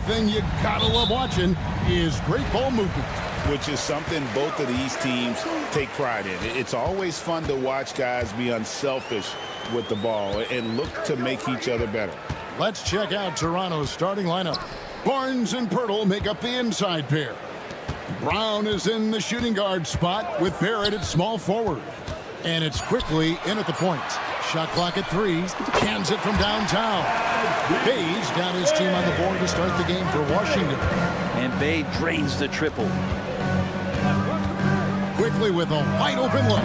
thing you gotta love watching is great ball movement. Which is something both of these teams take pride in. It's always fun to watch guys be unselfish with the ball and look to make each other better. Let's check out Toronto's starting lineup. Barnes and Pirtle make up the inside pair. Brown is in the shooting guard spot with Barrett at small forward. And it's quickly in at the point. Shot clock at 3. Cans it from downtown. Bay's got his team on the board to start the game for Washington. And Bay drains the triple. Quickly with a wide open look.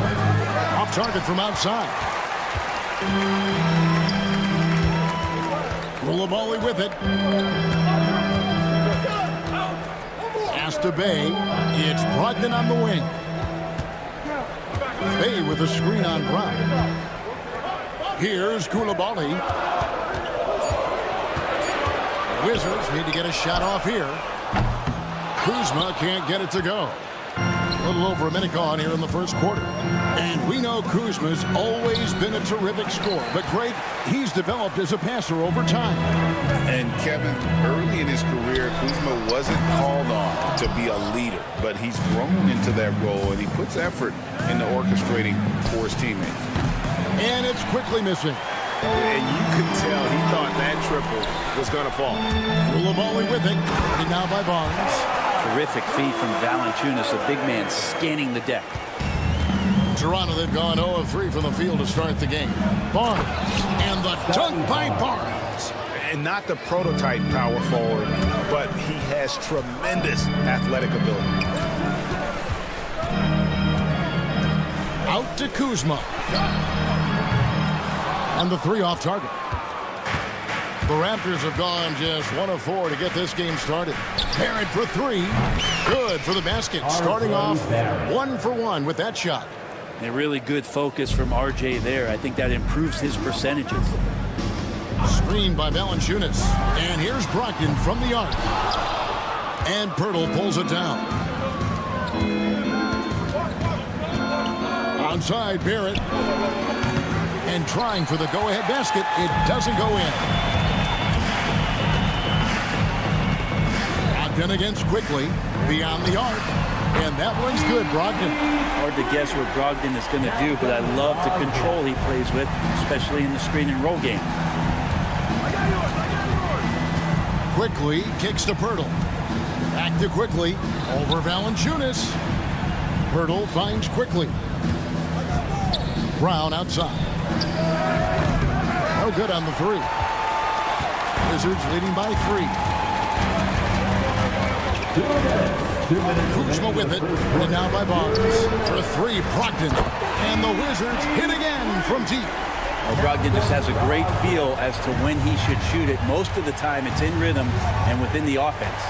Off target from outside. Koulibaly with it. Pass to Bay. It's Brogdon on the wing. Bay with a screen on Brown. Here's Koulibaly. The Wizards need to get a shot off here. Kuzma can't get it to go. A little over a minute gone here in the first quarter. And we know Kuzma's always been a terrific scorer. But, Greg, he's developed as a passer over time. And, Kevin, early in his career, Kuzma wasn't called on to be a leader. But he's grown into that role, and he puts effort into orchestrating for his teammates. And it's quickly missing. And you could tell he thought that triple was going to fall. Koulibaly with it. Ready now by Barnes. Terrific feed from Valanciunas, a big man scanning the deck. Toronto, they've gone 0 of 3 from the field to start the game. Barnes, and the dunk by Barnes. And not the prototype power forward, but he has tremendous athletic ability. Out to Kuzma. And the 3 off target. The Raptors have gone just 1 of 4 to get this game started. Barrett for 3. Good for the basket. Starting off 1 for 1 with that shot. A really good focus from RJ there. I think that improves his percentages. Screen by Valanciunas. And here's Brogdon from the arc. And Pirtle pulls it down. Onside Barrett. And trying for the go-ahead basket. It doesn't go in. Brogdon against quickly. Beyond the arc. And that one's good, Brogdon. Hard to guess what Brogdon is going to do, but I love the control he plays with, especially in the screen and roll game. Quickly kicks to Pirtle. Back to quickly. Over Valanciunas. Pirtle finds quickly. Brown outside. No good on the 3. Wizards leading by 3. Kuzma with it. And now by Barnes. For 3, Brogdon. And the Wizards hit again from deep. Well, Brogdon just has a great feel as to when he should shoot it. Most of the time it's in rhythm and within the offense.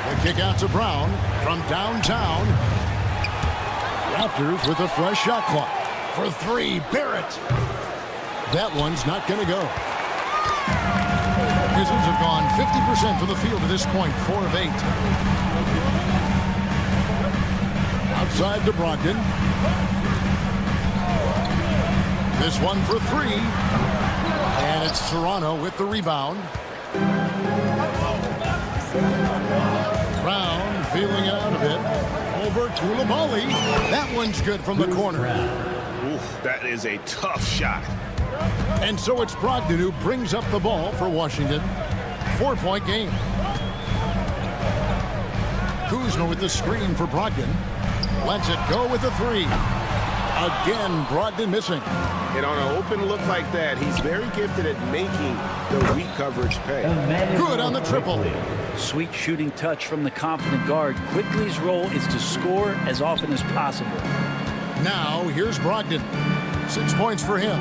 The kick out to Brown from downtown. Raptors with a fresh shot clock. For 3, Barrett. That one's not going to go. Wizards have gone 50% from the field to this point, 4 of 8. Outside to Brogdon. This one for 3. And it's Toronto with the rebound. Brown feeling it out a bit. Over to Koulibaly. That one's good from the corner. Oof, that is a tough shot. And so it's Brogdon who brings up the ball for Washington. 4-point game. Kuzma with the screen for Brogdon. Lets it go with the 3. Again, Brogdon missing. And on an open look like that, he's very gifted at making the weak coverage pay. Good on the triple. Sweet shooting touch from the confident guard. Quickly's role is to score as often as possible. Now, here's Brogdon. 6 points for him.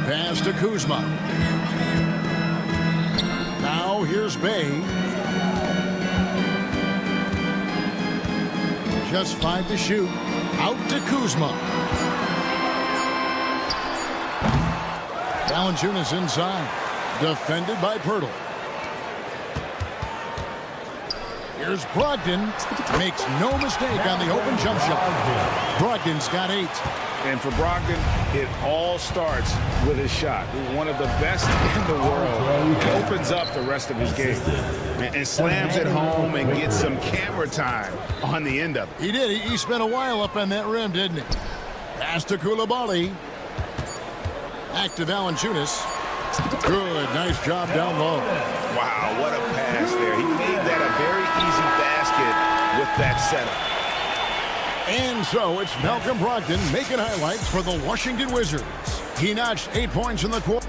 Pass to Kuzma. Now, here's Bay. Just 5 to shoot. Out to Kuzma. Valanciunas inside. Defended by Pirtle. Here's Brogdon. Makes no mistake on the open jump shot. Brogdon's got 8. And for Brogdon, it all starts with his shot. One of the best in the world. It opens up the rest of his game. And slams it home and gets some camera time on the end of it. He did. He spent a while up on that rim, didn't he? Pass to Koulibaly. Back to Valanciunas. Good. Nice job down low. Wow, what a pass there. He made that a very easy basket with that setup. And so it's Malcolm Brogdon making highlights for the Washington Wizards. He notched 8 points in the quarter.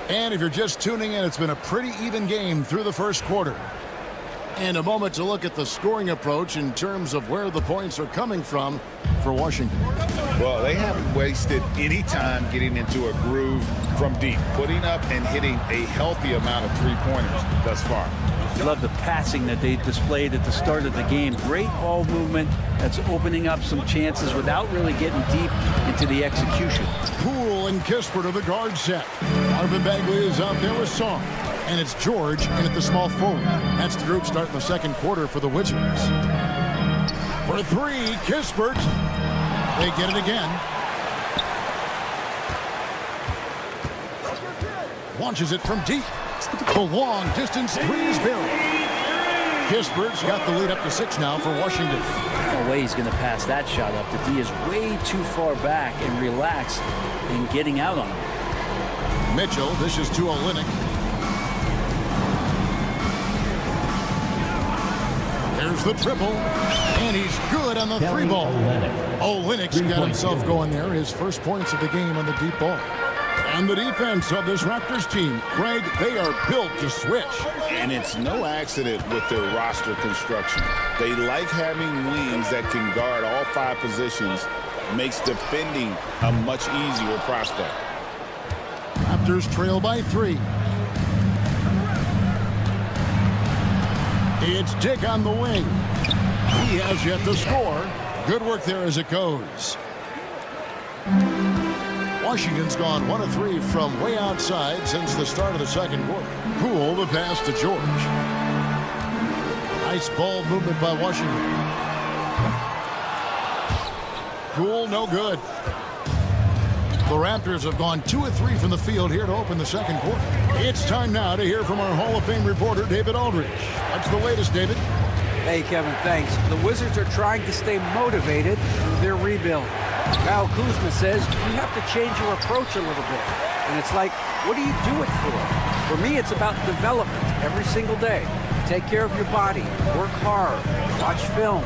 And if you're just tuning in, it's been a pretty even game through the first quarter. And a moment to look at the scoring approach in terms of where the points are coming from for Washington. Well, they haven't wasted any time getting into a groove from deep, putting up and hitting a healthy amount of three-pointers thus far. I love the passing that they displayed at the start of the game. Great ball movement that's opening up some chances without really getting deep into the execution. Poole and Kispert are the guard set. Marvin Bagley is out there with Song. And it's George in at the small forward. That's the group starting the second quarter for the Wizards. For three, Kispert. They get it again. Launches it from deep. The long distance three is buried. Kispert's got the lead up to 6 now for Washington. No way he's going to pass that shot up. The D is way too far back and relaxed in getting out on him. Mitchell dishes to Olynyk. There's the triple, and he's good on the three ball. Olynyk's got himself going there, his first points of the game on the deep ball. And the defense of this Raptors team, Greg, they are built to switch. And it's no accident with their roster construction. They like having wings that can guard all 5 positions, makes defending a much easier prospect. Raptors trail by 3. It's Dick on the wing. He has yet to score. Good work there as it goes. Washington's gone 1 of 3 from way outside since the start of the second quarter. Poole the pass to George. Nice ball movement by Washington. Poole no good. The Raptors have gone 2 of 3 from the field here to open the second quarter. It's time now to hear from our Hall of Fame reporter, David Aldridge. What's the latest, David? Hey, Kevin, thanks. The Wizards are trying to stay motivated through their rebuild. Kyle Kuzma says you have to change your approach a little bit. And it's like, what do you do it for? For me, it's about development every single day. Take care of your body, work hard, watch film,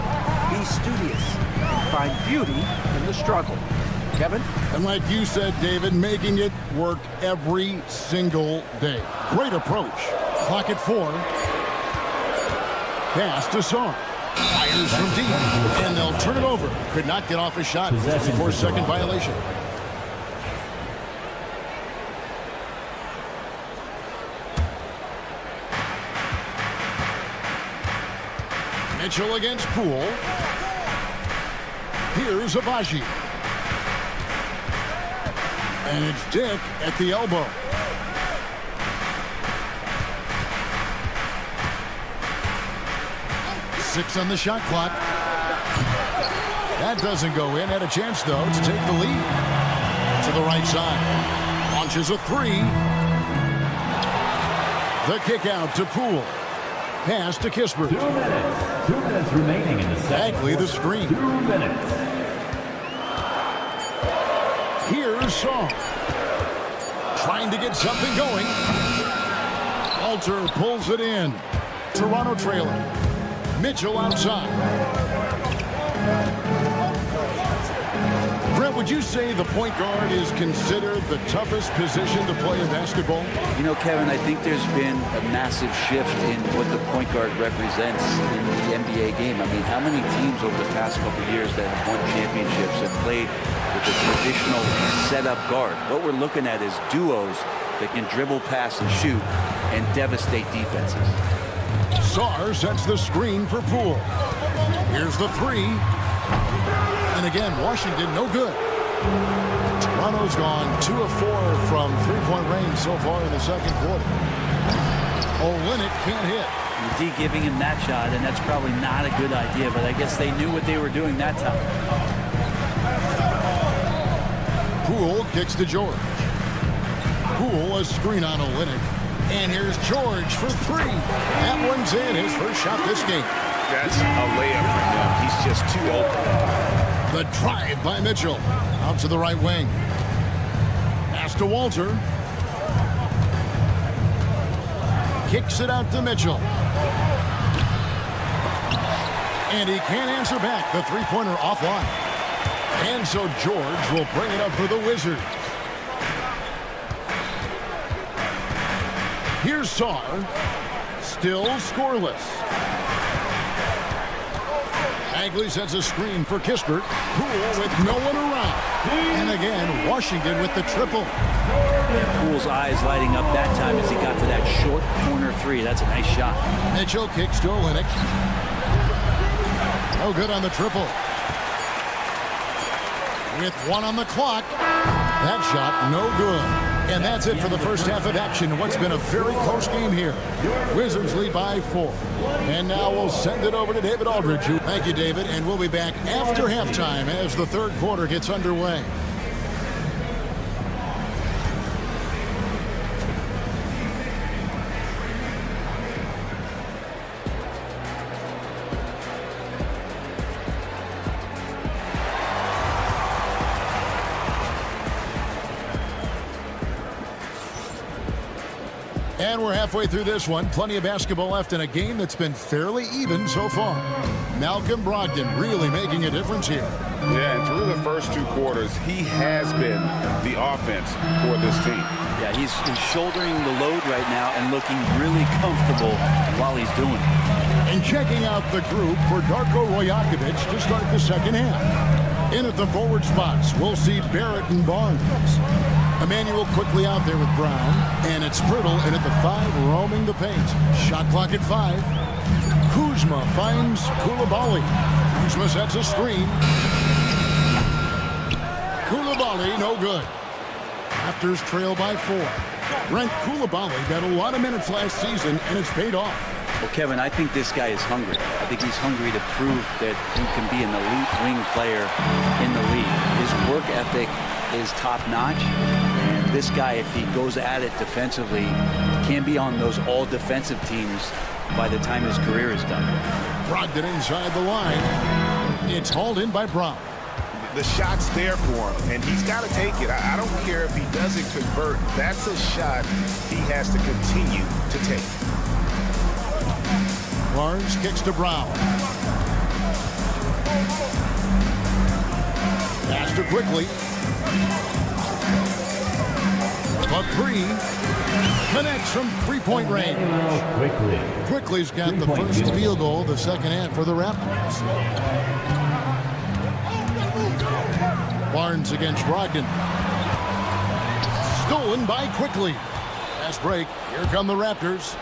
be studious, and find beauty in the struggle. Kevin? And like you said, David, making it work every single day. Great approach. Clock at 4. Pass to Song. Fires from deep, and they'll turn it over. Could not get off his shot. 4-second violation. Mitchell against Poole. Here's Abaji. And it's Dick at the elbow. Six on the shot clock. That doesn't go in. Had a chance, though, to take the lead. To the right side. Launches a 3. The kick out to Poole. Pass to Kispert. 2 minutes. 2 minutes remaining in the second. Bagley the screen. 2 minutes. Here's Song. Trying to get something going. Alter pulls it in. Toronto trailing. Mitchell outside. Brent, would you say the point guard is considered the toughest position to play in basketball? You know, Kevin, I think there's been a massive shift in what the point guard represents in the NBA game. I mean, how many teams over the past couple of years that have won championships have played with a traditional setup guard? What we're looking at is duos that can dribble, pass, and shoot and devastate defenses. Sarr sets the screen for Poole. Here's the 3. And again, Washington no good. Toronto's gone 2 of 4 from three-point range so far in the second quarter. Olynyk can't hit. D giving him that shot, and that's probably not a good idea, but I guess they knew what they were doing that time. Poole kicks to George. Poole, a screen on Olynyk. And here's George for three. That one's in, his first shot this game. That's a layup for him. He's just too open. The drive by Mitchell. Out to the right wing. Pass to Walter. Kicks it out to Mitchell. And he can't answer back. The three-pointer offline. And so George will bring it up for the Wizards. Here's Saar. Still scoreless. Bagley sets a screen for Kispert. Poole with no one around. And again, Washington with the triple. Yeah, Poole's eyes lighting up that time as he got to that short corner three. That's a nice shot. Mitchell kicks to Olynyk. No good on the triple. With one on the clock. That shot, no good. And that's it for the first half of action. What's been a very close game here. Wizards lead by 4. And now we'll send it over to David Aldridge. Thank you, David. And we'll be back after halftime as the third quarter gets underway. And we're halfway through this one. Plenty of basketball left in a game that's been fairly even so far. Malcolm Brogdon really making a difference here. Yeah, and through the first two quarters, he has been the offense for this team. Yeah, he's shouldering the load right now and looking really comfortable while he's doing it. And checking out the group for Darko Rajakovic to start the second half. In at the forward spots, we'll see Barrett and Barnes. Emmanuel quickly out there with Brown. And it's Pirtle in at the 5, roaming the paint. Shot clock at 5. Kuzma finds Koulibaly. Kuzma sets a screen. Koulibaly, no good. Raptors trail by 4. Brent Koulibaly got a lot of minutes last season, and it's paid off. Well, Kevin, I think this guy is hungry. I think he's hungry to prove that he can be an elite wing player in the league. His work ethic is top-notch. And this guy, if he goes at it defensively, can be on those all-defensive teams by the time his career is done. Brogdon inside the line. It's hauled in by Brown. The shot's there for him, and he's got to take it. I don't care if he doesn't convert. That's a shot he has to continue to take. Barnes kicks to Brown. Faster quickly. A 3 connects from three-point range. Quickly's got the first field goal of the second half for the Raptors. Barnes against Brogdon. Stolen by Quickly. Fast break. Here come the Raptors.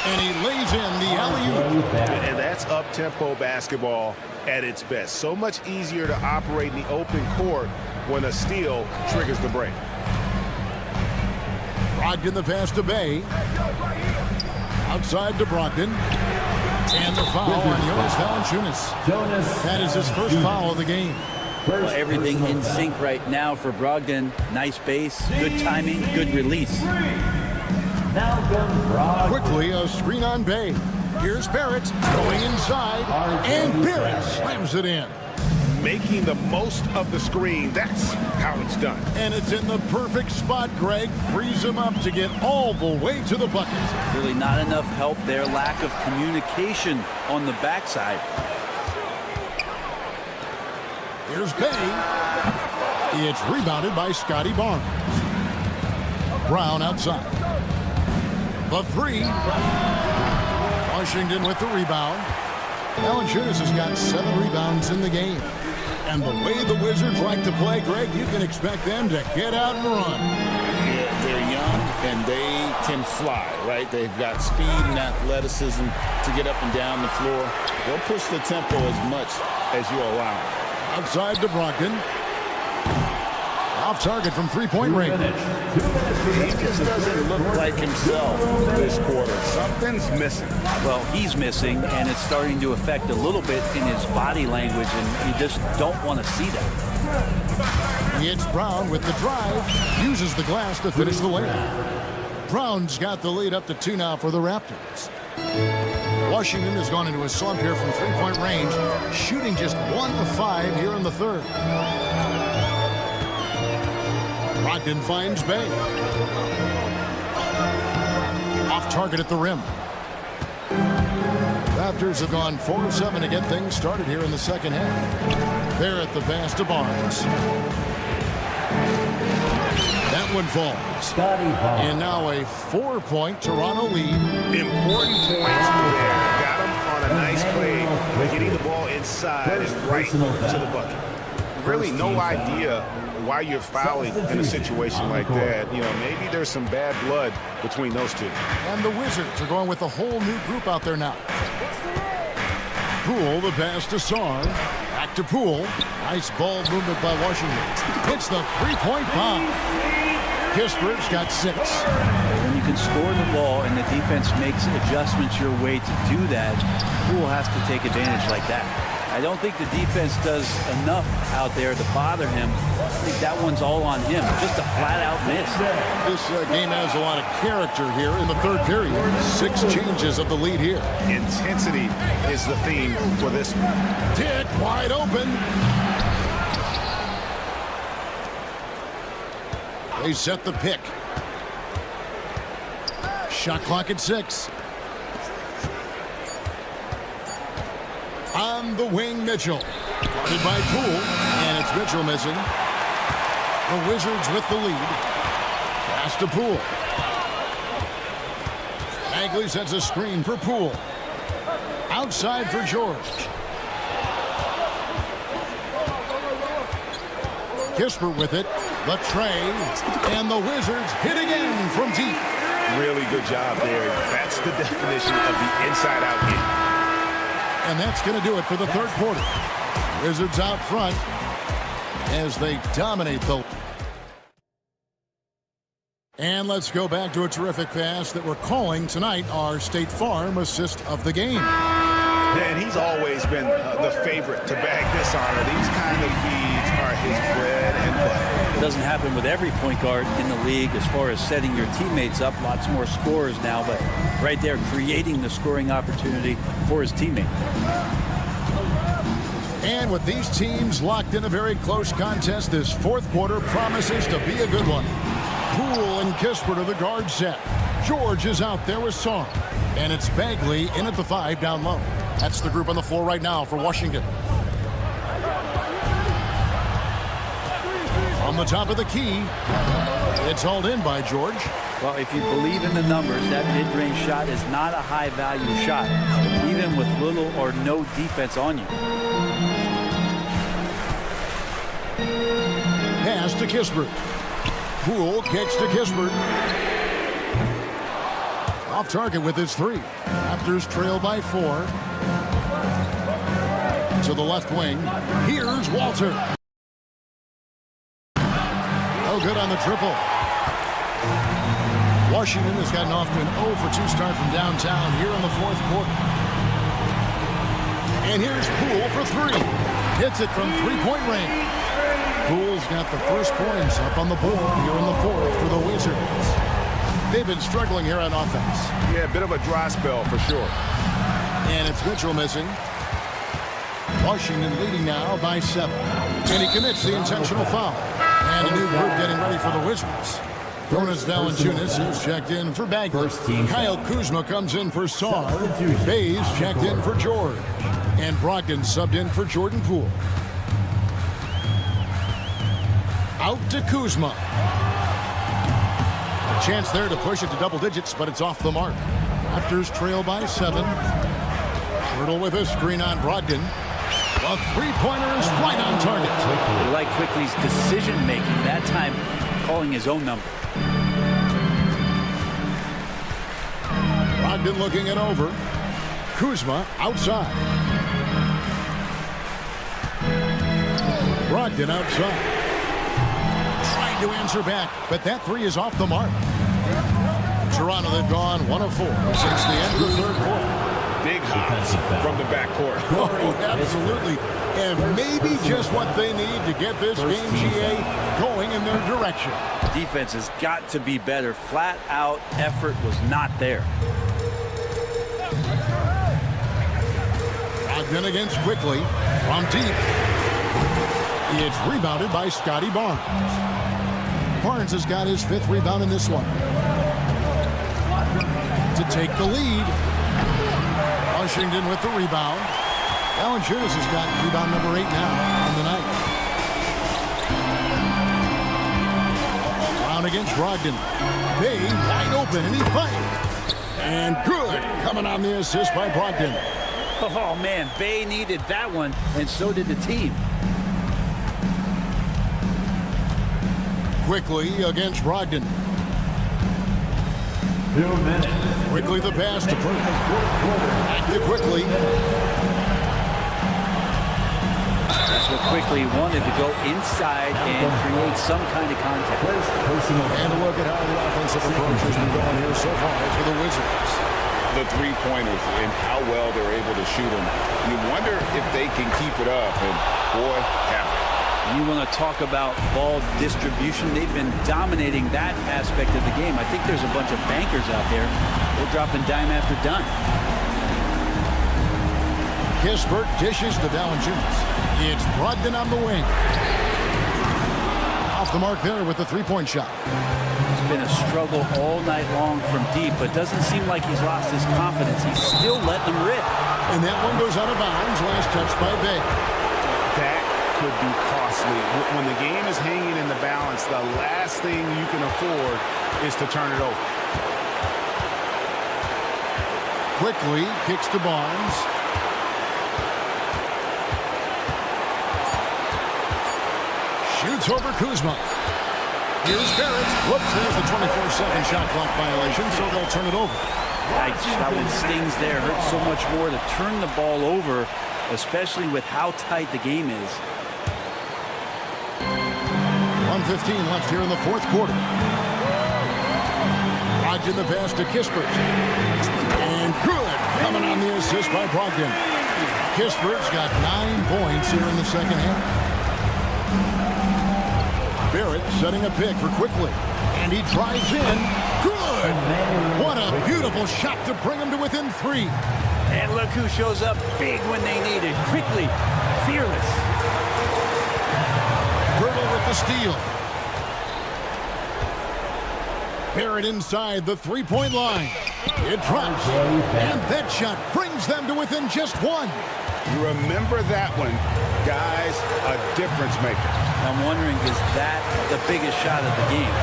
And he lays in the alley-oop. And that's up-tempo basketball at its best. So much easier to operate in the open court when a steal triggers the break. Brogdon the pass to Bay. Outside to Brogdon. And the foul on Jonas Valanciunas. That is his first foul of the game. Well, everything in sync right now for Brogdon. Nice base, good timing, good release. Quickly, a screen on Bay. Here's Barrett going inside, and Barrett slams it in. Making the most of the screen, that's how it's done. And it's in the perfect spot, Greg. Frees him up to get all the way to the bucket. Really not enough help there. Lack of communication on the backside. Here's Bay. It's rebounded by Scotty Barnes. Brown outside. The 3. Washington with the rebound. Valanciunas has got 7 rebounds in the game. And the way the Wizards like to play, Greg, you can expect them to get out and run. Yeah, they're young and they can fly, right? They've got speed and athleticism to get up and down the floor. They'll push the tempo as much as you allow. Outside to Brogdon. Off target from three-point range. He just doesn't look like himself this quarter. Something's missing. Well, he's missing, and it's starting to affect a little bit in his body language, and you just don't want to see that. It's Brown with the drive, uses the glass to finish the lane. Brown's got the lead up to 2 now for the Raptors. Washington has gone into a slump here from three-point range, shooting just 1 of 5 here in the third. Brogdon finds Bay. Off target at the rim. Raptors have gone 4 of 7 to get things started here in the second half. They're at the pass to Barnes. That one falls. And now a 4-point Toronto lead. Important points there. Got him on a nice play, getting the ball inside and right to the bucket. Really no idea why you're fouling in a situation like that. You know, maybe there's some bad blood between those two. And the Wizards are going with a whole new group out there now. Poole, the pass to Sarr. Back to Poole. Nice ball movement by Washington. Hits the three-point bomb. Kisper's got 6. When you can score the ball and the defense makes adjustments your way to do that, Poole has to take advantage like that. I don't think the defense does enough out there to bother him. I think that one's all on him. Just a flat-out miss. This game has a lot of character here in the third period. 6 changes of the lead here. Intensity is the theme for this one. Dick wide open. They set the pick. Shot clock at 6. On the wing, Mitchell. Guarded by Poole, and it's Mitchell missing. The Wizards with the lead. Pass to Poole. Bagley sets a screen for Poole. Outside for George. Kisper with it. The tray. And the Wizards hit again from deep. Really good job there. That's the definition of the inside-out game. And that's going to do it for the third quarter. Wizards out front as they dominate the... And let's go back to a terrific pass that we're calling tonight our State Farm assist of the game. Dan, he's always been the favorite to bag this honor. These kind of feeds are his bread and butter. It doesn't happen with every point guard in the league as far as setting your teammates up. Lots more scorers now, but right there creating the scoring opportunity for his teammate. And with these teams locked in a very close contest, this fourth quarter promises to be a good one. Poole and Kisper to the guard set. George is out there with Sarr. And it's Bagley in at the 5 down low. That's the group on the floor right now for Washington. On the top of the key, it's hauled in by George. Well, if you believe in the numbers, that mid-range shot is not a high-value shot, even with little or no defense on you. Pass to Kisper. Poole kicks to Kisper. Off target with his 3. Raptors trail by 4. To the left wing. Here's Walter. No good on the triple. Washington has gotten off to an 0 for 2 start from downtown here in the fourth quarter. And here's Poole for 3. Hits it from three-point range. Poole's got the first points up on the board here in the fourth for the Wizards. They've been struggling here on offense. Yeah, a bit of a dry spell for sure. And it's Mitchell missing. Washington leading now by 7. And he commits the intentional foul. And a new group getting ready for the Wizards. Jonas Valanciunas is checked in for Bagley. Kyle Kuzma comes in for Sarr. Bayes checked in for George. And Brogdon subbed in for Jordan Poole. Out to Kuzma. A chance there to push it to double digits, but it's off the mark. Raptors trail by 7. Hurdle with a screen on Brogdon. A three-pointer is right on target. You like Quickly's decision-making, that time calling his own number. Brogdon looking it over. Kuzma outside. Brogdon outside. Trying to answer back, but that 3 is off the mark. Toronto, they've gone 1 of 4 since the end of the third quarter. Big hops from the backcourt. Oh, absolutely. And maybe just what they need to get this game, GA, going in their direction. Defense has got to be better. Flat out effort was not there. Brogdon against Quickly from deep. It's rebounded by Scotty Barnes. Barnes has got his 5th rebound in this one. To take the lead. Washington with the rebound. Valanciunas has got rebound number 8 now on the night. Brown against Brogdon. Bay wide open, and he fights. And good, coming on the assist by Brogdon. Oh, man, Bay needed that one, and so did the team. Quickly against Brogdon. 2 minutes. Quickly the pass to Purdy. Back to Quickly. That's what Quickly wanted, to go inside and create some kind of contact. And a look at how the offensive approach has been going here so far for the Wizards. The three-pointers and how well they're able to shoot them. You wonder if they can keep it up, and boy, have they. You want to talk about ball distribution. They've been dominating that aspect of the game. I think there's a bunch of bankers out there. They're dropping dime after dime. Kispert dishes to Valanciunas. It's Brogdon on the wing. Off the mark there with the three-point shot. It's been a struggle all night long from deep, but doesn't seem like he's lost his confidence. He's still letting them rip. And that one goes out of bounds. Last touch by Bay. That could be costly. When the game is hanging in the balance, the last thing you can afford is to turn it over. Quickly kicks to Barnes. Shoots over Kuzma. Here's Barrett. Whoops, there's the 24-second shot clock violation, so they'll turn it over. Yikes, that one stings there. Hurts so much more to turn the ball over, especially with how tight the game is. 1:15 left here in the fourth quarter. Brogdon the pass to Kispert. And good. Coming on the assist by Brogdon. Kispert's got 9 points here in the second half. Barrett setting a pick for Quickly. And he drives in. Good. What a beautiful shot to bring him to within 3. And look who shows up big when they need it. Quickly, fearless. Birtle with the steal. Barrett inside the three-point line. It drops. And that shot brings them to within just 1. You remember that one, guys, a difference maker. I'm wondering, is that the biggest shot of the game?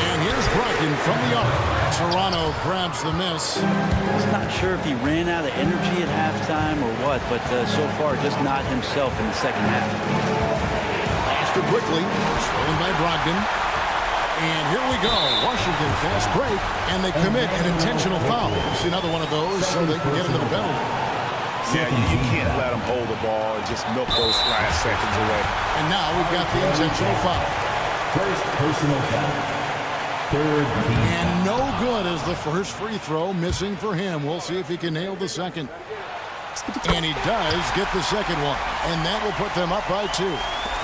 And here's Brogdon from the arc. Toronto grabs the miss. I'm not sure if he ran out of energy at halftime or what, but so far just not himself in the second half. Pass to Quickly, stolen by Brogdon. And here we go. Washington fast break, and they commit an intentional foul. It's another one of those so they can get into the penalty. Yeah, you can't let them hold the ball and just milk those last seconds away. And now we've got the intentional foul. First personal foul. Third team. And no good as the first free throw missing for him. We'll see if he can nail the second. And he does get the second one. And that will put them up by 2.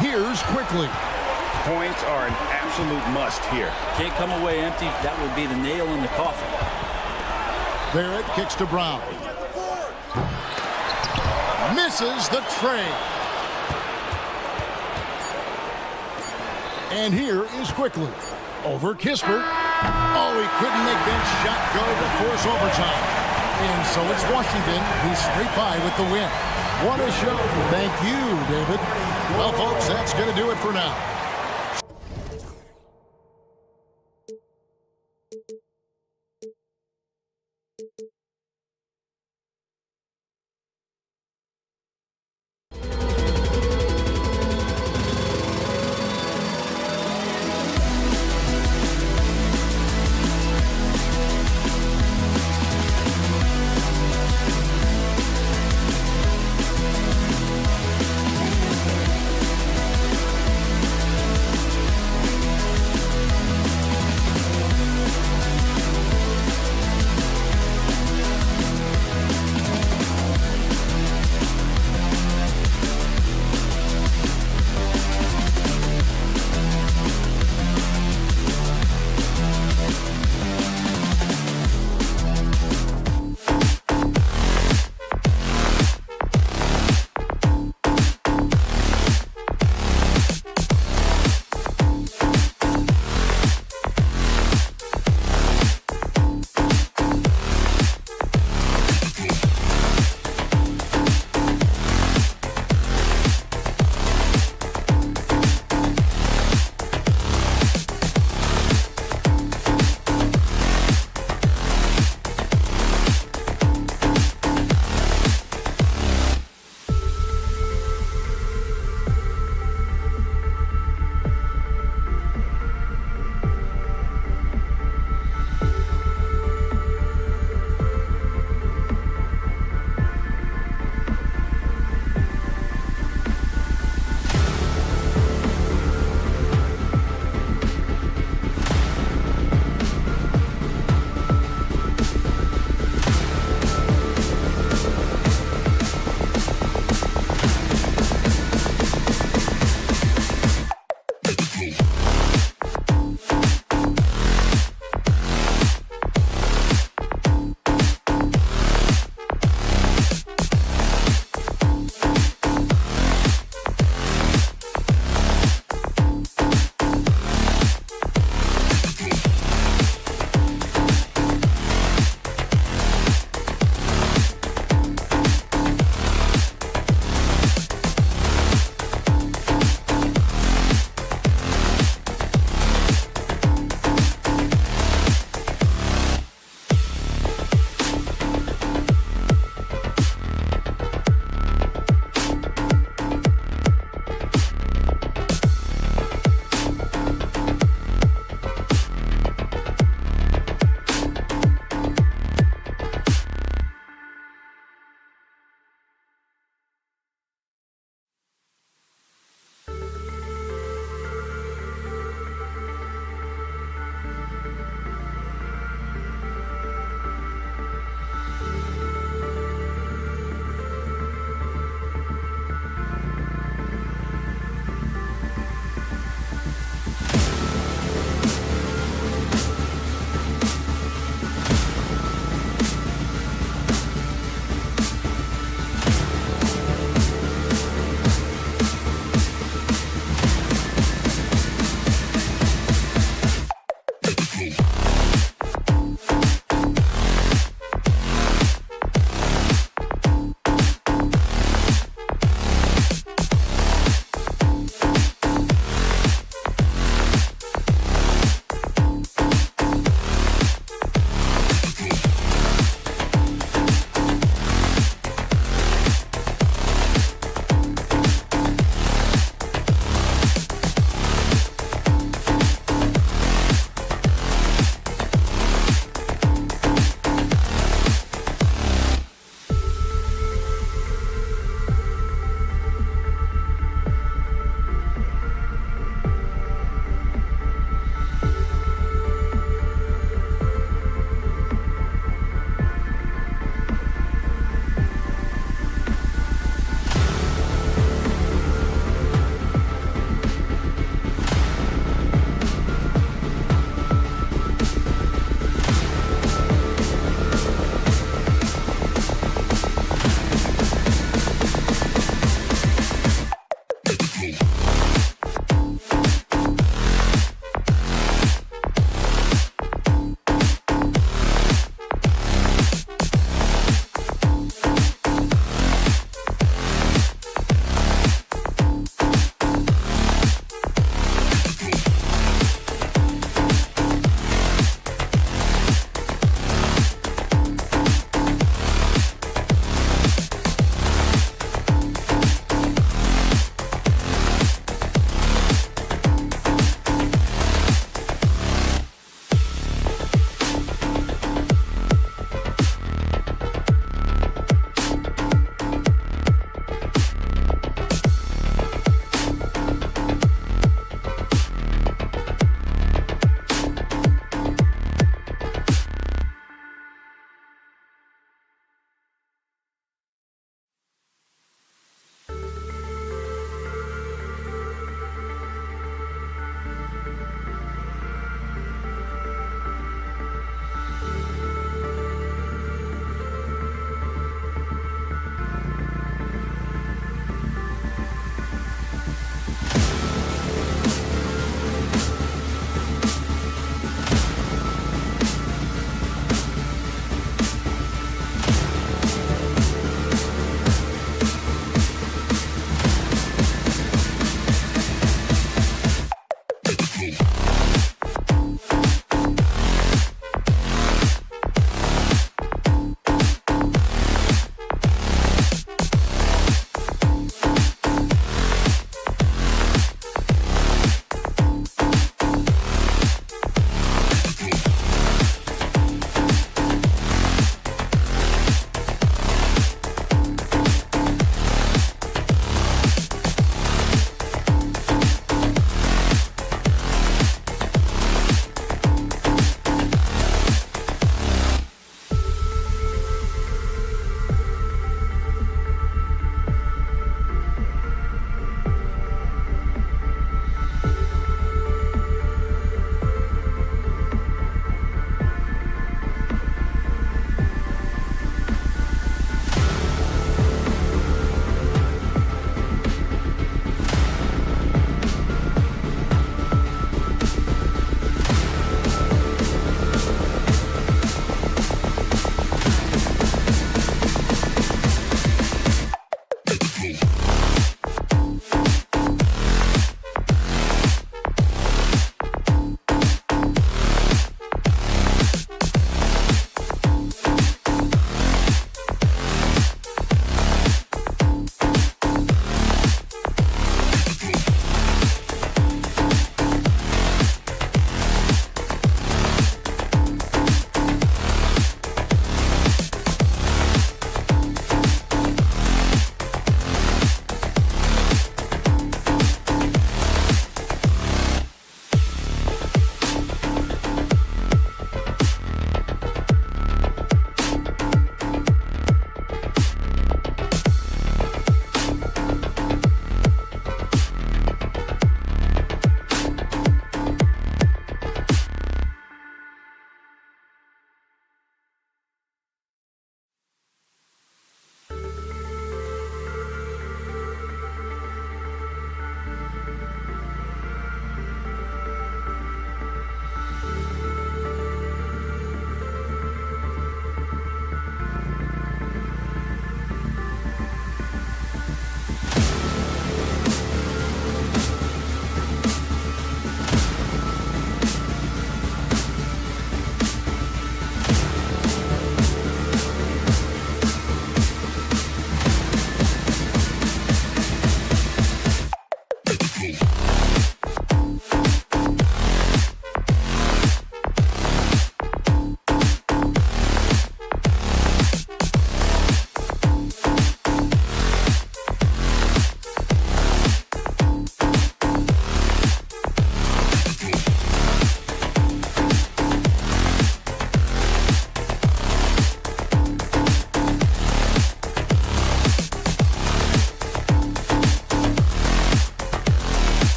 Here's Quickly. Points are an absolute must here. Can't come away empty. That would be the nail in the coffin. Barrett kicks to Brown. Misses the tray. And here is Quickly. Over Kispert. Oh, he couldn't make that shot go to force overtime. And so it's Washington who's straight by with the win. What a show. Thank you, David. Well, folks, that's going to do it for now.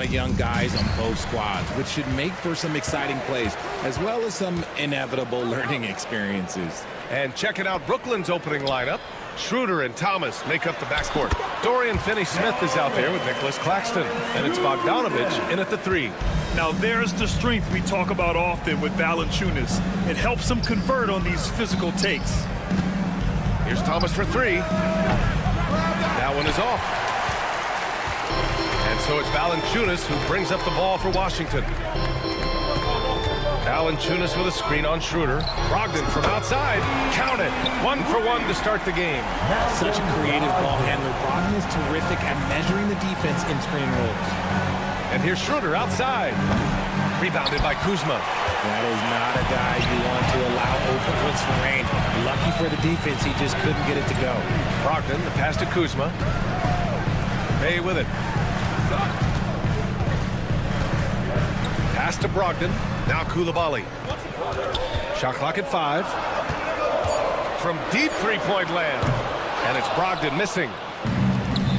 lot of young guys on both squads, which should make for some exciting plays, as well as some inevitable learning experiences. And checking out Brooklyn's opening lineup, Schroeder and Thomas make up the backcourt. Dorian Finney-Smith is out there with Nicholas Claxton, and it's Bogdanovich in at the 3. Now there's the strength we talk about often with Valanciunas. It helps him convert on these physical takes. Here's Thomas for 3. That one is off. And so it's Valanciunas who brings up the ball for Washington. Valanciunas with a screen on Schroeder. Brogdon from outside. Count it. 1 for 1 to start the game. Such a creative ball handler. Brogdon is terrific at measuring the defense in screen rolls. And here's Schroeder outside. Rebounded by Kuzma. That is not a guy you want to allow open looks from range. Lucky for the defense, he just couldn't get it to go. Brogdon, the pass to Kuzma. May with it. Pass to Brogdon. Now Koulibaly. Shot clock at 5. From deep three-point land. And it's Brogdon missing.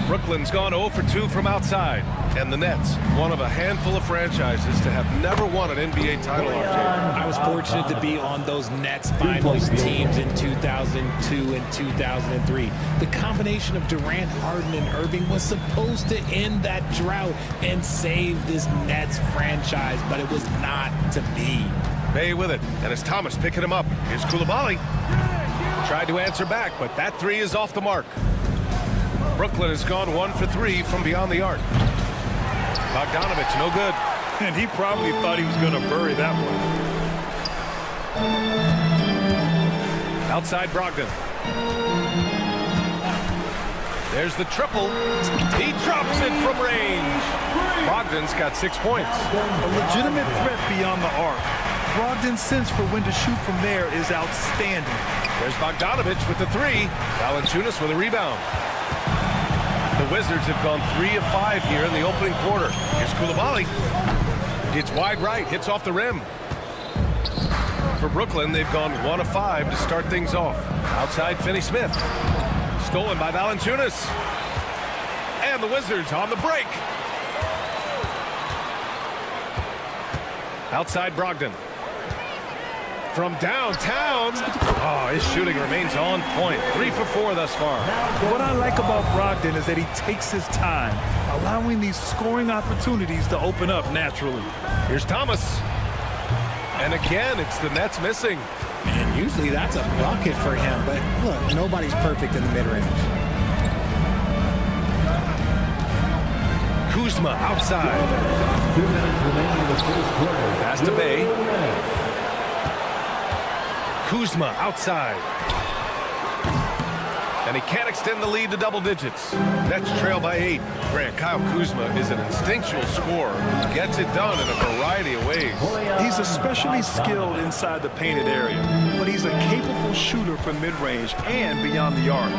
Brooklyn's gone 0 for 2 from outside. And the Nets, one of a handful of franchises to have never won an NBA title. I was fortunate to be on those Nets finals teams in 2002 and 2003. The combination of Durant, Harden, and Irving was supposed to end that drought and save this Nets franchise, but it was not to be. May with it, and it's Thomas picking him up. Here's Koulibaly. Tried to answer back, but that 3 is off the mark. Brooklyn has gone 1 for 3 from beyond the arc. Bogdanovich, no good. And he probably thought he was going to bury that one. Outside Brogdon. There's the triple. He drops it from range. Brogdon's got 6 points. A legitimate threat beyond the arc. Brogdon's sense for when to shoot from there is outstanding. There's Bogdanovich with the 3. Valanciunas with a rebound. The Wizards have gone 3 of 5 here in the opening quarter. Here's Koulibaly. It's wide right, hits off the rim. For Brooklyn, they've gone 1 of 5 to start things off. Outside Finney-Smith. Stolen by Valanciunas. And the Wizards on the break. Outside Brogdon. From downtown. Oh, his shooting remains on point. 3 for 4 thus far. What I like about Brogdon is that he takes his time, allowing these scoring opportunities to open up naturally. Here's Thomas. And again, it's the Nets missing. And usually that's a bucket for him, but look, nobody's perfect in the mid-range. Kuzma outside. 2 minutes remaining in the first quarter. Pass to Bay. Kuzma outside. And he can't extend the lead to double digits. Nets trail by 8. Grant, Kyle Kuzma is an instinctual scorer who gets it done in a variety of ways. He's especially skilled inside the painted area, but he's a capable shooter from mid-range and beyond the arc.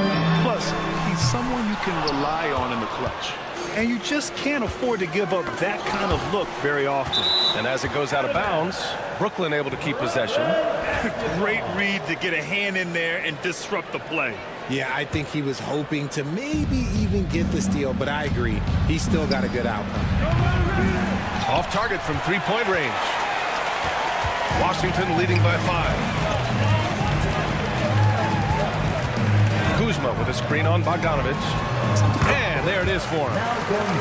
Plus, he's someone you can rely on in the clutch. And you just can't afford to give up that kind of look very often. And as it goes out of bounds, Brooklyn able to keep possession. Great read to get a hand in there and disrupt the play. Yeah, I think he was hoping to maybe even get the steal, but I agree. He's still got a good outcome. Off target from three-point range. Washington leading by 5. Kuzma with a screen on Bogdanovich. And there it is for him.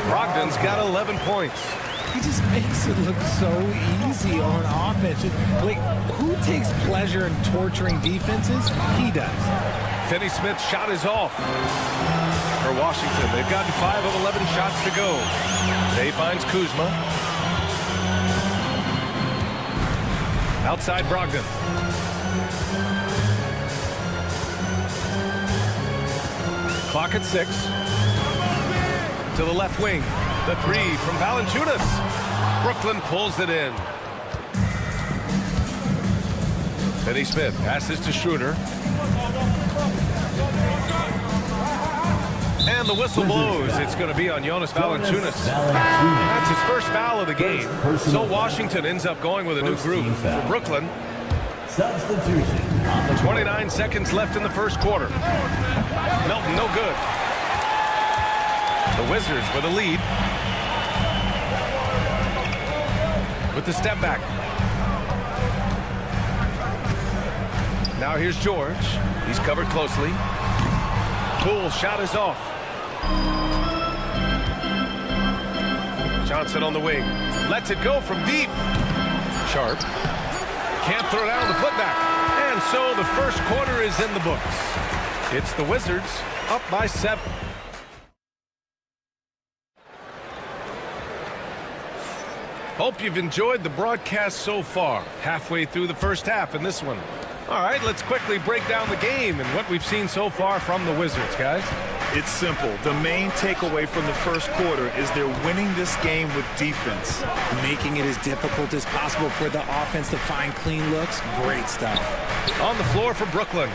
Brogdon's got 11 points. He just makes it look so easy on offense. Like, who takes pleasure in torturing defenses? He does. Finney-Smith's shot is off for Washington. They've gotten 5 of 11 shots to go. They finds Kuzma. Outside Brogdon. Clock at 6. To the left wing. The 3 from Valanciunas. Brooklyn pulls it in. Finney-Smith passes to Schroeder. And the whistle blows. It's going to be on Jonas Valanciunas. That's his first foul of the game. So Washington ends up going with a new group. For Brooklyn, Substitution. 29 seconds left in the first quarter. Melton, no good. The Wizards with a lead. with the step back. Now here's George. He's covered closely. Poole shot is off. Johnson on the wing. Lets it go from deep. Sharp. Can't throw down the putback. And so the first quarter is in the books. It's the Wizards up by 7. Hope you've enjoyed the broadcast so far. Halfway through the first half in this one. All right, let's quickly break down the game and what we've seen so far from the Wizards, guys. It's simple. The main takeaway from the first quarter is they're winning this game with defense. Making it as difficult as possible for the offense to find clean looks. Great stuff. On the floor for Brooklyn.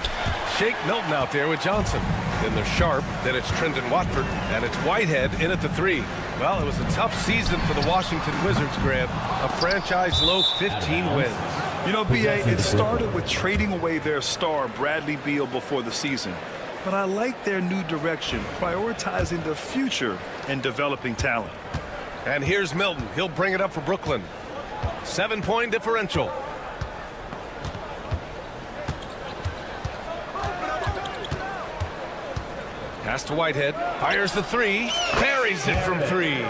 Shake Milton out there with Johnson. Then there's Sharp. Then it's Trendon Watford. And it's Whitehead in at the 3. Well, it was a tough season for the Washington Wizards, Graham. A franchise-low 15 wins. You know, B.A., it started with trading away their star, Bradley Beal, before the season. But I like their new direction, prioritizing the future and developing talent. And here's Milton. He'll bring it up for Brooklyn. 7-point differential. Pass to Whitehead. Fires the 3. Parries it from 3.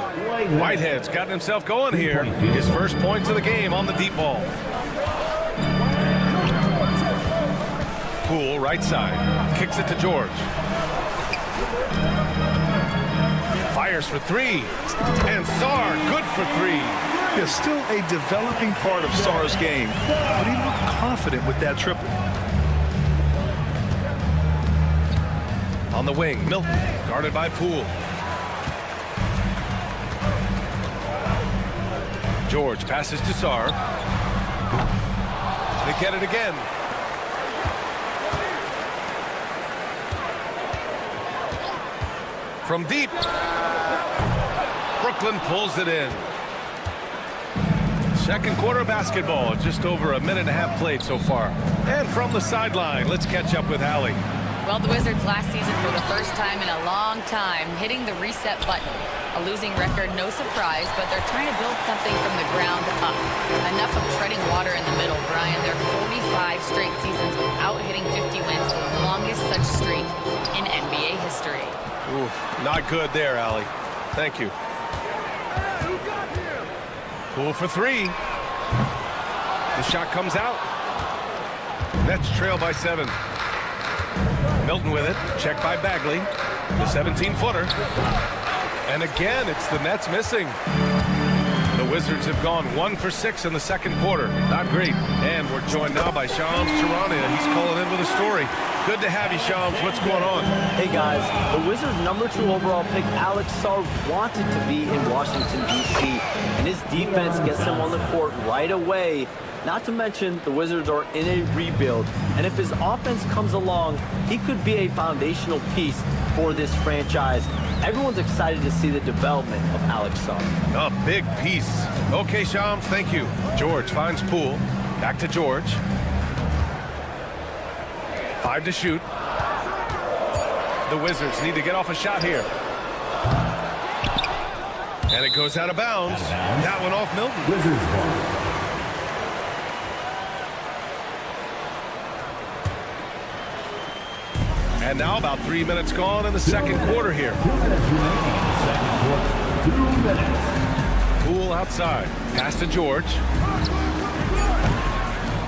Whitehead's gotten himself going here. His first points of the game on the deep ball. Poole, right side. Kicks it to George. Fires for 3. And Sarr, good for 3. There's still a developing part of Sarr's game, but he looked confident with that triple. On the wing, Milton, guarded by Poole. George passes to Sarr. They get it again. From deep. Brooklyn pulls it in. Second quarter basketball, just over a minute and a half played so far. And from the sideline, let's catch up with Allie. Well, the Wizards last season, for the first time in a long time, hitting the reset button. A losing record, no surprise, but they're trying to build something from the ground up. Enough of treading water in the middle, Brian. They're 45 straight seasons without hitting 50 wins, the longest such streak in NBA history. Oof, not good there, Allie. Thank you. Poole for 3. The shot comes out. Nets trail by 7. Milton with it, checked by Bagley, the 17-footer. And again, it's the Nets missing. The Wizards have gone 1 for 6 in the second quarter. Not great. And we're joined now by Shams Charania. He's calling in with a story. Good to have you, Shams. What's going on? Hey, guys. The Wizards' #2 overall pick, Alex Sarr, wanted to be in Washington, D.C., and his defense gets him on the court right away. Not to mention, the Wizards are in a rebuild, and if his offense comes along, he could be a foundational piece for this franchise. Everyone's excited to see the development of Alex Sarr. A big piece. Okay, Shams, thank you. George finds Poole. Back to George. 5 to shoot. The Wizards need to get off a shot here. And it goes out of bounds. That one off Milton. Wizards ball. And now about 3 minutes gone in the second quarter here. 2 minutes remaining in the second quarter. 2 minutes. Poole outside. Pass to George.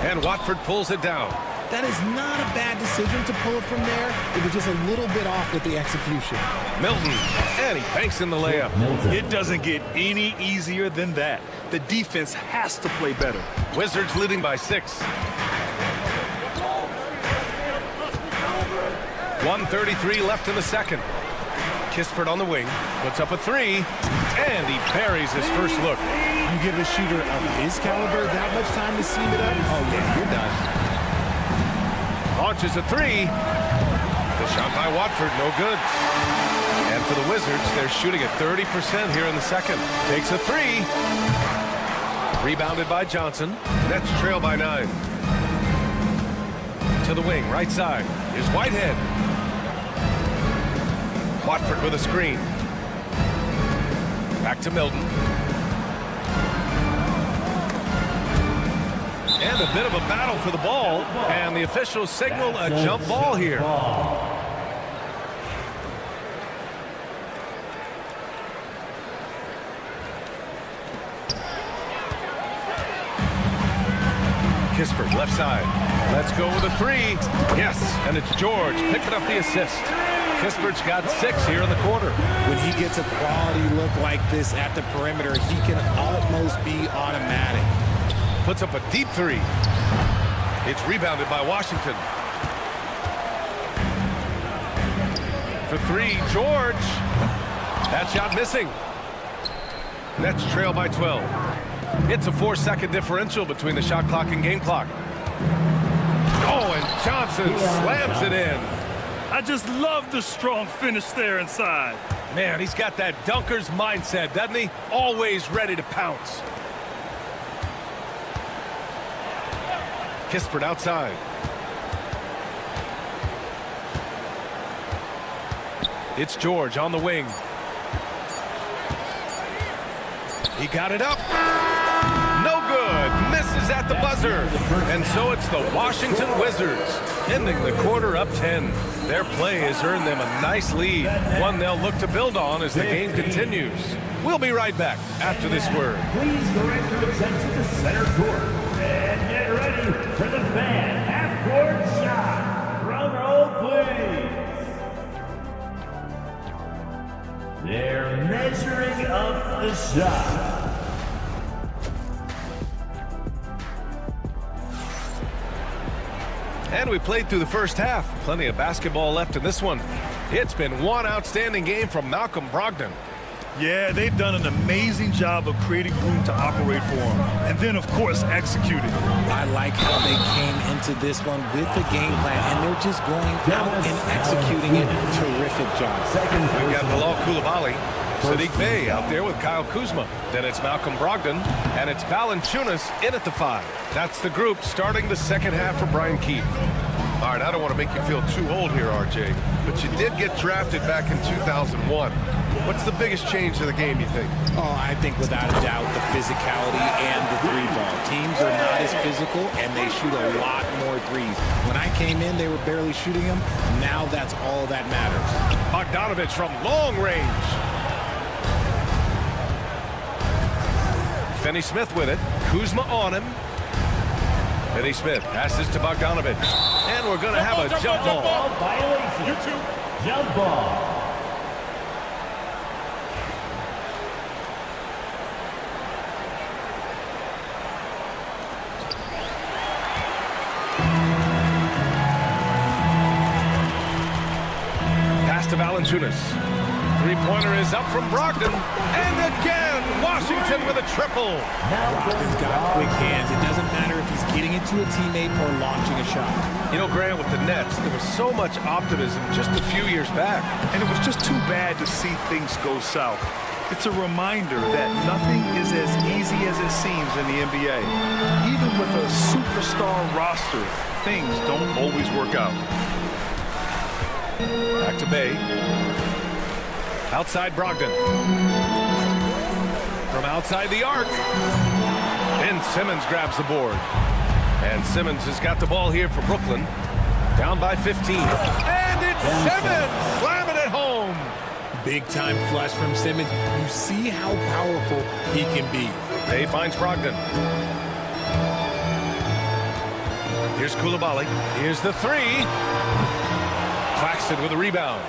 And Watford pulls it down. That is not a bad decision to pull it from there. It was just a little bit off with the execution. Milton, and he banks in the layup. It doesn't get any easier than that. The defense has to play better. Wizards leading by 6. 1:33 left in the second. Kispert on the wing, puts up a 3, and he buries his first look. You give a shooter of his caliber that much time to seam it up? Oh, yeah, you're done. Launches a 3. The shot by Watford, no good. And for the Wizards, they're shooting at 30% here in the second. Takes a 3. Rebounded by Johnson. Nets trail by 9. To the wing, right side. Here's Whitehead. Watford with a screen. Back to Milton. And a bit of a battle for the ball. And the officials signal a jump ball here. Kispert, left side. Let's go with a three. Yes, and it's George picking up the assist. Kispert's got 6 here in the quarter. When he gets a quality look like this at the perimeter, he can almost be automatic. Puts up a deep three. It's rebounded by Washington. For 3, George. That shot missing. Nets trail by 12. It's a 4-second differential between the shot clock and game clock. Oh, and Johnson slams it in. I just love the strong finish there inside. Man, he's got that dunker's mindset, doesn't he? Always ready to pounce. Kispert outside. It's George on the wing. He got it up. No good. Misses at the buzzer. And so it's the Washington Wizards ending the quarter up 10. Their play has earned them a nice lead, one they'll look to build on as the game continues. We'll be right back after this word. Please direct your attention to center court and get ready for the fan half-court shot. Drum roll, please. They're measuring up the shot. And we played through the first half. Plenty of basketball left in this one. It's been one outstanding game from Malcolm Brogdon. Yeah, they've done an amazing job of creating room to operate for him. And then, of course, executing. I like how they came into this one with the game plan, and they're just going out and executing it. Terrific job. We've got Bilal Coulibaly, Sadiq Bey out there with Kyle Kuzma. Then it's Malcolm Brogdon, and it's Valanciunas in at the 5. That's the group starting the second half for Brian Keefe. All right, I don't want to make you feel too old here, RJ, but you did get drafted back in 2001. What's the biggest change to the game, you think? Oh, I think without a doubt the physicality and the three-ball. Teams are not as physical, and they shoot a lot more threes. When I came in, they were barely shooting them. Now that's all that matters. Bogdanovich from long range. Finney-Smith with it. Kuzma on him. Finney-Smith passes to Bogdanovich. And we're going to have a jump ball. Violation. Jump ball. Pass to Valanciunas. Three-pointer is up from Brogdon. And again, Washington with a triple. Brogdon's got quick hands. It doesn't matter if he's getting it to a teammate or launching a shot. You know, Grant, with the Nets, there was so much optimism just a few years back. And it was just too bad to see things go south. It's a reminder that nothing is as easy as it seems in the NBA. Even with a superstar roster, things don't always work out. Back to Bey. Outside Brogdon. From outside the arc. Ben Simmons grabs the board. And Simmons has got the ball here for Brooklyn. Down by 15. And it's Simmons slamming it home. Big time flush from Simmons. You see how powerful he can be. Bey finds Brogdon. Here's Coulibaly. Here's the 3. Claxton with a rebound.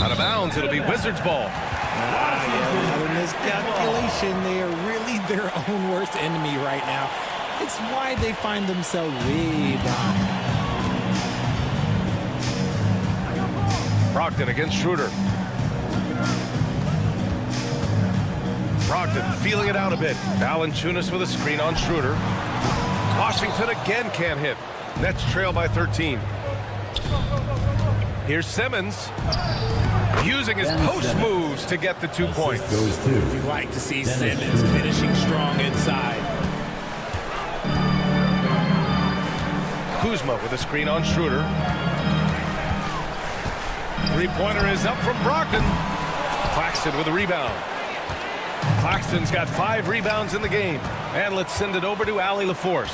Out of bounds, it'll be Wizards ball. Another miscalculation. They are really their own worst enemy right now. It's why they find themselves way behind. Brogdon against Schroeder. Brogdon feeling it out a bit. Valanciunas with a screen on Schroeder. Washington again can't hit. Nets trail by 13. Here's Simmons using his post moves to get the 2 points. You like to see Simmons finishing strong inside. Kuzma with a screen on Schroeder. Three-pointer is up from Brogdon. Claxton with a rebound. Claxton's got 5 rebounds in the game. And let's send it over to Allie LaForce.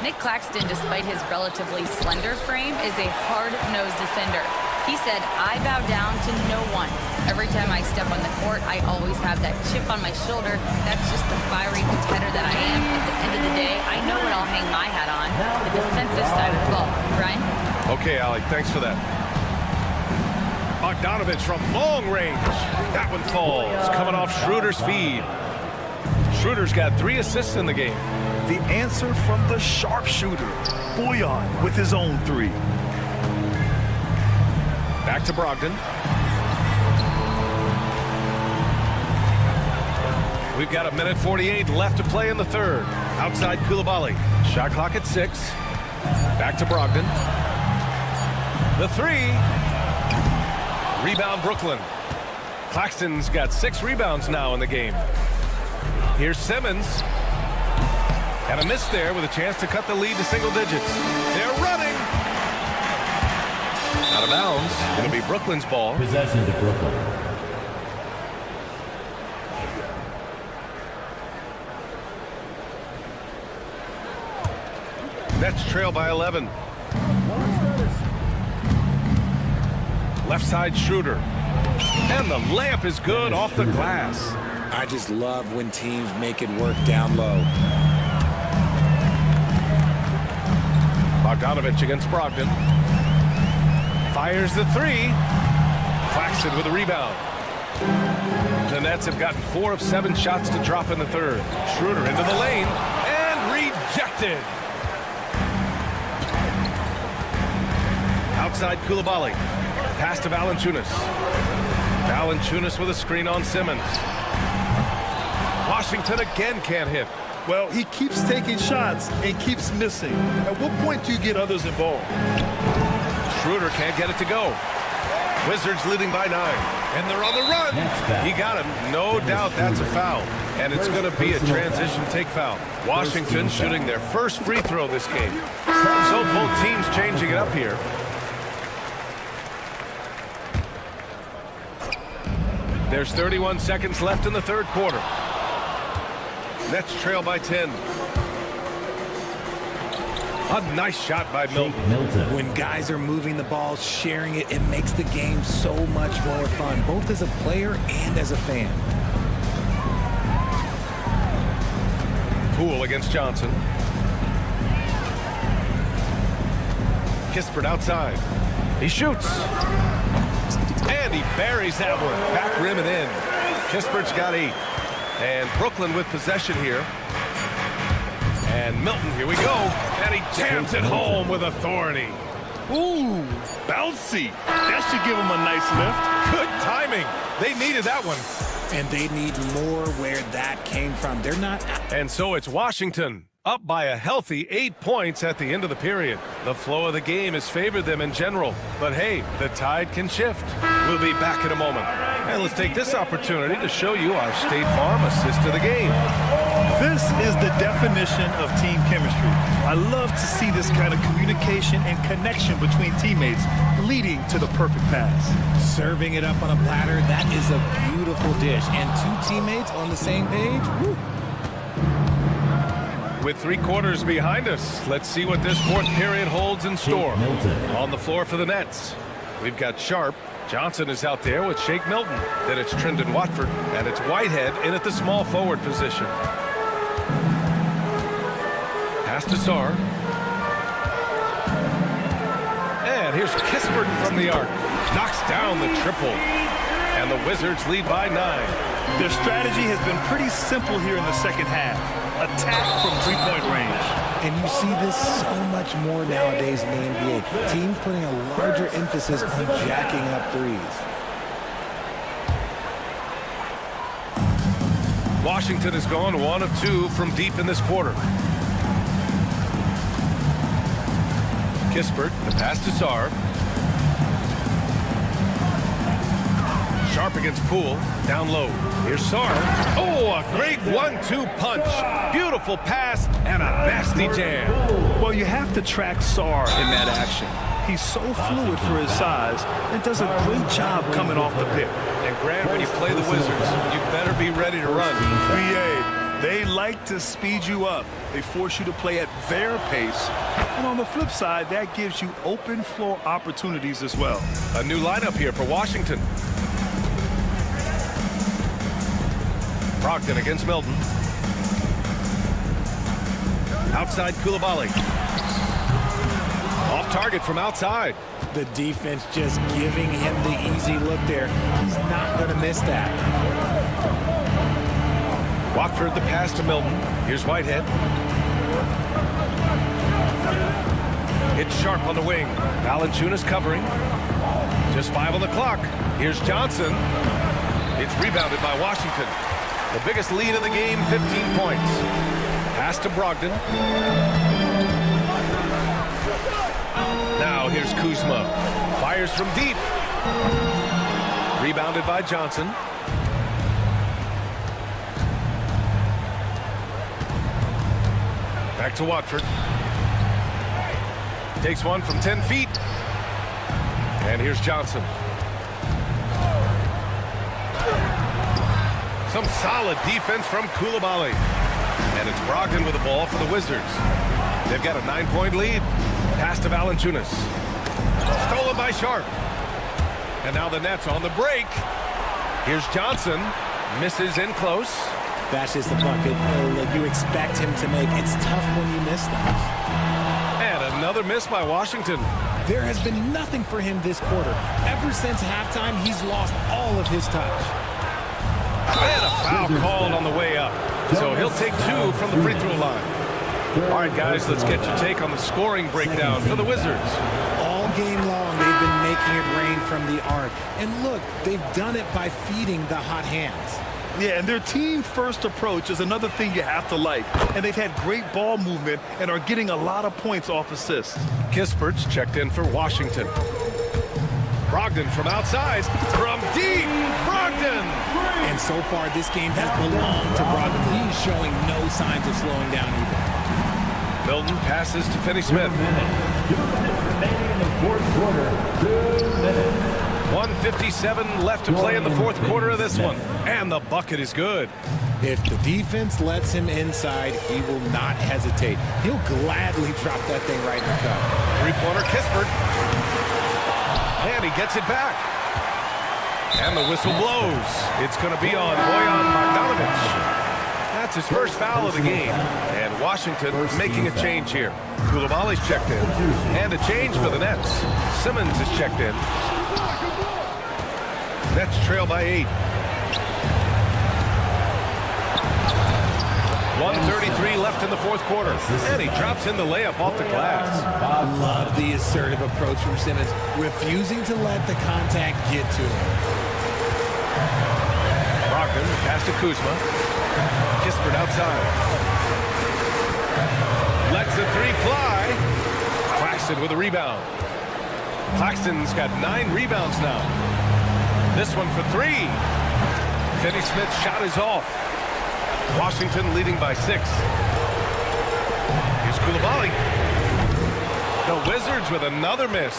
Nick Claxton, despite his relatively slender frame, is a hard-nosed defender. He said, "I bow down to no one. Every time I step on the court, I always have that chip on my shoulder. That's just the fiery competitor that I am. At the end of the day, I know what I'll hang my hat on, the defensive side of the ball." Brian? Okay, Allie, thanks for that. Bogdanovich from long range. That one falls, coming off Schroeder's feed. Schroeder's got 3 assists in the game. The answer from the sharpshooter, Boyan, with his own 3. Back to Brogdon. We've got 1:48 left to play in the third. Outside Koulibaly. Shot clock at 6. Back to Brogdon. The 3. Rebound Brooklyn. Claxton's got 6 rebounds now in the game. Here's Simmons. And a miss there with a chance to cut the lead to single digits. They're running. Out of bounds. It'll be Brooklyn's ball. Possession to Brooklyn. Nets trail by 11. Left side Schroeder. And the layup is good off the glass. I just love when teams make it work down low. Bogdanovich against Brogdon. Fires the 3. Claxton with a rebound. The Nets have gotten 4 of 7 shots to drop in the third. Schroeder into the lane and rejected. Outside Koulibaly. Pass to Valanciunas. Valanciunas with a screen on Simmons. Washington again can't hit. Well, he keeps taking shots and keeps missing. At what point do you get others involved? Schroeder can't get it to go. Wizards leading by 9. And they're on the run. He got him. No doubt that's a foul. And it's going to be a transition take foul. Washington shooting their first free throw this game. So both teams changing it up here. There's 31 seconds left in the third quarter. Nets trail by 10. A nice shot by Milton. When guys are moving the ball, sharing it, it makes the game so much more fun, both as a player and as a fan. Poole against Johnson. Kispert outside. He shoots. And he buries that one. Back rim and in. Kispert's got 8. And Brooklyn with possession here. And Milton, here we go. And he jams it home with authority. Ooh, bouncy. That should give him a nice lift. Good timing. They needed that one. And they need more where that came from. They're not... And so it's Washington up by a healthy 8 points at the end of the period. The flow of the game has favored them in general. But hey, the tide can shift. We'll be back in a moment. And let's take this opportunity to show you our State Farm assist of the game. This is the definition of team chemistry. I love to see this kind of communication and connection between teammates leading to the perfect pass. Serving it up on a platter, that is a beautiful dish. And 2 teammates on the same page, woo. With 3 quarters behind us, let's see what this fourth period holds in store. On the floor for the Nets, we've got Sharp. Johnson is out there with Shake Milton. Then it's Trendon Watford, and it's Whitehead in at the small forward position. Pass to Sarr. And here's Kispert from the arc. Knocks down the triple. And the Wizards lead by 9. Their strategy has been pretty simple here in the second half. Attack from 3-point range. And you see this so much more nowadays in the NBA. Teams putting a larger emphasis on jacking up threes. Washington has gone 1 of 2 from deep in this quarter. Kispert, the pass to Sarr. Sharp against Poole, down low. Here's Sarr. Oh, a great 1-2 punch. Beautiful pass and a nasty jam. Well, you have to track Sarr in that action. He's so fluid for his size and does a great job coming off the pick. And Grant, when you play the Wizards, you better be ready to run. BA, They like to speed you up. They force you to play at their pace. And on the flip side, that gives you open floor opportunities as well. A new lineup here for Washington. Brogdon against Milton. Outside Koulibaly. Off target from outside. The defense just giving him the easy look there. He's not going to miss that. Watford the pass to Milton. Here's Whitehead. It's Sharp on the wing. Valanciunas covering. Just 5 on the clock. Here's Johnson. It's rebounded by Washington. The biggest lead of the game, 15 points. Pass to Brogdon. Now here's Kuzma. Fires from deep. Rebounded by Johnson. Back to Watford. Takes one from 10 feet. And here's Johnson. Some solid defense from Koulibaly. And it's Brogdon with the ball for the Wizards. They've got a 9-point lead. Pass to Valanciunas. Stolen by Sharp. And now the Nets on the break. Here's Johnson. Misses in close. That's just the bucket that you expect him to make. It's tough when you miss those. And another miss by Washington. There has been nothing for him this quarter. Ever since halftime, he's lost all of his touch. And a foul called on the way up. So he'll take 2 from the free throw line. All right, guys, let's get your take on the scoring breakdown for the Wizards. All game long, they've been making it rain from the arc. And look, they've done it by feeding the hot hands. Yeah, and their team-first approach is another thing you have to like. And they've had great ball movement and are getting a lot of points off assists. Kispert's checked in for Washington. Brogdon from outside. From deep, Brogdon! And so far, this game has belonged to Brogdon. He's showing no signs of slowing down either. Milton passes to Finney-Smith. 2 minutes remaining in the fourth quarter. 2 minutes. 1:57 left to play in the fourth quarter of this one. And the bucket is good. If the defense lets him inside, he will not hesitate. He'll gladly drop that thing right in the cup. Three-pointer, Kispert. And he gets it back. And the whistle blows. It's going to be on Bojan Bogdanovic. That's his first foul of the game. And Washington making a change here. Koulibaly's checked in. And a change for the Nets. Simmons is checked in. Nets trail by 8. 1:33 left in the fourth quarter. And he drops in the layup off the glass. Love the assertive approach from Simmons, refusing to let the contact get to him. Brogdon, pass to Kuzma. Kispert outside. Lets the 3 fly. Claxton with a rebound. Claxton's got 9 rebounds now. This one for 3. Finney-Smith's shot is off. Washington leading by 6. Here's Koulibaly. The Wizards with another miss.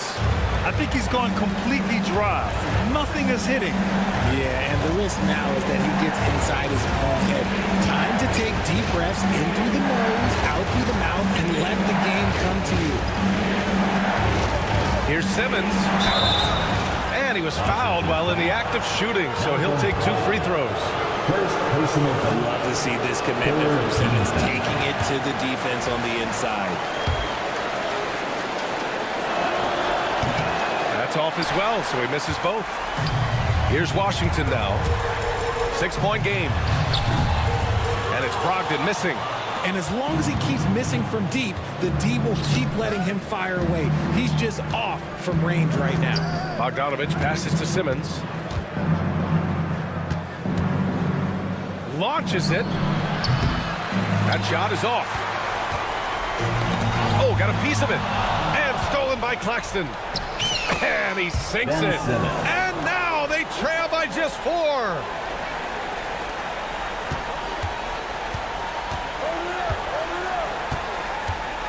I think he's gone completely dry. Nothing is hitting. Yeah, and the risk now is that he gets inside his own head. Time to take deep breaths in through the nose, out through the mouth, and let the game come to you. Here's Simmons. And he was fouled while in the act of shooting, so he'll take 2 free throws. I love to see this commitment from Simmons, taking it to the defense on the inside. That's off as well, so he misses both. Here's Washington now. 6-point game. And it's Brogdon missing. And as long as he keeps missing from deep, the D will keep letting him fire away. He's just off from range right now. Bogdanovic passes to Simmons. Launches it. That shot is off. Oh, got a piece of it. And stolen by Claxton. And he sinks it. And now they trail by just 4.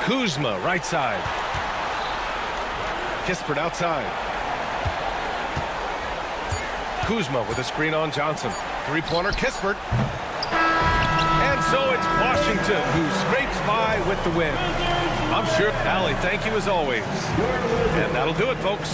Kuzma, right side. Kispert outside. Kuzma with a screen on Johnson. Three-pointer, Kispert. And so it's Washington who scrapes by with the win. I'm sure, Allie, thank you as always. And that'll do it, folks.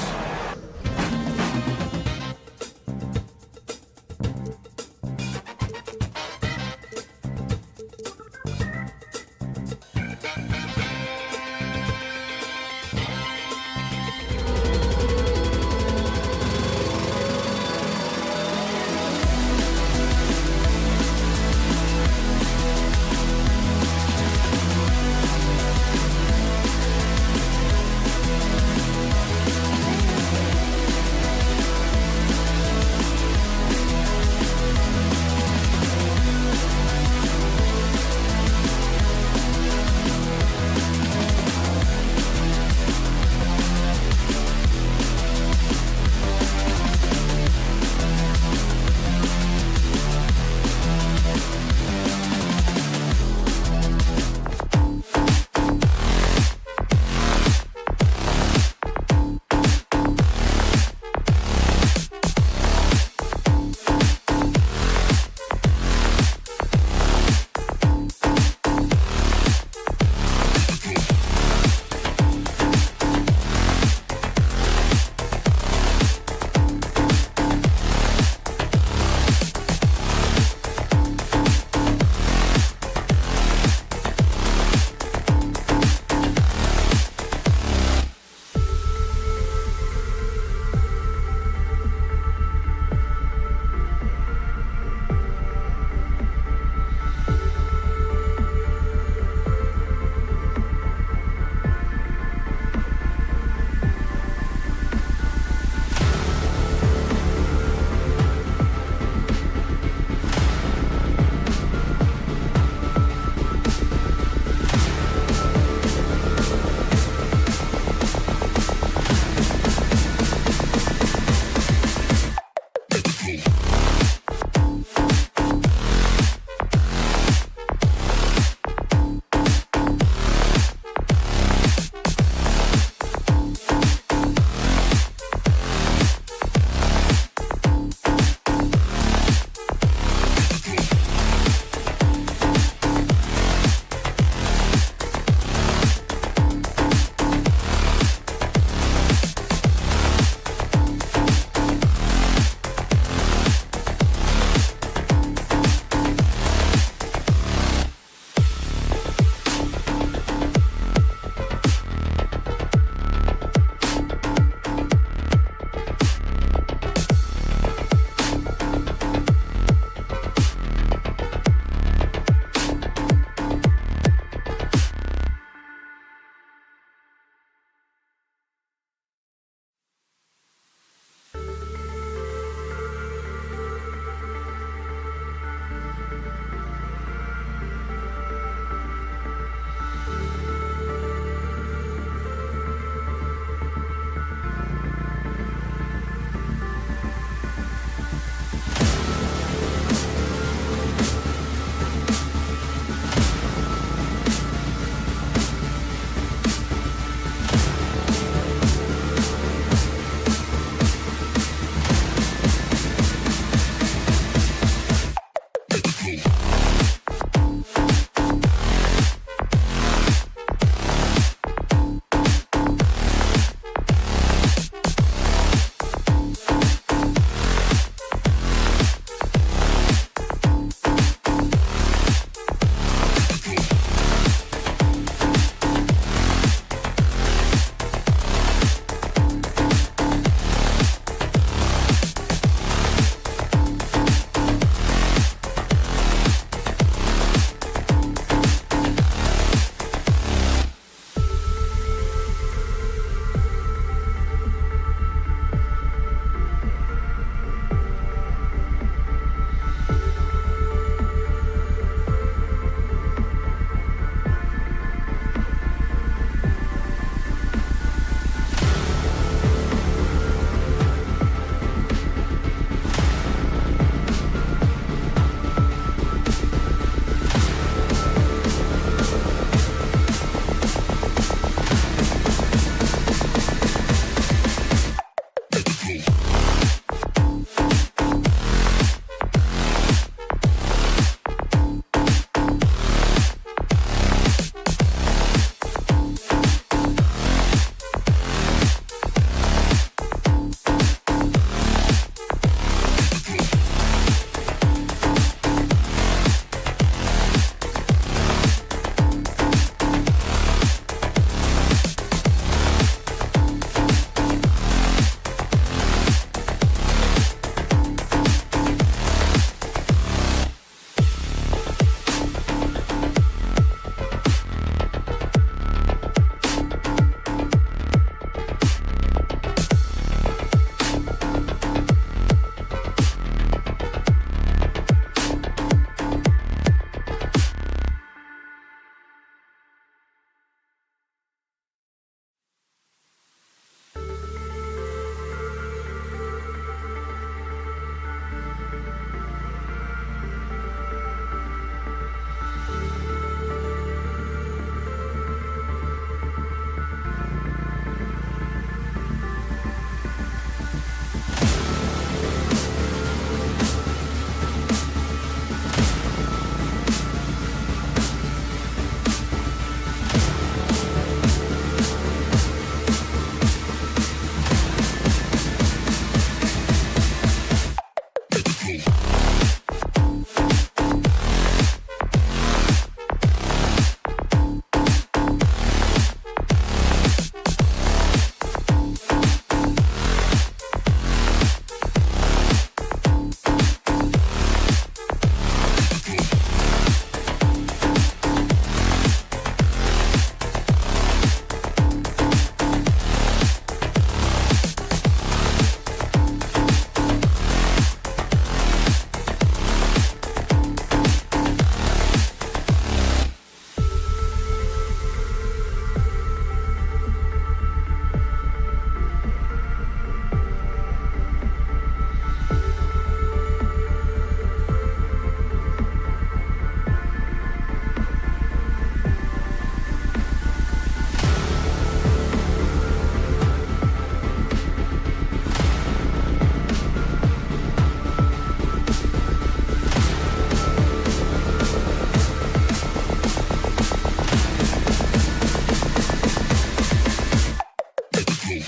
Be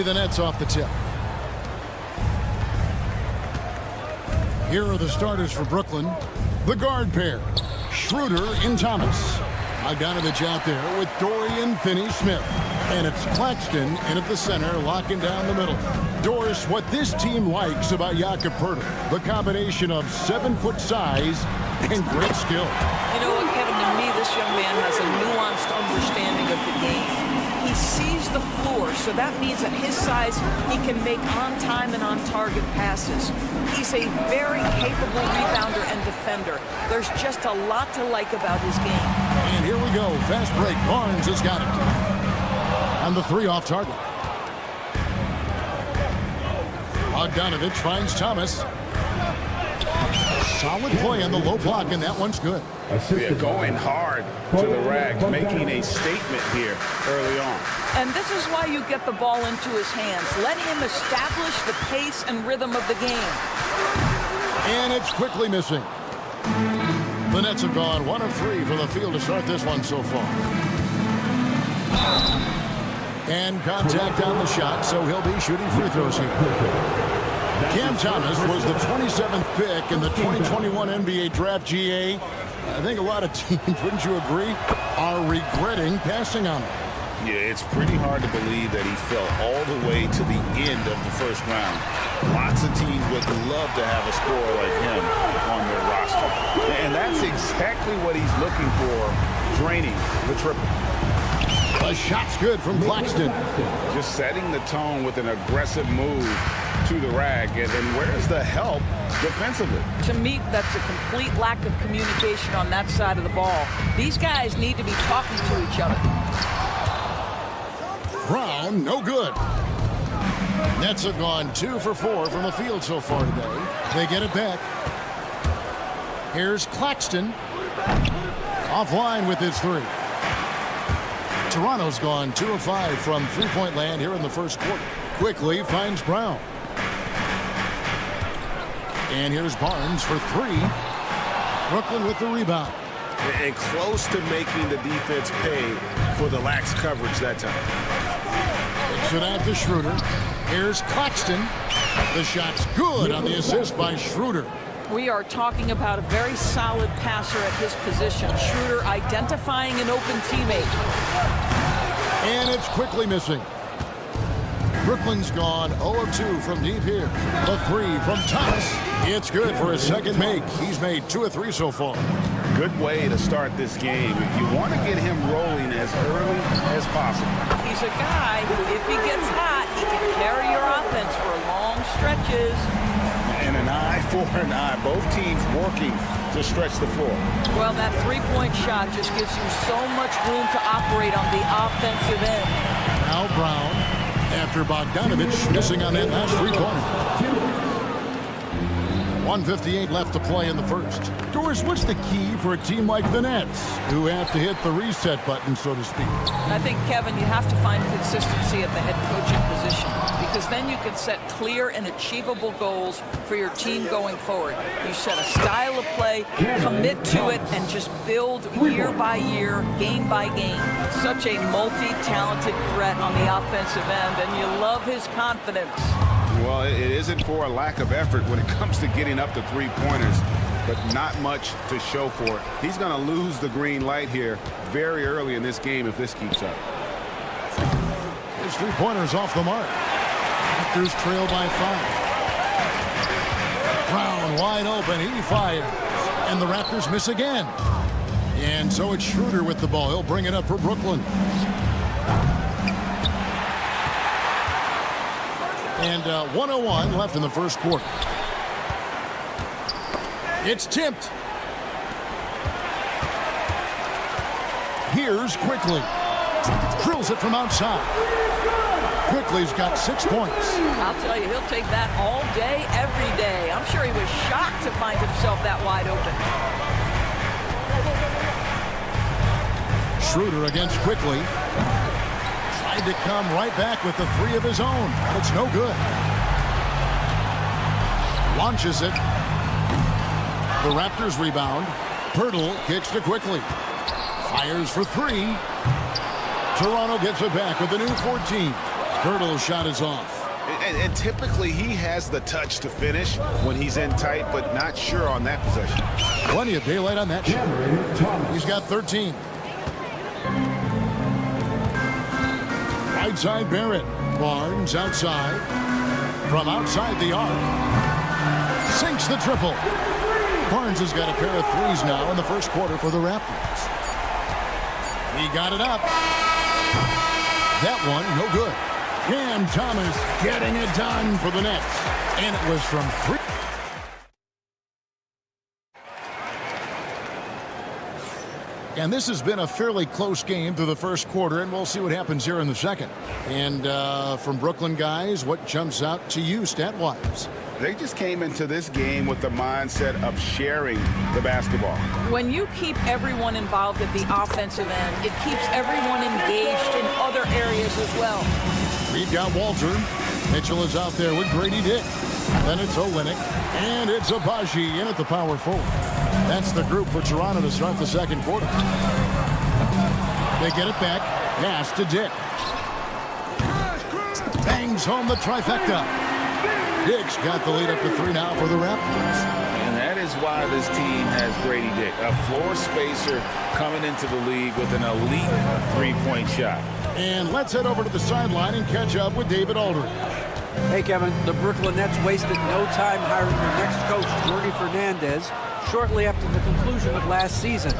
the Nets off the tip. Here are the starters for Brooklyn. The guard pair, Schroeder and Thomas. Bogdanovich out there with Dorian Finney-Smith. And it's Claxton in at the center, locking down the middle. Doris, what this team likes about Jakob Poeltl, the combination of 7-foot size and great skill. You know what, Kevin, to me, this young man has a nuanced understanding of the game. He sees the floor, so that means at his size, he can make on-time and on-target passes. He's a very capable rebounder and defender. There's just a lot to like about his game. And here we go. Fast break. Barnes has got it. And the three off target. Bogdanovich finds Thomas. Solid play on the low block, and that one's good. Yeah, going hard to the rack, making a statement here early on. And this is why you get the ball into his hands. Let him establish the pace and rhythm of the game. And it's quickly missing. The Nets have gone 1 of 3 from the field to start this one so far. And contact on the shot, so he'll be shooting free throws here. Cam Thomas was the 27th pick in the 2021 NBA Draft. GA. I think a lot of teams, wouldn't you agree, are regretting passing on him. Yeah, it's pretty hard to believe that he fell all the way to the end of the first round. Lots of teams would love to have a scorer like him on their roster. And that's exactly what he's looking for, draining the triple. The shot's good from Claxton. Just setting the tone with an aggressive move to the rack. And then where's the help defensively? To me, that's a complete lack of communication on that side of the ball. These guys need to be talking to each other. Brown, no good. Nets have gone 2 for 4 from the field so far today. They get it back. Here's Claxton. Offline with his 3. Toronto's gone 2 of 5 from three-point land here in the first quarter. Quickly finds Brown. And here's Barnes for 3. Brooklyn with the rebound. And close to making the defense pay for the lax coverage that time. Takes it out to Schroeder. Here's Claxton. The shot's good on the assist by Schroeder. We are talking about a very solid passer at his position. Schroeder identifying an open teammate. And it's quickly missing. Brooklyn's gone 0 of 2 from deep here. The 3 from Thomas. It's good for his second make. He's made 2 of 3 so far. Good way to start this game. You want to get him rolling as early as possible. He's a guy who, if he gets hot, he can carry your offense for long stretches. And an eye for an eye. Both teams working to stretch the floor. Well, that three-point shot just gives you so much room to operate on the offensive end. Now Brown, after Bogdanovich missing on that last three-pointer. 1:58 left to play in the first. Doris, what's the key for a team like the Nets, who have to hit the reset button, so to speak? I think, Kevin, you have to find consistency at the head coaching position, because then you can set clear and achievable goals for your team going forward. You set a style of play, commit to it, and just build year by year, game by game. Such a multi-talented threat on the offensive end, and you love his confidence. Well, it isn't for a lack of effort when it comes to getting up to three-pointers, but not much to show for it. He's going to lose the green light here very early in this game if this keeps up. His three-pointer's off the mark. Raptors trail by 5. Brown wide open. He fires. And the Raptors miss again. And so it's Schroeder with the ball. He'll bring it up for Brooklyn. And 1:01 left in the first quarter. It's tipped. Here's Quickly. Drills it from outside. Quickly's got 6 points. I'll tell you, he'll take that all day, every day. I'm sure he was shocked to find himself that wide open. Schroeder against Quickly. To come right back with the 3 of his own. It's no good. Launches it. The Raptors rebound. Pirtle kicks to Quickly. Fires for 3. Toronto gets it back with a new 14. Pirtle's shot is off. And typically he has the touch to finish when he's in tight, but not sure on that possession. Plenty of daylight on that shot. He's got 13. Right side Barrett. Barnes outside. From outside the arc. Sinks the triple. Barnes has got a pair of 3s now in the first quarter for the Raptors. He got it up. That one, no good. Cam Thomas getting it done for the Nets. And it was from 3. And this has been a fairly close game through the first quarter, and we'll see what happens here in the second. And from Brooklyn guys, what jumps out to you stat-wise? They just came into this game with the mindset of sharing the basketball. When you keep everyone involved at the offensive end, it keeps everyone engaged in other areas as well. We've got Walter. Mitchell is out there with Grady Dick. Then it's Olynyk. And it's Abaji in at the power forward. That's the group for Toronto to start the second quarter. They get it back. Pass to Dick. Bangs home the trifecta. Dick's got the lead up to 3 now for the Raptors. And that is why this team has Grady Dick, a floor spacer coming into the league with an elite three-point shot. And let's head over to the sideline and catch up with David Aldridge. Hey, Kevin, the Brooklyn Nets wasted no time hiring their next coach, Jordi Fernandez, shortly after the conclusion of last season.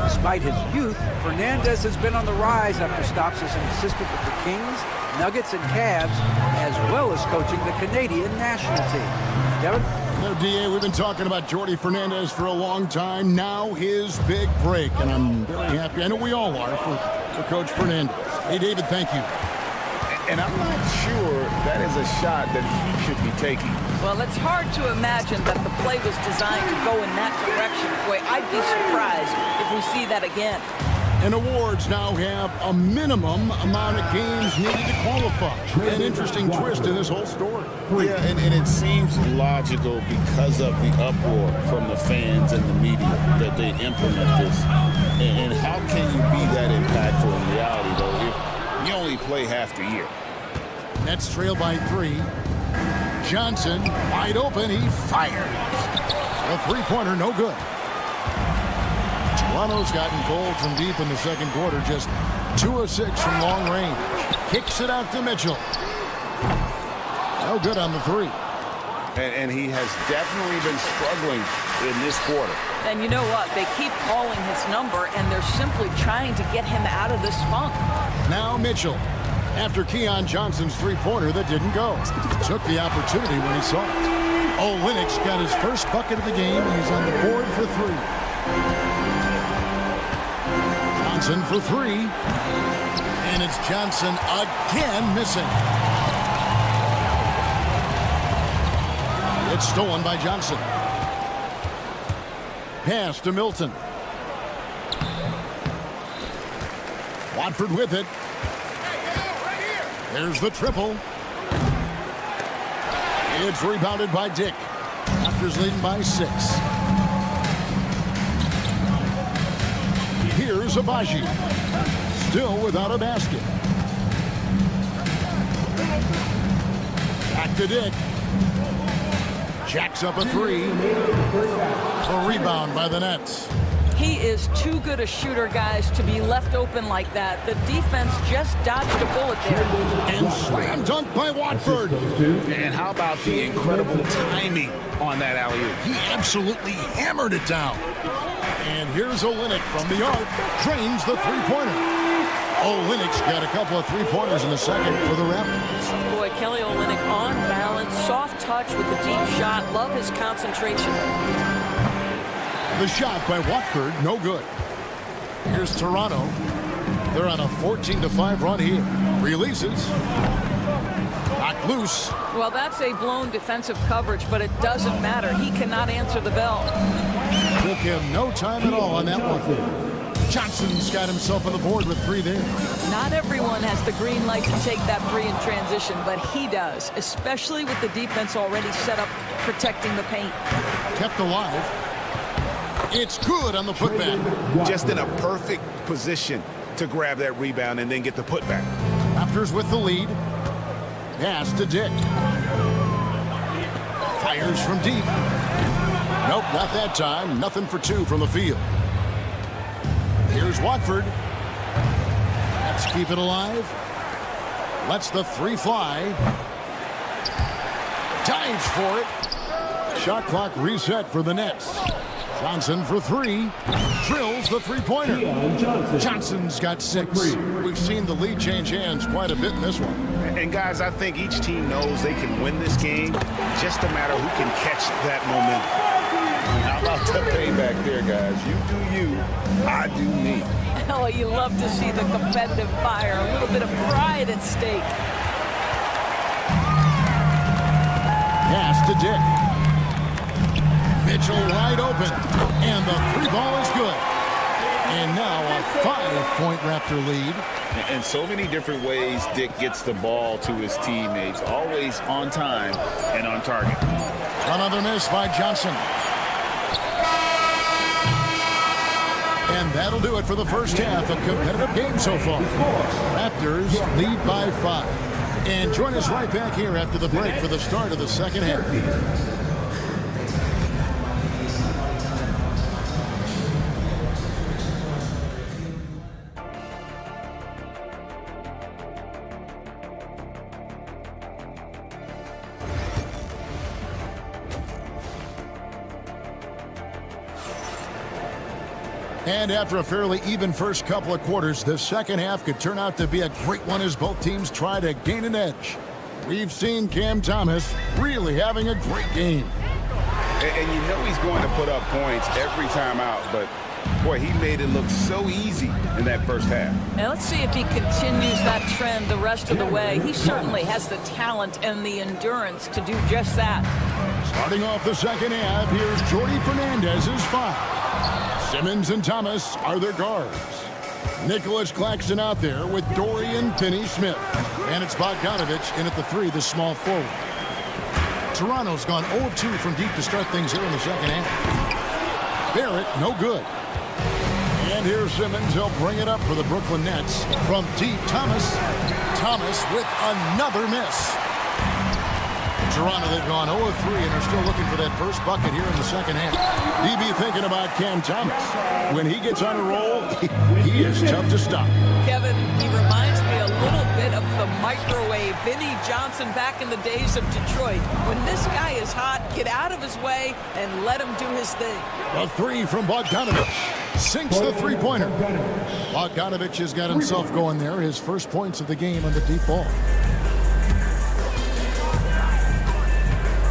Despite his youth, Fernandez has been on the rise after stops as an assistant with the Kings, Nuggets, and Cavs, as well as coaching the Canadian national team. Kevin? No, DA, we've been talking about Jordi Fernandez for a long time. Now his big break, and I'm very happy. I know we all are for Coach Fernandez. Hey, David, thank you. And I'm not sure that is a shot that he should be taking. Well, it's hard to imagine that the play was designed to go in that direction. Boy, I'd be surprised if we see that again. And awards now have a minimum amount of games needed to qualify. An interesting twist in this whole story. Yeah, and it seems logical because of the uproar from the fans and the media that they implement this. And how can you be that impactful in reality, though, if you only play half the year? Nets trail by 3. Johnson, wide open, he fired. A three-pointer, no good. Toronto's gotten cold from deep in the second quarter, just 2 of 6 from long range. Kicks it out to Mitchell. No good on the 3. And he has definitely been struggling in this quarter. And you know what? They keep calling his number, and they're simply trying to get him out of this funk. Now Mitchell, after Keon Johnson's three-pointer that didn't go. Took the opportunity when he saw it. Olynyk's got his first bucket of the game, and he's on the board for 3. Johnson for 3. And it's Johnson again missing. It's stolen by Johnson. Pass to Milton. Watford with it. There's the triple. It's rebounded by Dick. Raptors leading by 6. Here's Abaji. Still without a basket. Back to Dick. Jacks up a 3. A rebound by the Nets. He is too good a shooter, guys, to be left open like that. The defense just dodged a bullet there. And slam dunk by Watford. And how about the incredible timing on that alley-oop? He absolutely hammered it down. And here's Olynyk from the arc. Drains the three-pointer. Olynyk's got a couple of three-pointers in the second for the Raptors. Boy, Kelly Olynyk on balance, soft touch with the deep shot. Love his concentration. The shot by Watford, no good. Here's Toronto. They're on a 14-5 run here. Releases. Knocked loose. Well, that's a blown defensive coverage, but it doesn't matter. He cannot answer the bell. Took him no time at all on that one. Johnson's got himself on the board with 3 there. Not everyone has the green light to take that 3 in transition, but he does, especially with the defense already set up protecting the paint. Kept alive. It's good on the putback. Just in a perfect position to grab that rebound and then get the putback. Raptors with the lead. Pass to Dick. Fires from deep. Nope, not that time. Nothing for 2 from the field. Here's Watford. Let's keep it alive. Lets the 3 fly. Dives for it. Shot clock reset for the Nets. Johnson for 3. Drills the three-pointer. Johnson's got 6. We've seen the lead change hands quite a bit in this one. And guys, I think each team knows they can win this game. Just a matter who can catch that momentum. How about the payback there, guys? You do you, I do me. Oh, you love to see the competitive fire. A little bit of pride at stake. Pass to Dick. Mitchell wide open. And the 3 ball is good. And now a 5-point Raptor lead. And so many different ways Dick gets the ball to his teammates. Always on time and on target. Another miss by Johnson. And that'll do it for the first half. A competitive game so far. Raptors lead by 5. And join us right back here after the break for the start of the second half. And after a fairly even first couple of quarters, the second half could turn out to be a great one as both teams try to gain an edge. We've seen Cam Thomas really having a great game. And you know he's going to put up points every time out, but Boy, he made it look so easy in that first half. Now let's see if he continues that trend the rest of the way. He certainly has the talent and the endurance to do just that. Starting off the second half, here's Jordy Fernandez's 5. Simmons and Thomas are their guards. Nicholas Claxton out there with Dorian Finney-Smith. And it's Bogdanovich in at the 3, the small forward. Toronto's gone 0-2 from deep to start things here in the second half. Barrett, no good. And here's Simmons. He'll bring it up for the Brooklyn Nets. From deep, Thomas. Thomas with another miss. Toronto, they've gone 0-3 and are still looking for that first bucket here in the second half. DB thinking about Cam Thomas. When he gets on a roll, he is tough to stop. Kevin, he reminds me a little bit of the microwave Vinnie Johnson back in the days of Detroit. When this guy is hot, get out of his way and let him do his thing. The 3 from Bogdanovich. Sinks the three-pointer. Bogdanovich has got himself going there. His first points of the game on the deep ball.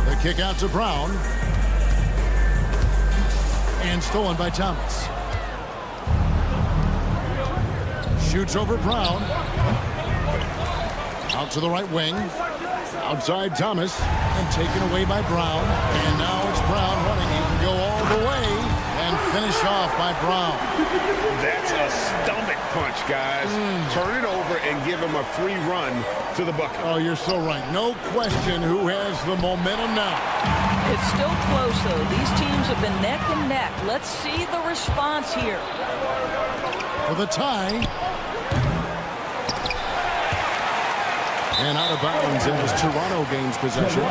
The kick out to Brown. And stolen by Thomas. Shoots over Brown. Out to the right wing. Outside Thomas. And taken away by Brown. And now it's Brown running. He can go all the way. And finish off by Brown. That's a stomach punch, guys. Turn it over and give him a free run to the bucket. Oh, you're so right. No question who has the momentum now. It's still close, though. These teams have been neck and neck. Let's see the response here. For the tie. And out of bounds as Toronto gains possession.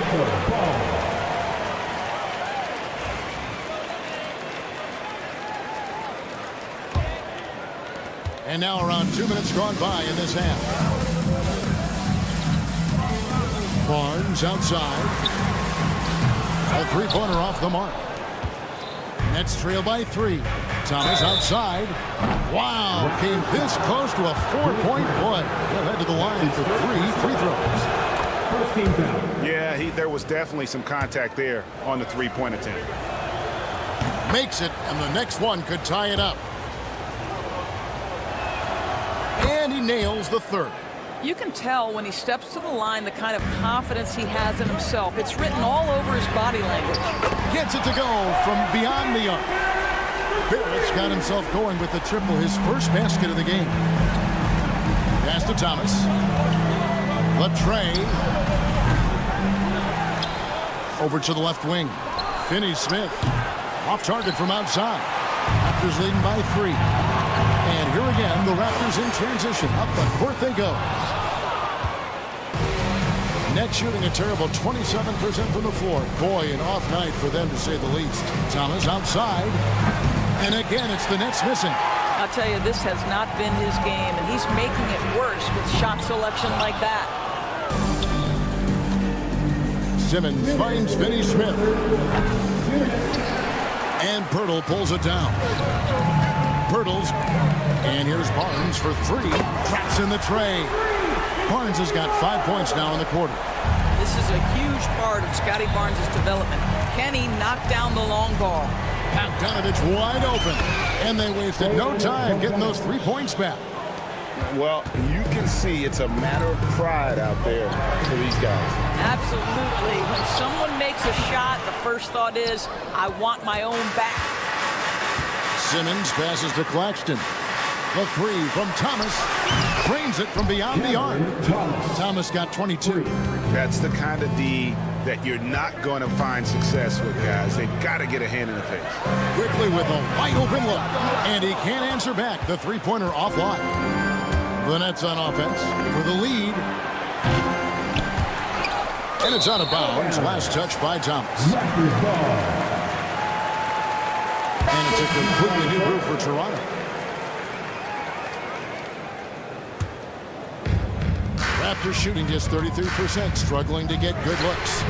And now around 2 minutes gone by in this half. Barnes outside. A three-pointer off the mark. Nets trail by 3. Thomas outside. Wow, came this close to a 4-point play. He'll head to the line for 3 free throws. First team foul. Yeah, there was definitely some contact there on the three-point attempt. Makes it, and the next one could tie it up. And he nails the 3rd. You can tell when he steps to the line the kind of confidence he has in himself. It's written all over his body language. Gets it to go from beyond the arc. Barrett's got himself going with the triple, his first basket of the game. Pass to Thomas. Latrey. Over to the left wing. Finney-Smith. Off target from outside. Raptors leading by 3. And here again, the Raptors in transition. Up the court they go. Nets shooting a terrible 27% from the floor. Boy, an off night for them to say the least. Thomas outside. And again, it's the Nets missing. I'll tell you, this has not been his game, and he's making it worse with shot selection like that. Simmons finds Finney-Smith. And Pirtle pulls it down. Pirtle's. And here's Barnes for 3. Traps in the tray. Barnes has got 5 points now in the quarter. This is a huge part of Scotty Barnes' development. Can he knock down the long ball? Bogdanovich wide open. And they wasted no time getting those 3 points back. Well, you can see it's a matter of pride out there for these guys. Absolutely. When someone makes a shot, the first thought is, I want my own back. Simmons passes to Claxton. The 3 from Thomas. Drains it from beyond the arc. Thomas got 22. That's the kind of D that you're not going to find success with, guys. They've got to get a hand in the face. Quickly with a wide open look. And he can't answer back. The three-pointer offline. The Nets on offense for the lead. And it's out of bounds. Last touch by Thomas. And it's a completely new group for Toronto. Raptors shooting just 33%, struggling to get good looks.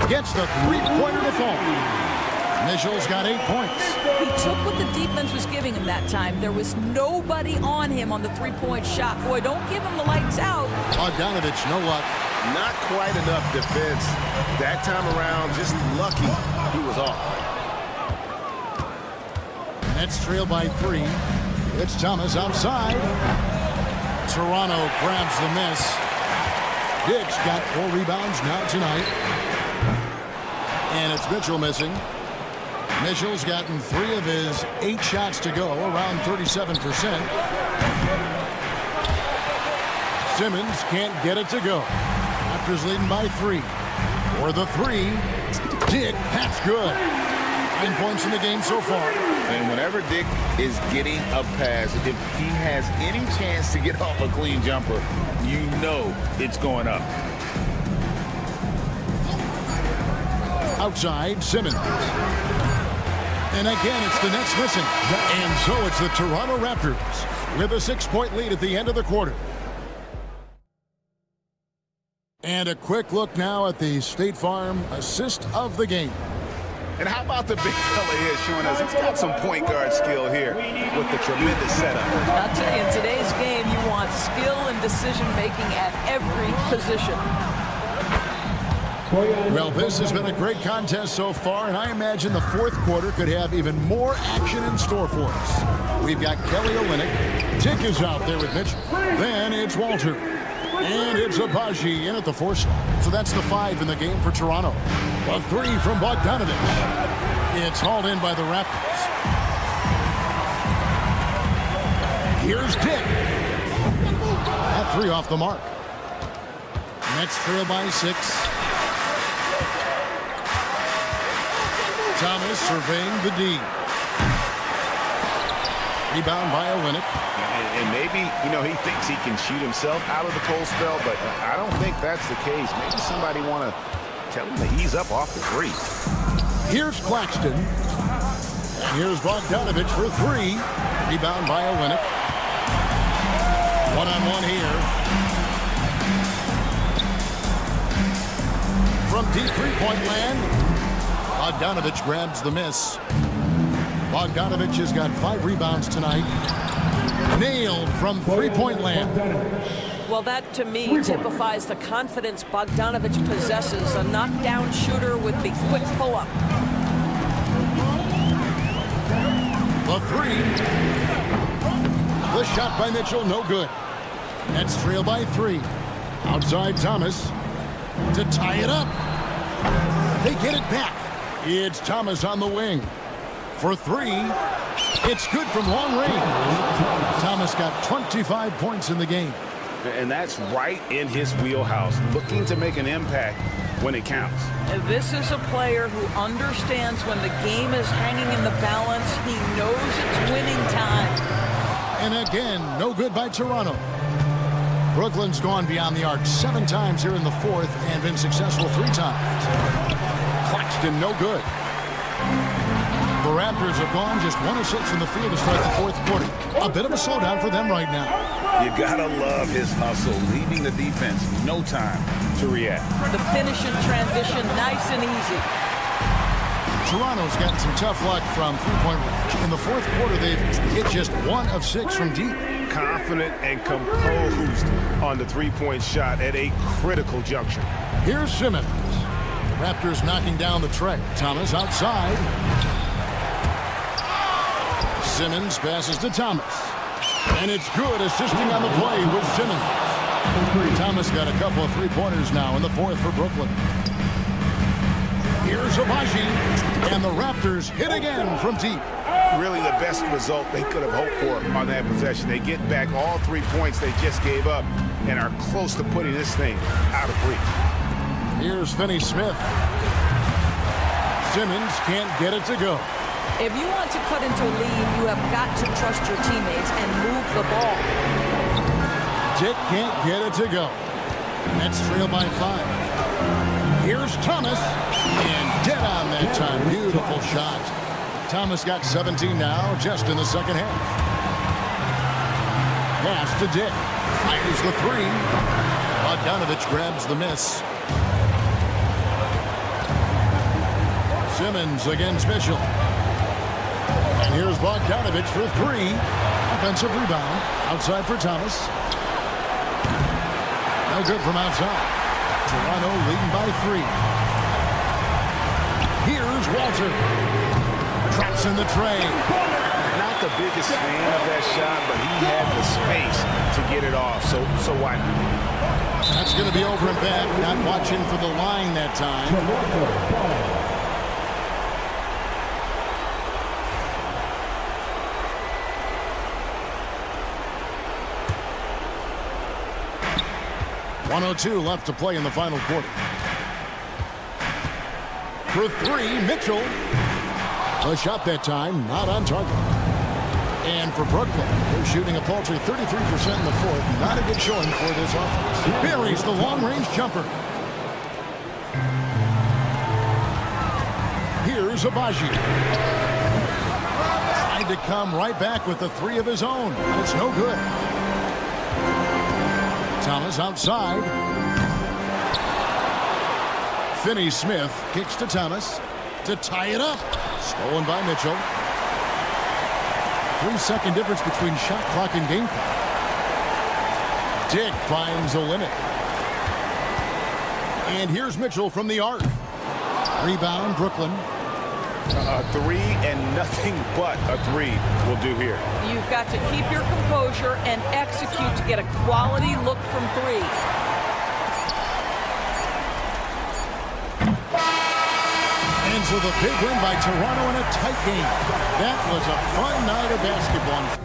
Gets the three-pointer to fall. Mitchell's got 8 points. He took what the defense was giving him that time. There was nobody on him on the three-point shot. Boy, don't give him the lights out. Bogdanovich, no luck. Not quite enough defense. That time around, just lucky he was off. Nets trail by 3. It's Thomas outside. Toronto grabs the miss. Dick's got 4 rebounds now tonight. And it's Mitchell missing. Mitchell's gotten 3 of his 8 shots to go, around 37%. Simmons can't get it to go. Raptors leading by 3. For the 3, Dick, that's good. 9 points in the game so far. And whenever Dick is getting a pass, if he has any chance to get off a clean jumper, you know it's going up. Outside, Simmons. And again, it's the Nets missing. And so it's the Toronto Raptors with a 6-point lead at the end of the quarter. And a quick look now at the State Farm assist of the game. And how about the big fella here showing us he's got some point guard skill here with the tremendous setup. I'll tell you, in today's game, you want skill and decision-making at every position. Well, this has been a great contest so far, and I imagine the fourth quarter could have even more action in store for us. We've got Kelly Olynyk. Tick is out there with Mitchell. Then it's Walter. And it's Abaji in at the 4 slot. So that's the 5 in the game for Toronto. A 3 from Bogdanovic. It's hauled in by the Raptors. Here's Dick. That 3 off the mark. Nets trail by 6. Thomas surveying the D. Rebound by Olynyk. And maybe, he thinks he can shoot himself out of the cold spell, but I don't think that's the case. Maybe somebody want to tell him to ease up off the 3. Here's Claxton. And here's Bogdanovic for 3. Rebound by Olynyk. 1-on-1 here. From deep 3-point land, Bogdanovic grabs the miss. Bogdanovic has got 5 rebounds tonight. Nailed from 3-point land. Well, that to me typifies the confidence Bogdanovic possesses, a knockdown shooter with the quick pull-up. The 3. The shot by Mitchell, no good. Nets trail by 3. Outside Thomas to tie it up. They get it back. It's Thomas on the wing. For 3, it's good from long range. Thomas got 25 points in the game. And that's right in his wheelhouse, looking to make an impact when it counts. And this is a player who understands when the game is hanging in the balance. He knows it's winning time. And again, no good by Toronto. Brooklyn's gone beyond the arc 7 times here in the 4th and been successful 3 times. Claxton, no good. The Raptors have gone just 1 of 6 from the field to start the 4th quarter. A bit of a slowdown for them right now. You gotta love his hustle, leaving the defense no time to react. The finish in transition, nice and easy. Toronto's gotten some tough luck from 3-point range. In the 4th quarter, they've hit just 1 of 6 from deep. Confident and composed on the 3-point shot at a critical juncture. Here's Simmons. Raptors knocking down the tray. Thomas outside. Simmons passes to Thomas. And it's good, assisting on the play with Simmons. Thomas got a couple of 3-pointers now in the 4th for Brooklyn. Here's Abaji. And the Raptors hit again from deep. Really the best result they could have hoped for on that possession. They get back all 3 points they just gave up and are close to putting this thing out of reach. Here's Finney-Smith. Simmons can't get it to go. If you want to cut into a lead, you have got to trust your teammates and move the ball. Dick can't get it to go. Nets trail by 5. Here's Thomas. And dead on that time. Beautiful shot. Thomas got 17 now, just in the second half. Pass to Dick. Fires the 3. Bogdanovic grabs the miss. Simmons against Mitchell. And here's Bogdanovic for 3. Offensive rebound. Outside for Thomas. No good from outside. Toronto leading by 3. Here's Walter. Traps in the tray. Not the biggest fan of that shot, but he had the space to get it off, so why not? That's going to be over and back. Not watching for the line that time. .102 left to play in the final quarter. For three, Mitchell. A shot that time, not on target. And for Brooklyn, they're shooting a paltry 33% in the fourth. Not a good showing for this offense. Buries the long-range jumper. Here's Abaji. Trying to come right back with the three of his own, and it's no good. Thomas outside. Finney-Smith kicks to Thomas to tie it up. Stolen by Mitchell. 3-second difference between shot clock and game clock. Dick finds a limit. And here's Mitchell from the arc. Rebound, Brooklyn. A three and nothing but a three will do here. You've got to keep your composure and execute to get a quality look from three. And so the big win by Toronto in a tight game. That was a fun night of basketball.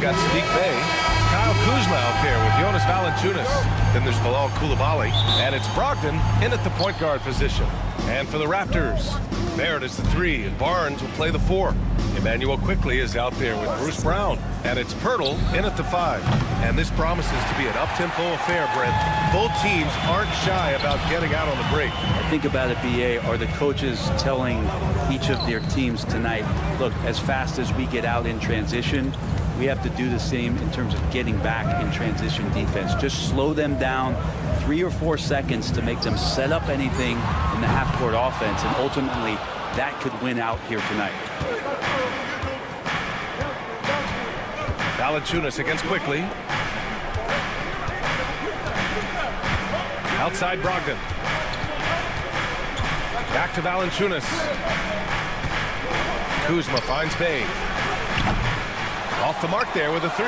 got Sadiq Bey. Kyle Kuzma out there with Jonas Valanciunas. Then there's Bilal Coulibaly. And it's Brogdon in at the point guard position. And for the Raptors, Barrett is the 3, and Barnes will play the 4. Emmanuel quickly is out there with Bruce Brown. And it's Pirtle in at the 5. And this promises to be an up-tempo affair, Brent. Both teams aren't shy about getting out on the break. Think about it, BA. Are the coaches telling each of their teams tonight, look, as fast as we get out in transition, we have to do the same in terms of getting back in transition defense. Just slow them down 3 or 4 seconds to make them set up anything in the half-court offense, and ultimately that could win out here tonight. Valanciunas against quickly. Outside Brogdon. Back to Valanciunas. Kuzma finds Bey. Off the mark there with a 3.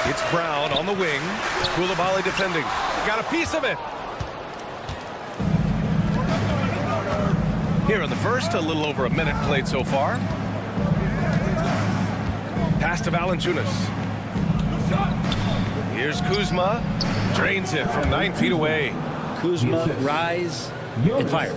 It's Brown on the wing. Coulibaly defending. Got a piece of it. Here in the first, a little over a minute played so far. Pass to Valanciunas. Here's Kuzma. Drains it from 9 feet away. Kuzma, rise, and fire.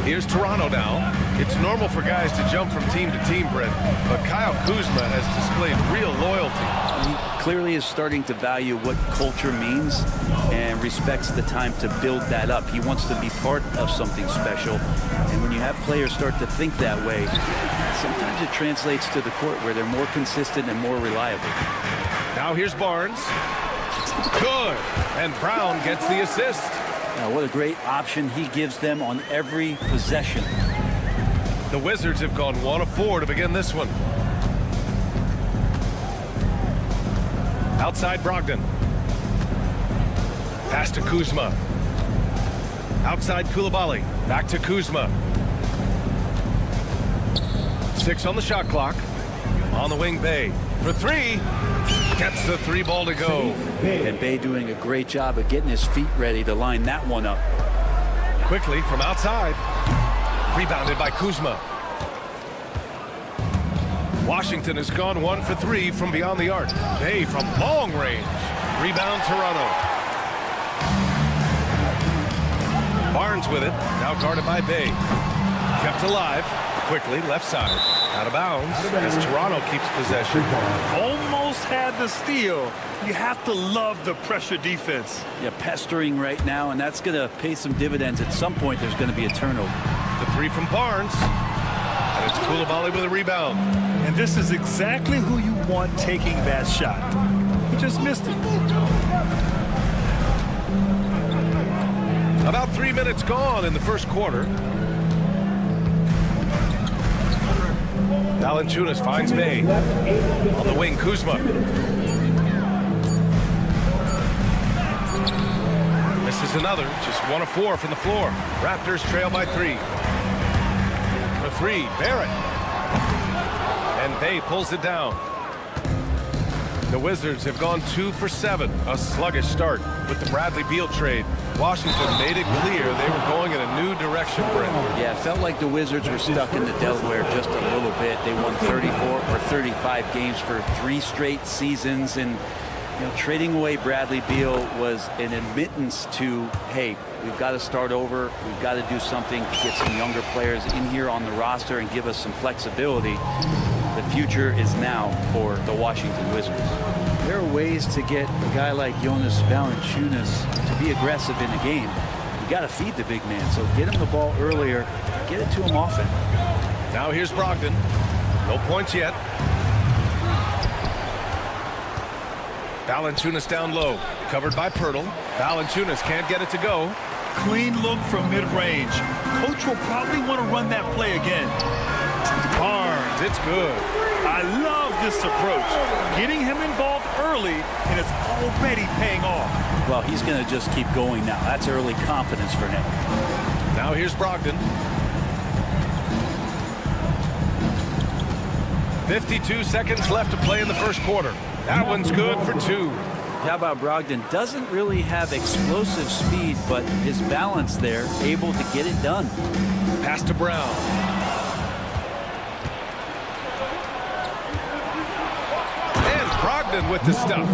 Here's Toronto now. It's normal for guys to jump from team to team, Brent, but Kyle Kuzma has displayed real loyalty. He clearly is starting to value what culture means and respects the time to build that up. He wants to be part of something special, and when you have players start to think that way, sometimes it translates to the court where they're more consistent and more reliable. Now here's Barnes. Good. And Brown gets the assist. What a great option he gives them on every possession. The Wizards have gone 1 of 4 to begin this one. Outside Brogdon. Pass to Kuzma. Outside Coulibaly. Back to Kuzma. 6 on the shot clock. On the wing, Bey. For 3. Gets the 3 ball to go. And Bey doing a great job of getting his feet ready to line that one up. Quickly from outside. Rebounded by Kuzma. Washington has gone 1 for 3 from beyond the arc. Bey from long range. Rebound Toronto. Barnes with it. Now guarded by Bey. Kept alive. Quickly left side. Out of bounds as Toronto keeps possession. Almost had the steal. You have to love the pressure defense. Yeah, pestering right now, and that's going to pay some dividends. At some point, there's going to be a turnover. The 3 from Barnes. And it's Coulibaly with a rebound. And this is exactly who you want taking that shot. He just missed it. About 3 minutes gone in the first quarter. Valanciunas finds Bey. On the wing, Kuzma. Misses another. Just 1 of 4 from the floor. Raptors trail by 3. For 3, Barrett. And Bey pulls it down. The Wizards have gone 2 for 7. A sluggish start with the Bradley Beal trade. Washington made it clear they were going in a new direction, Brent. Yeah, it felt like the Wizards were stuck in the Delaware just a little bit. They won 34 or 35 games for 3 straight seasons, and trading away Bradley Beal was an admittance to, hey, we've got to start over. We've got to do something to get some younger players in here on the roster and give us some flexibility. The future is now for the Washington Wizards. There are ways to get a guy like Jonas Valanciunas to be aggressive in a game. You got to feed the big man, so get him the ball earlier, get it to him often. Now here's Brogdon. No points yet. Valanciunas down low, covered by Pirtle. Valanciunas can't get it to go. Clean look from mid-range. Coach will probably want to run that play again. Barnes, it's good. I love this approach. Getting him involved early, and it's already paying off. Well, he's going to just keep going now. That's early confidence for him. Now here's Brogdon. 52 seconds left to play in the first quarter. That one's good for 2. How about Brogdon? Doesn't really have explosive speed, but his balance there, able to get it done. Pass to Brown. Brogdon with the stuff.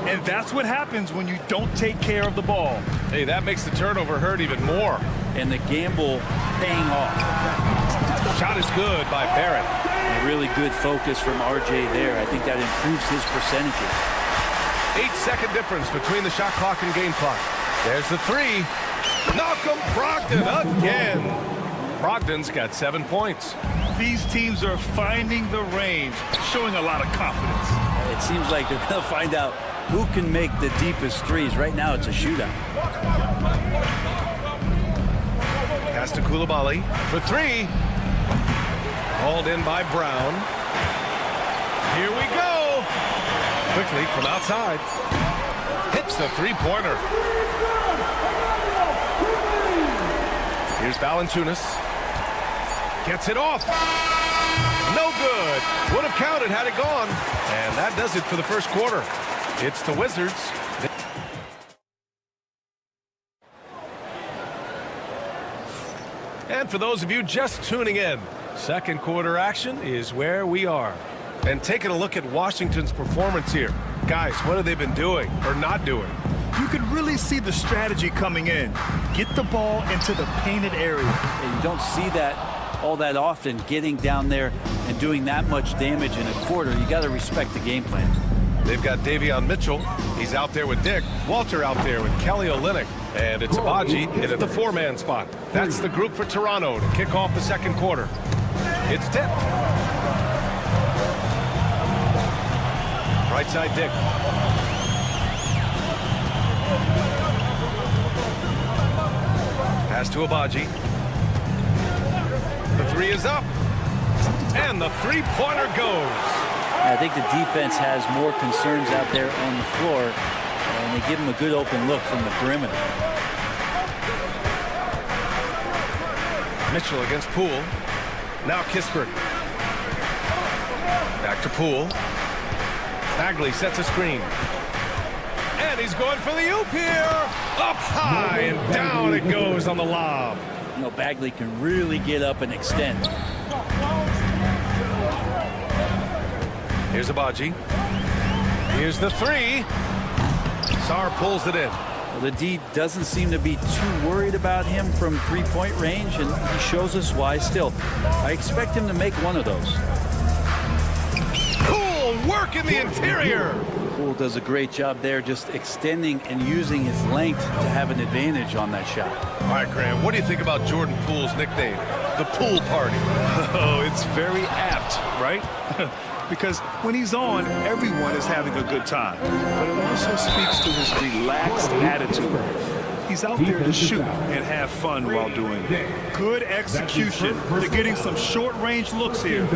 And that's what happens when you don't take care of the ball. Hey, that makes the turnover hurt even more. And the gamble paying off. Shot is good by Barrett. A really good focus from RJ there. I think that improves his percentages. 8-second difference between the shot clock and game clock. There's the three. Knock him, Brogdon again. Brogdon's got 7 points. These teams are finding the range, showing a lot of confidence. It seems like they're going to find out who can make the deepest threes. Right now, it's a shootout. Pass to Coulibaly for three. Hauled in by Brown. Here we go. Quickly from outside. Hits the three-pointer. Here's Valanciunas. Gets it off. No good. Would have counted had it gone. And that does it for the first quarter. It's the Wizards. And for those of you just tuning in, second quarter action is where we are. And taking a look at Washington's performance here. Guys, what have they been doing or not doing? You could really see the strategy coming in. Get the ball into the painted area. And you don't see that all that often, getting down there and doing that much damage in a quarter. You got to respect the game plan. They've got Davion Mitchell. He's out there with Dick. Walter out there with Kelly Olynyk. And it's Abaji in at the four-man spot. That's the group for Toronto to kick off the second quarter. It's tipped. Right side Dick. Pass to Abaji. The three is up. And the three-pointer goes. I think the defense has more concerns out there on the floor, and they give them a good open look from the perimeter. Mitchell against Poole. Now Kispert. Back to Poole. Bagley sets a screen. And he's going for the oop here. Up high and down it goes on the lob. You know, Bagley can really get up and extend. Here's Abaji. Here's the three. Sarr pulls it in. Well, the D doesn't seem to be too worried about him from three-point range, and he shows us why still. I expect him to make one of those. Cool work in the interior. Poole does a great job there, just extending and using his length to have an advantage on that shot. All right, Graham, what do you think about Jordan Poole's nickname, the Poole Party? Oh, it's very apt, right? Because when he's on, everyone is having a good time. But it also speaks to his relaxed attitude. He's out there to shoot and have fun while doing it. Good execution. They're getting some short-range looks here.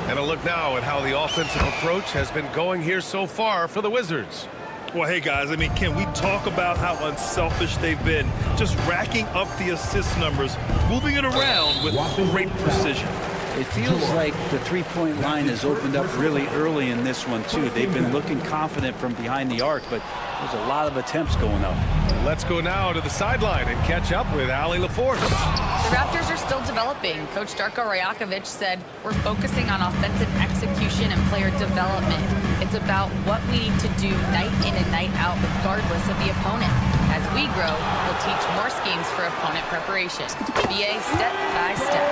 And a look now at how the offensive approach has been going here so far for the Wizards. Well, hey, guys, I mean, can we talk about how unselfish they've been? Just racking up the assist numbers, moving it around with great precision. It feels like the three-point line has opened up really early in this one, too. They've been looking confident from behind the arc, but there's a lot of attempts going up. Let's go now to the sideline and catch up with Allie LaForce. The Raptors are still developing. Coach Darko Rajakovic said, we're focusing on offensive execution and player development. It's about what we need to do night in and night out, regardless of the opponent. As we grow, we'll teach more schemes for opponent preparation. BA step by step.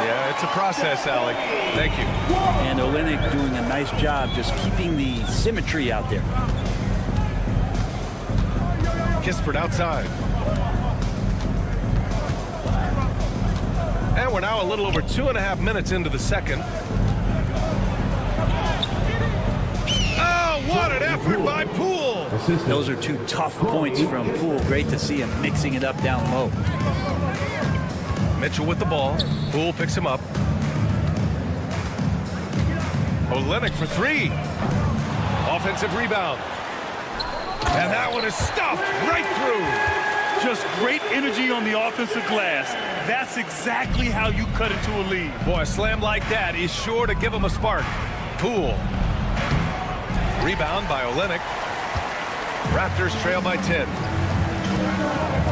Yeah, it's a process, Allie. Thank you. And Olynyk doing a nice job just keeping the symmetry out there. Kispert outside. And we're now a little over 2.5 minutes into the second. Oh, what an effort by Poole! Those are two tough points from Poole. Great to see him mixing it up down low. Mitchell with the ball. Poole picks him up. Olynyk for three. Offensive rebound. And that one is stuffed right through. Just great energy on the offensive glass. That's exactly how you cut into a lead. Boy, a slam like that is sure to give him a spark. Poole. Rebound by Olynyk. Raptors trail by 10.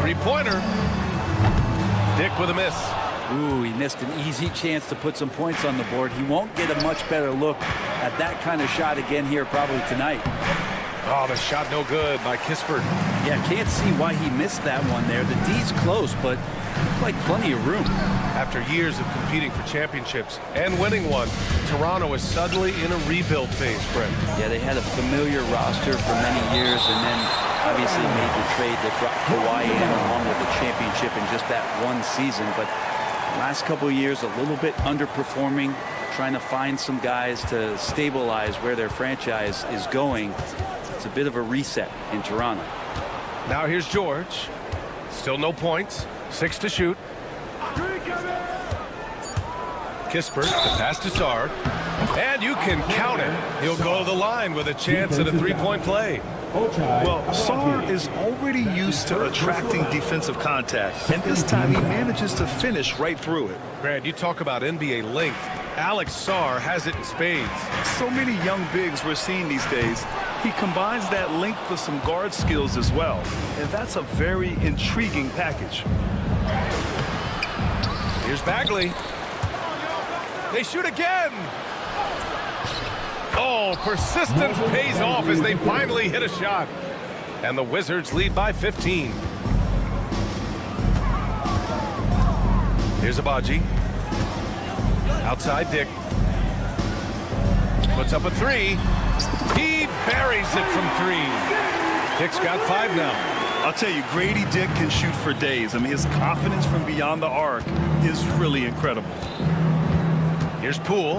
Three-pointer. Dick with a miss. Ooh, he missed an easy chance to put some points on the board. He won't get a much better look at that kind of shot again here probably tonight. Oh, the shot no good by Kispert. Yeah, can't see why he missed that one there. The D's close, but like plenty of room. After years of competing for championships and winning one, Toronto is suddenly in a rebuild phase, Brent. Yeah, they had a familiar roster for many years, and then obviously made the trade that brought Kawhi in along with the championship in just that one season. But last couple of years, a little bit underperforming, trying to find some guys to stabilize where their franchise is going. It's a bit of a reset in Toronto. Now here's George. Still no points. 6 to shoot. Kispert, the pass to Sarr. And you can count it. He'll go to the line with a chance at a three-point play. Well, Sarr is already used to attracting defensive contact, and this time he manages to finish right through it. Grant, you talk about NBA length. Alex Sarr has it in spades. So many young bigs we're seeing these days. He combines that length with some guard skills as well, and that's a very intriguing package. Here's Bagley. They shoot again. Oh, persistence pays off as they finally hit a shot. And the Wizards lead by 15. Here's Abaji. Outside Dick. Puts up a three. He buries it from 3. Dick's got 5 now. I'll tell you, Grady Dick can shoot for days. I mean, his confidence from beyond the arc is really incredible. Here's Poole.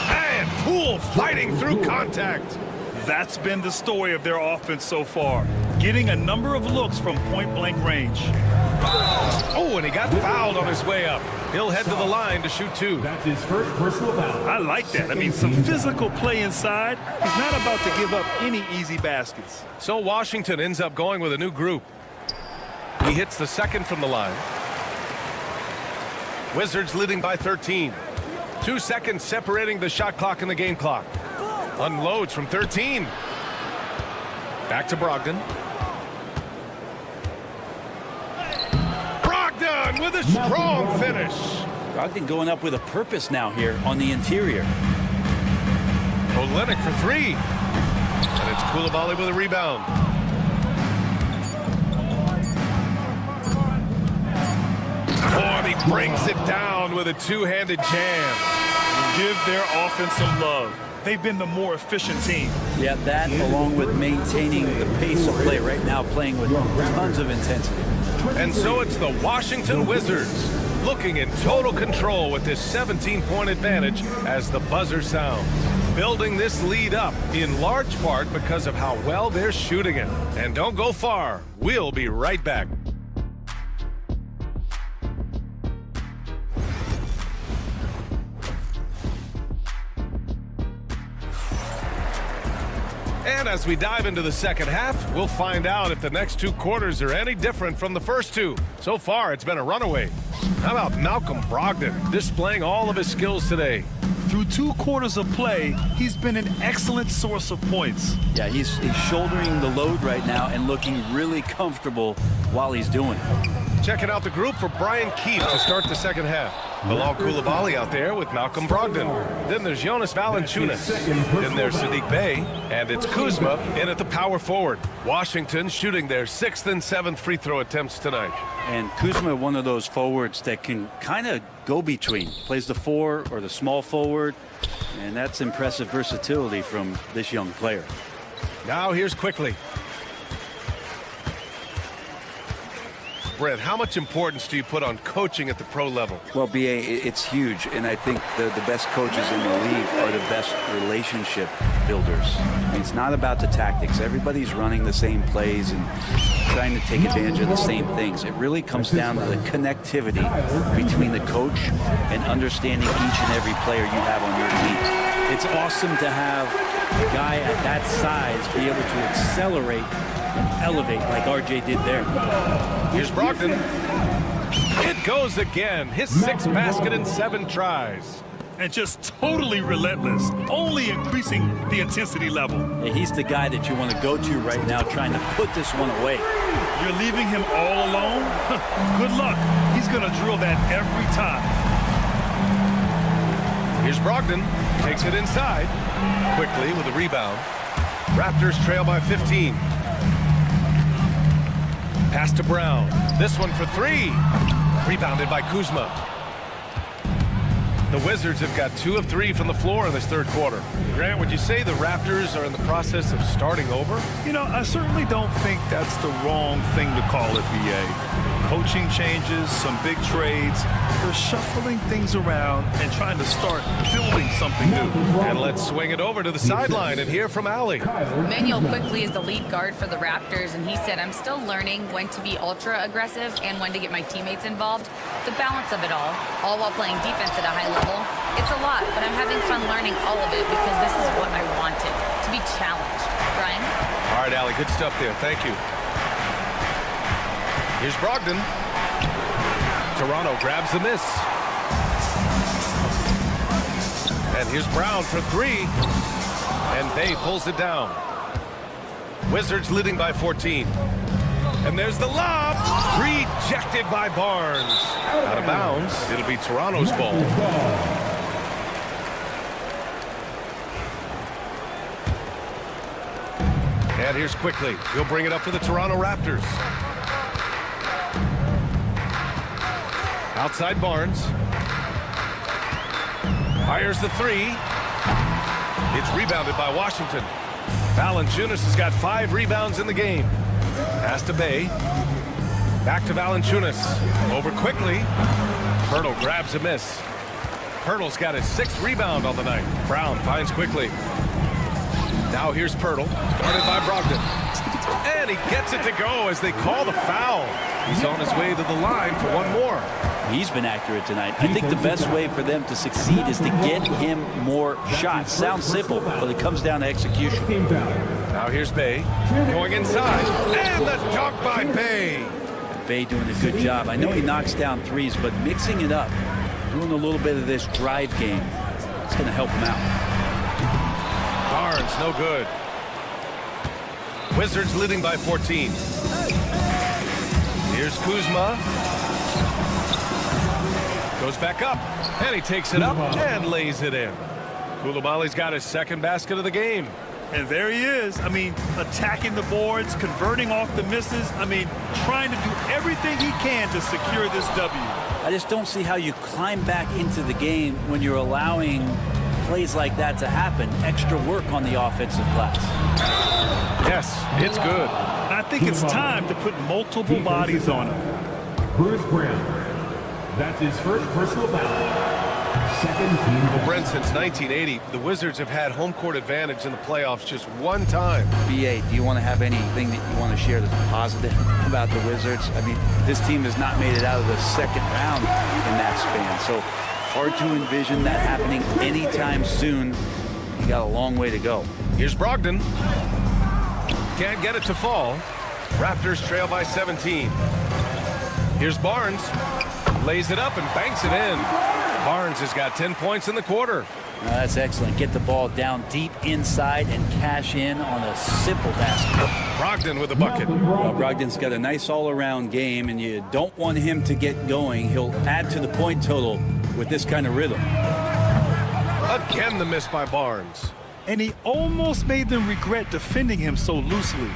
And Poole fighting through contact. That's been the story of their offense so far. Getting a number of looks from point-blank range. Oh, and he got fouled on his way up. He'll head to the line to shoot 2. That's his first personal foul. I like that. I mean, some physical play inside. He's not about to give up any easy baskets. So Washington ends up going with a new group. He hits the second from the line. Wizards leading by 13. 2 seconds separating the shot clock and the game clock. Unloads from 13. Back to Brogdon. Brogdon with a strong finish. Brogdon going up with a purpose now here on the interior. Olynyk for 3. And it's Coulibaly with a rebound. Oh, and he brings it down with a two-handed jam. Give their offense some love. They've been the more efficient team. Yeah, that along with maintaining the pace of play right now, playing with tons of intensity. And so it's the Washington Wizards looking in total control with this 17-point advantage as the buzzer sounds. Building this lead up in large part because of how well they're shooting it. And don't go far. We'll be right back. And as we dive into the second half, we'll find out if the next 2 quarters are any different from the first 2. So far, it's been a runaway. How about Malcolm Brogdon displaying all of his skills today? Through 2 quarters of play, he's been an excellent source of points. Yeah, he's shouldering the load right now and looking really comfortable while he's doing it. Checking out the group for Brian Keefe to start the second half. Bilal Coulibaly out there with Malcolm Brogdon. Then there's Jonas Valanciunas. Then there's Sadiq Bey. And it's Kuzma in at the power forward. Washington shooting their 6th and 7th free throw attempts tonight. And Kuzma, one of those forwards that can kind of go between. Plays the 4 or the small forward. And that's impressive versatility from this young player. Now here's Quickly. Brent, how much importance do you put on coaching at the pro level? Well, B.A., it's huge, and I think the best coaches in the league are the best relationship builders. I mean, it's not about the tactics. Everybody's running the same plays and trying to take advantage of the same things. It really comes down to the connectivity between the coach and understanding each and every player you have on your team. It's awesome to have a guy at that size be able to accelerate and elevate like RJ did there. Here's Brogdon. It goes again. His 6th basket in 7 tries. And just totally relentless, only increasing the intensity level. Yeah, he's the guy that you want to go to right now trying to put this one away. You're leaving him all alone? Good luck. He's going to drill that every time. Here's Brogdon. Takes it inside. Quickly with a rebound. Raptors trail by 15. Pass to Brown. This one for 3. Rebounded by Kuzma. The Wizards have got 2 of 3 from the floor in this third quarter. Grant, would you say the Raptors are in the process of starting over? You know, I certainly don't think that's the wrong thing to call it, BA. Coaching changes, some big trades. They're shuffling things around and trying to start building something new. And let's swing it over to the sideline and hear from Allie. Manuel quickly is the lead guard for the Raptors, and he said, I'm still learning when to be ultra aggressive and when to get my teammates involved. The balance of it all while playing defense at a high level. It's a lot, but I'm having fun learning all of it because this is what I wanted, to be challenged. Brian? All right, Allie, good stuff there. Thank you. Here's Brogdon. Toronto grabs the miss. And here's Brown for 3. And Bay pulls it down. Wizards leading by 14. And there's the lob. Rejected by Barnes. Out of bounds. It'll be Toronto's ball. And here's Quickly. He'll bring it up for the Toronto Raptors. Outside Barnes. Fires the 3. It's rebounded by Washington. Valanciunas has got 5 rebounds in the game. Pass to Bay. Back to Valanciunas. Over Quickly. Pirtle grabs a miss. Pirtle's got his 6th rebound on the night. Brown finds Quickly. Now here's Pirtle. Guarded by Brogdon. And he gets it to go as they call the foul. He's on his way to the line for one more. He's been accurate tonight. I think the best way for them to succeed is to get him more shots. Sounds simple, but it comes down to execution. Now here's Bay going inside. And the dunk by Bay. Bay doing a good job. I know he knocks down threes, but mixing it up, doing a little bit of this drive game, it's going to help him out. Barnes, no good. Wizards leading by 14. Here's Kuzma. Goes back up, and he takes it up and lays it in. Koulibaly's got his 2nd basket of the game. And there he is. I mean, attacking the boards, converting off the misses. I mean, trying to do everything he can to secure this W. I just don't see how you climb back into the game when you're allowing plays like that to happen. Extra work on the offensive glass. Yes, it's good. I think it's time to put multiple bodies on him. Bruce Brown. That's his first personal foul. Second team. Well, Brent, since 1980, the Wizards have had home court advantage in the playoffs just one time. BA, do you want to have anything that you want to share that's positive about the Wizards? I mean, this team has not made it out of the 2nd round in that span, so hard to envision that happening anytime soon. You got a long way to go. Here's Brogdon. Can't get it to fall. Raptors trail by 17. Here's Barnes. Lays it up and banks it in. Barnes has got 10 points in the quarter. That's excellent. Get the ball down deep inside and cash in on a simple basket. Brogdon with the bucket. Well, Brogdon's got a nice all-around game, and you don't want him to get going. He'll add to the point total with this kind of rhythm. Again, the miss by Barnes. And he almost made them regret defending him so loosely.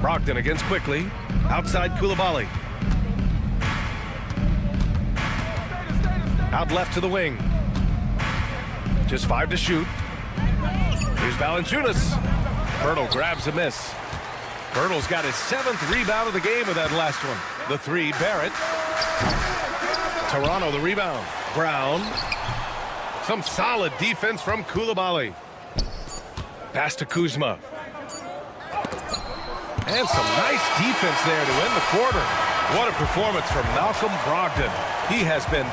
Brogdon against Quickly. Outside Koulibaly. Out left to the wing. Just 5 to shoot. Here's Valanciunas. Pirtle grabs a miss. Pirtle's got his 7th rebound of the game with that last one. The 3, Barrett. Toronto the rebound. Brown. Some solid defense from Koulibaly. Pass to Kuzma. And some nice defense there to end the quarter. What a performance from Malcolm Brogdon. He has been.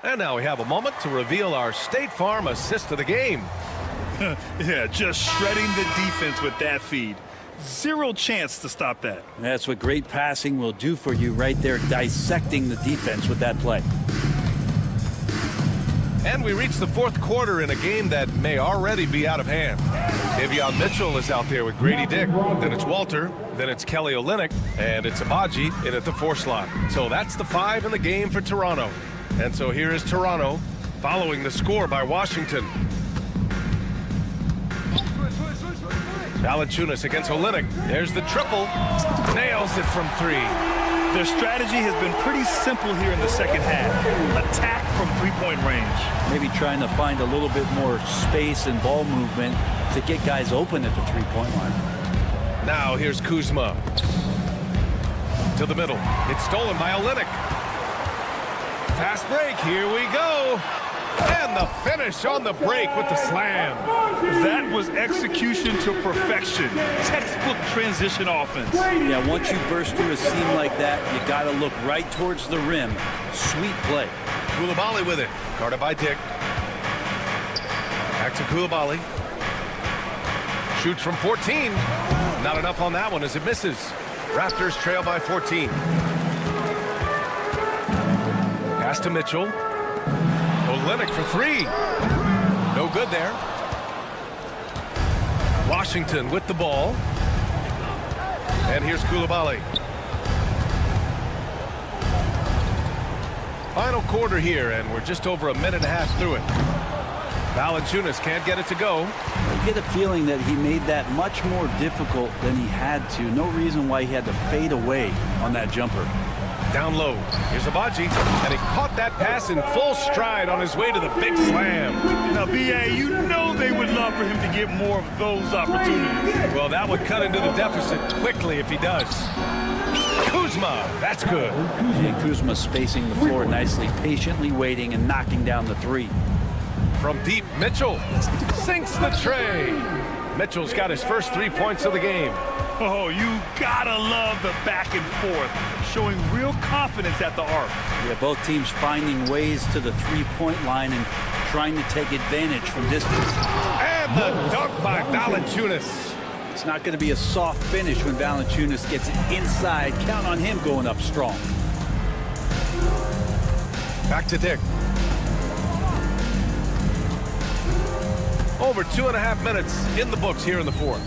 And now we have a moment to reveal our State Farm assist of the game. Yeah, just shredding the defense with that feed. Zero chance to stop that. That's what great passing will do for you right there, dissecting the defense with that play. And we reach the fourth quarter in a game that may already be out of hand. Davion Mitchell is out there with Grady Dick. Then it's Walter. Then it's Kelly Olynyk. And it's Abaji in at the 4 slot. So that's the 5 in the game for Toronto. And so here is Toronto following the score by Washington. Valanciunas against Olynyk. There's the triple. Nails it from 3. Their strategy has been pretty simple here in the second half. Attack from three-point range. Maybe trying to find a little bit more space and ball movement to get guys open at the three-point line. Now here's Kuzma. To the middle. It's stolen by Olynyk. Fast break. Here we go. And the finish on the break with the slam. That was execution to perfection. Textbook transition offense. Yeah, once you burst through a seam like that, you got to look right towards the rim. Sweet play. Coulibaly with it. Guarded by Dick. Back to Coulibaly. Shoots from 14. Not enough on that one as it misses. Raptors trail by 14. Pass to Mitchell. Olynyk for 3. No good there. Washington with the ball. And here's Coulibaly. Final quarter here, and we're just over a minute and a half through it. Valanciunas can't get it to go. I get a feeling that he made that much more difficult than he had to. No reason why he had to fade away on that jumper. Down low. Here's Abaji, and he caught that pass in full stride on his way to the big slam. Now, B.A., you know they would love for him to get more of those opportunities. Well, that would cut into the deficit quickly if he does. Kuzma, that's good. And Kuzma spacing the floor nicely, patiently waiting and knocking down the 3. From deep, Mitchell sinks the tray. Mitchell's got his first 3 points of the game. Oh, you gotta love the back and forth, showing real confidence at the arc. Yeah, both teams finding ways to the three-point line and trying to take advantage from distance. And the dunk by Valanciunas. It's not going to be a soft finish when Valanciunas gets it inside. Count on him going up strong. Back to Dick. Over 2.5 minutes in the books here in the fourth.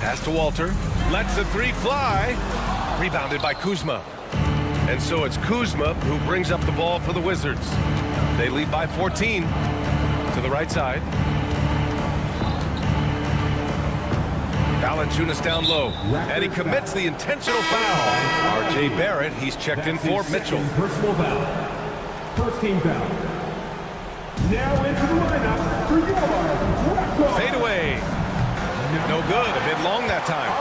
Pass to Walter. Lets the 3 fly. Rebounded by Kuzma. And so it's Kuzma who brings up the ball for the Wizards. They lead by 14 to the right side. Valanciunas down low. And he commits the intentional foul. R.J. Barrett, he's checked in for Mitchell. Personal foul. First team foul. Now into the lineup for your Raptors. Fade away. No good. A bit long that time.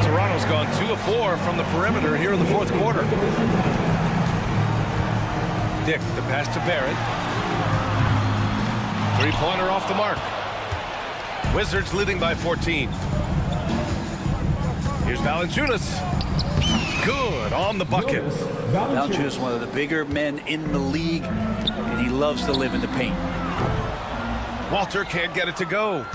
Toronto's gone 2 of 4 from the perimeter here in the fourth quarter. Dick, the pass to Barrett. 3-pointer off the mark. Wizards leading by 14. Here's Valanciunas. Good on the bucket. Valanciunas, one of the bigger men in the league, and he loves to live in the paint. Walter can't get it to go.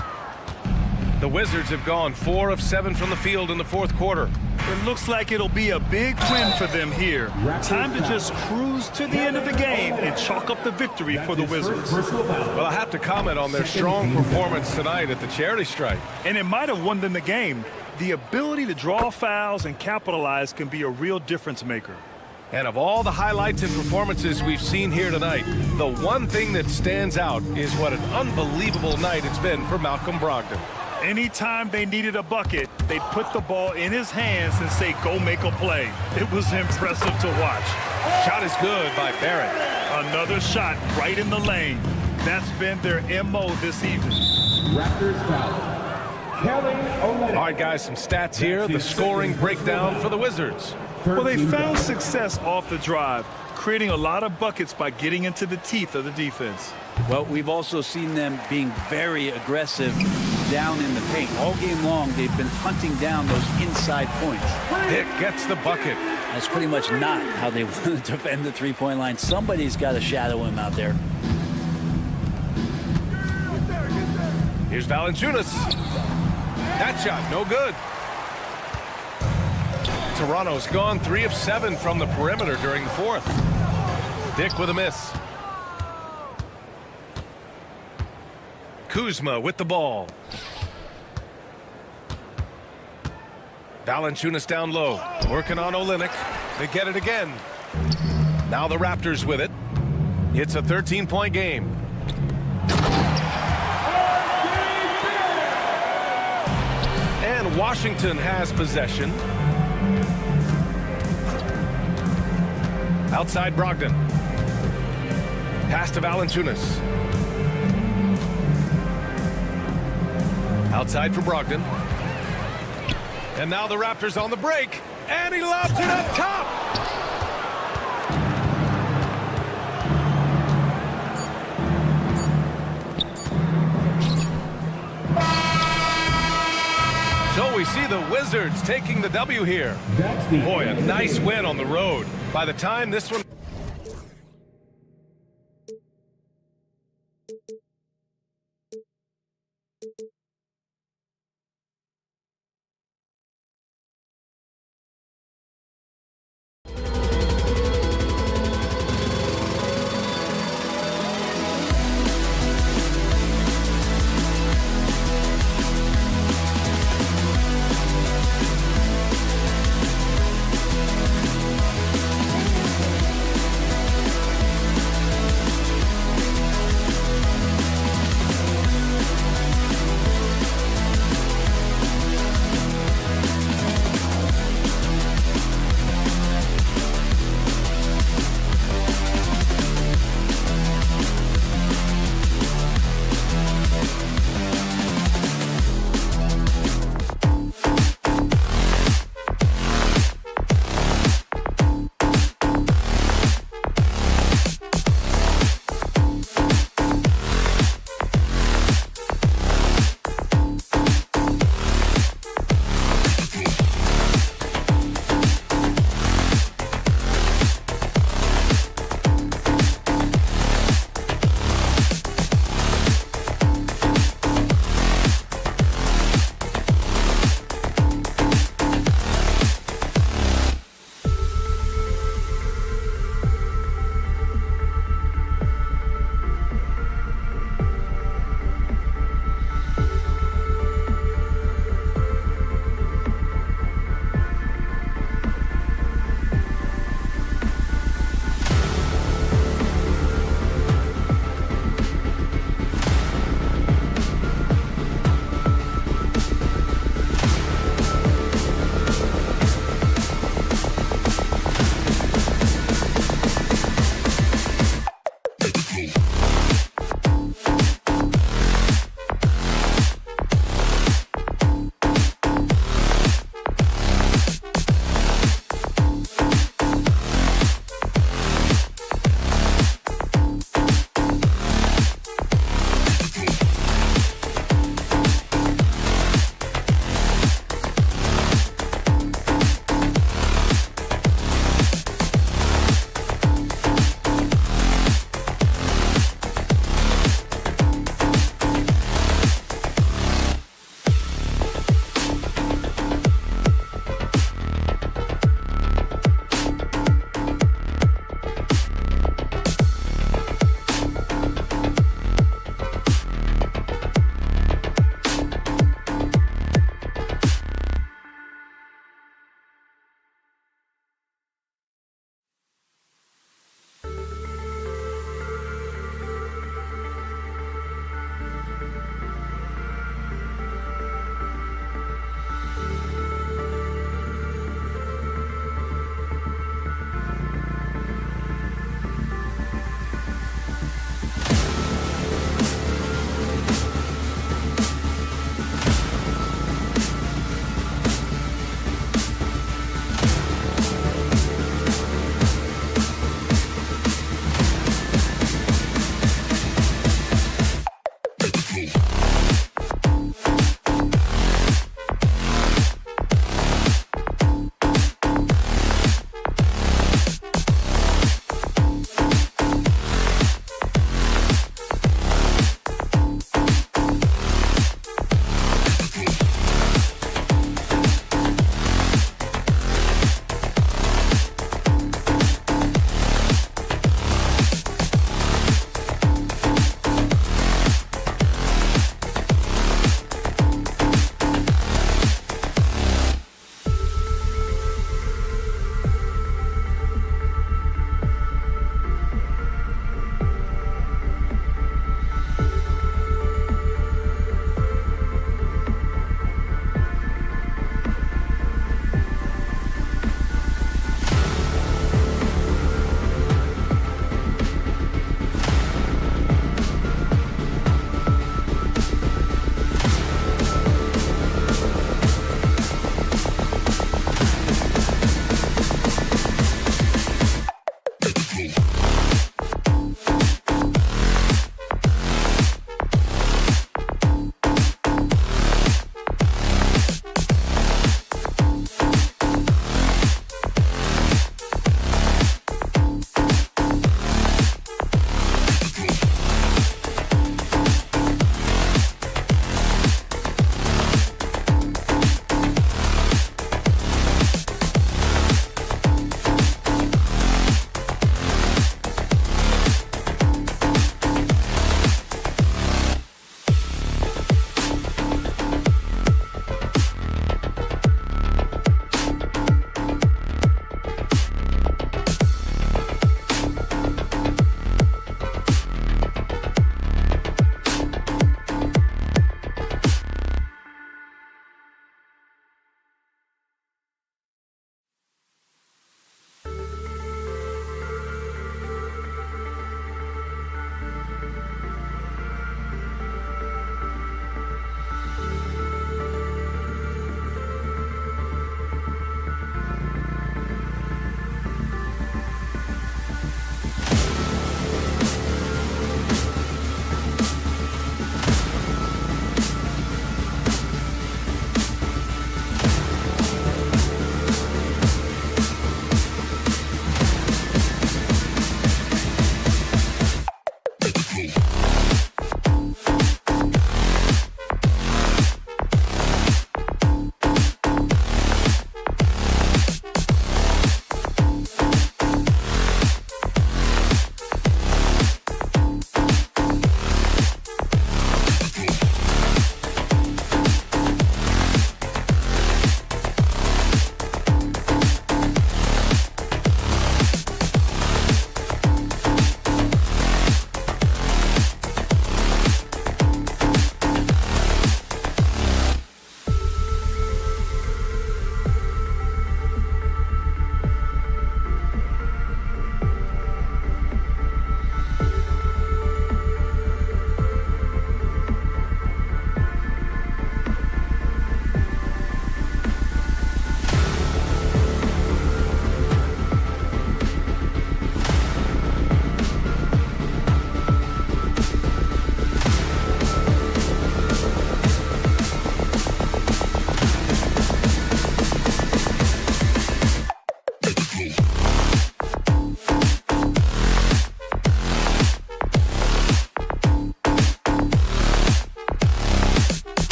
The Wizards have gone 4 of 7 from the field in the fourth quarter. It looks like it'll be a big win for them here. Time to just cruise to the end of the game and chalk up the victory for the Wizards. Well, I have to comment on their strong performance tonight at the charity stripe. And it might have won them the game. The ability to draw fouls and capitalize can be a real difference maker. And of all the highlights and performances we've seen here tonight, the one thing that stands out is what an unbelievable night it's been for Malcolm Brogdon. Anytime they needed a bucket, they'd put the ball in his hands and say, go make a play. It was impressive to watch. Shot is good by Barrett. Another shot right in the lane. That's been their MO this evening. Raptors foul. Kelly Olynyk. All right, guys, some stats here. The scoring breakdown for the Wizards. Well, they found success off the drive, creating a lot of buckets by getting into the teeth of the defense. Well, we've also seen them being very aggressive down in the paint. All game long, they've been hunting down those inside points. Dick gets the bucket. That's pretty much not how they want to defend the three-point line. Somebody's got to shadow him out there. Here's Valanciunas. That shot, no good. Toronto's gone 3 of 7 from the perimeter during the fourth. Dick with a miss. Kuzma with the ball. Valanciunas down low, working on Olynyk. They get it again. Now the Raptors with it. It's a 13-point game. And Washington has possession. Outside Brogdon. Pass to Valanciunas. Outside for Brogdon. And now the Raptors on the break. And he lobs it up top. So we see the Wizards taking the W here. Boy, a nice win on the road. By the time this one...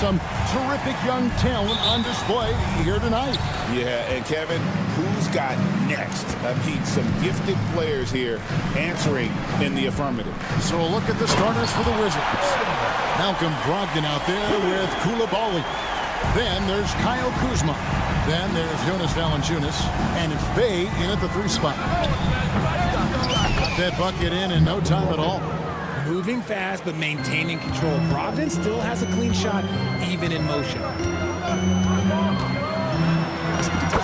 some terrific young talent on display here tonight. Yeah, and Kevin, who's got next? I mean, some gifted players here answering in the affirmative. So a look at the starters for the Wizards. Malcolm Brogdon out there with Coulibaly. Then there's Kyle Kuzma. Then there's Jonas Valanciunas. And it's Bay in at the 3 spot. Got that bucket in no time at all. Moving fast, but maintaining control. Brogdon still has a clean shot, even in motion.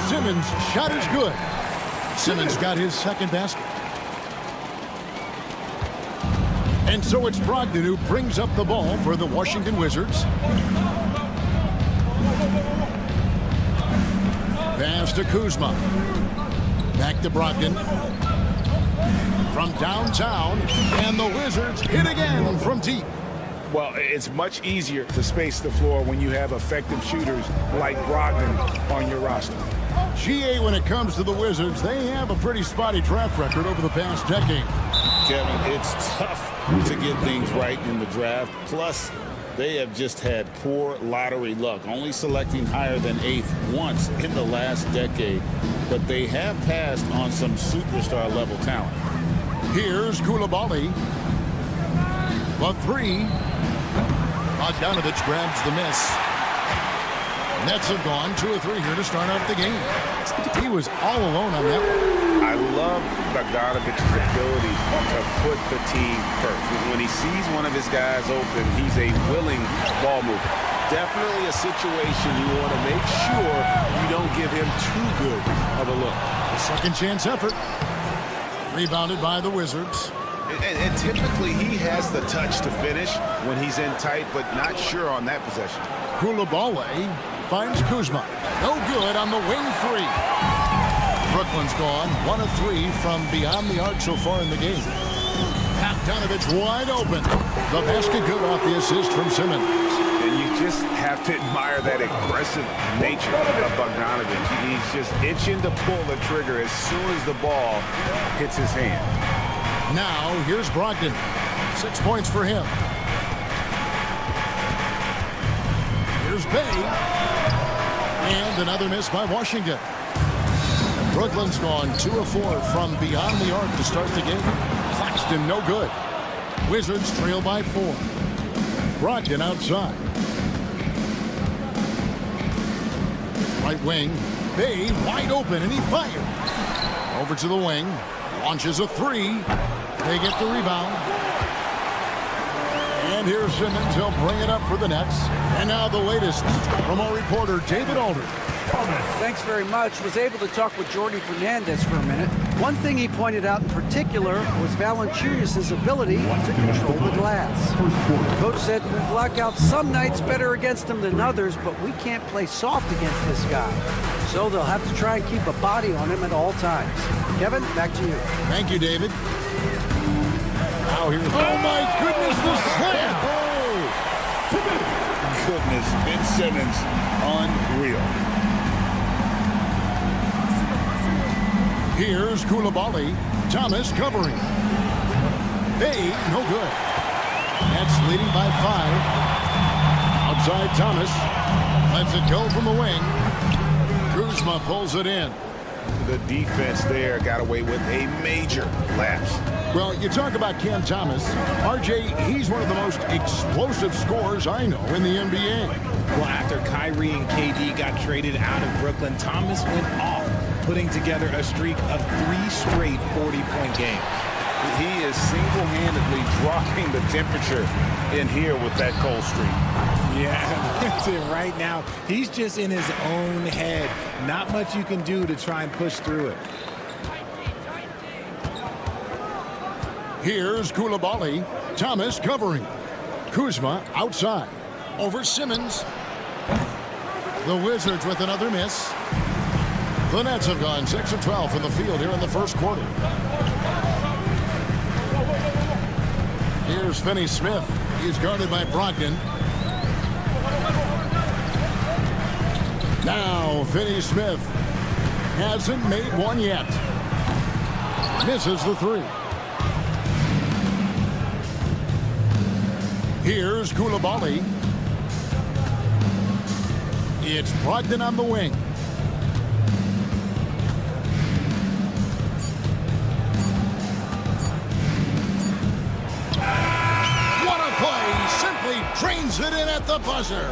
Simmons' shot is good. Simmons got his second basket. And so it's Brogdon who brings up the ball for the Washington Wizards. Pass to Kuzma. Back to Brogdon. From downtown, and the Wizards hit again from deep. Well, it's much easier to space the floor when you have effective shooters like Brogdon on your roster. GA, when it comes to the Wizards, they have a pretty spotty draft record over the past decade. Kevin, it's tough to get things right in the draft. Plus, they have just had poor lottery luck, only selecting higher than 8th once in the last decade. But they have passed on some superstar-level talent. Here's Coulibaly. The 3. Bogdanovich grabs the miss. Nets have gone 2 of 3 here to start off the game. He was all alone on that one. I love Bogdanovich's ability to put the team first. When he sees one of his guys open, he's a willing ball mover. Definitely a situation you want to make sure you don't give him too good of a look. A second chance effort. Rebounded by the Wizards. And typically he has the touch to finish when he's in tight, but not sure on that possession. Coulibaly finds Kuzma. No good on the wing 3. Brooklyn's gone 1 of 3 from beyond the arc so far in the game. Bogdanovich wide open. The basket good off the assist from Simmons. And you just have to admire that aggressive nature of Bogdanovich. He's just itching to pull the trigger as soon as the ball hits his hand. Now, here's Brogdon. 6 points for him. Here's Bay. And another miss by Washington. Brooklyn's gone 2 of 4 from beyond the arc to start the game. Claxton, no good. Wizards trail by 4. Brogdon outside. Right wing. Bay wide open, and he fires. Over to the wing. Launches a 3. They get the rebound. And here's Simmons. He'll bring it up for the Nets. And now the latest from our reporter, David Alder. Thanks very much. Was able to talk with Jordy Fernandez for a minute. One thing he pointed out in particular was Valanciunas' ability to control the glass. The coach said we block out some nights better against him than others, but we can't play soft against this guy. So they'll have to try and keep a body on him at all times. Kevin, back to you. Thank you, David. Now here's... Oh, my goodness, the slam! Oh! Goodness, Ben Simmons, unreal. Here's Coulibaly. Thomas covering. Bay, no good. Nets leading by 5. Outside Thomas. Lets it go from the wing. Kuzma pulls it in. The defense there got away with a major lapse. Well, you talk about Cam Thomas. RJ, he's one of the most explosive scorers I know in the NBA. Well, after Kyrie and KD got traded out of Brooklyn, Thomas went off, putting together a streak of 3 straight 40-point games. He is single-handedly dropping the temperature in here with that cold streak. Yeah, that's it right now. He's just in his own head. Not much you can do to try and push through it. Here's Coulibaly. Thomas covering. Kuzma outside. Over Simmons. The Wizards with another miss. The Nets have gone 6 of 12 from the field here in the first quarter. Here's Finney Smith. He's guarded by Brogdon. Now Finney Smith hasn't made one yet. Misses the 3. Here's Coulibaly. It's Brogdon on the wing. What a play! Simply drains it in at the buzzer.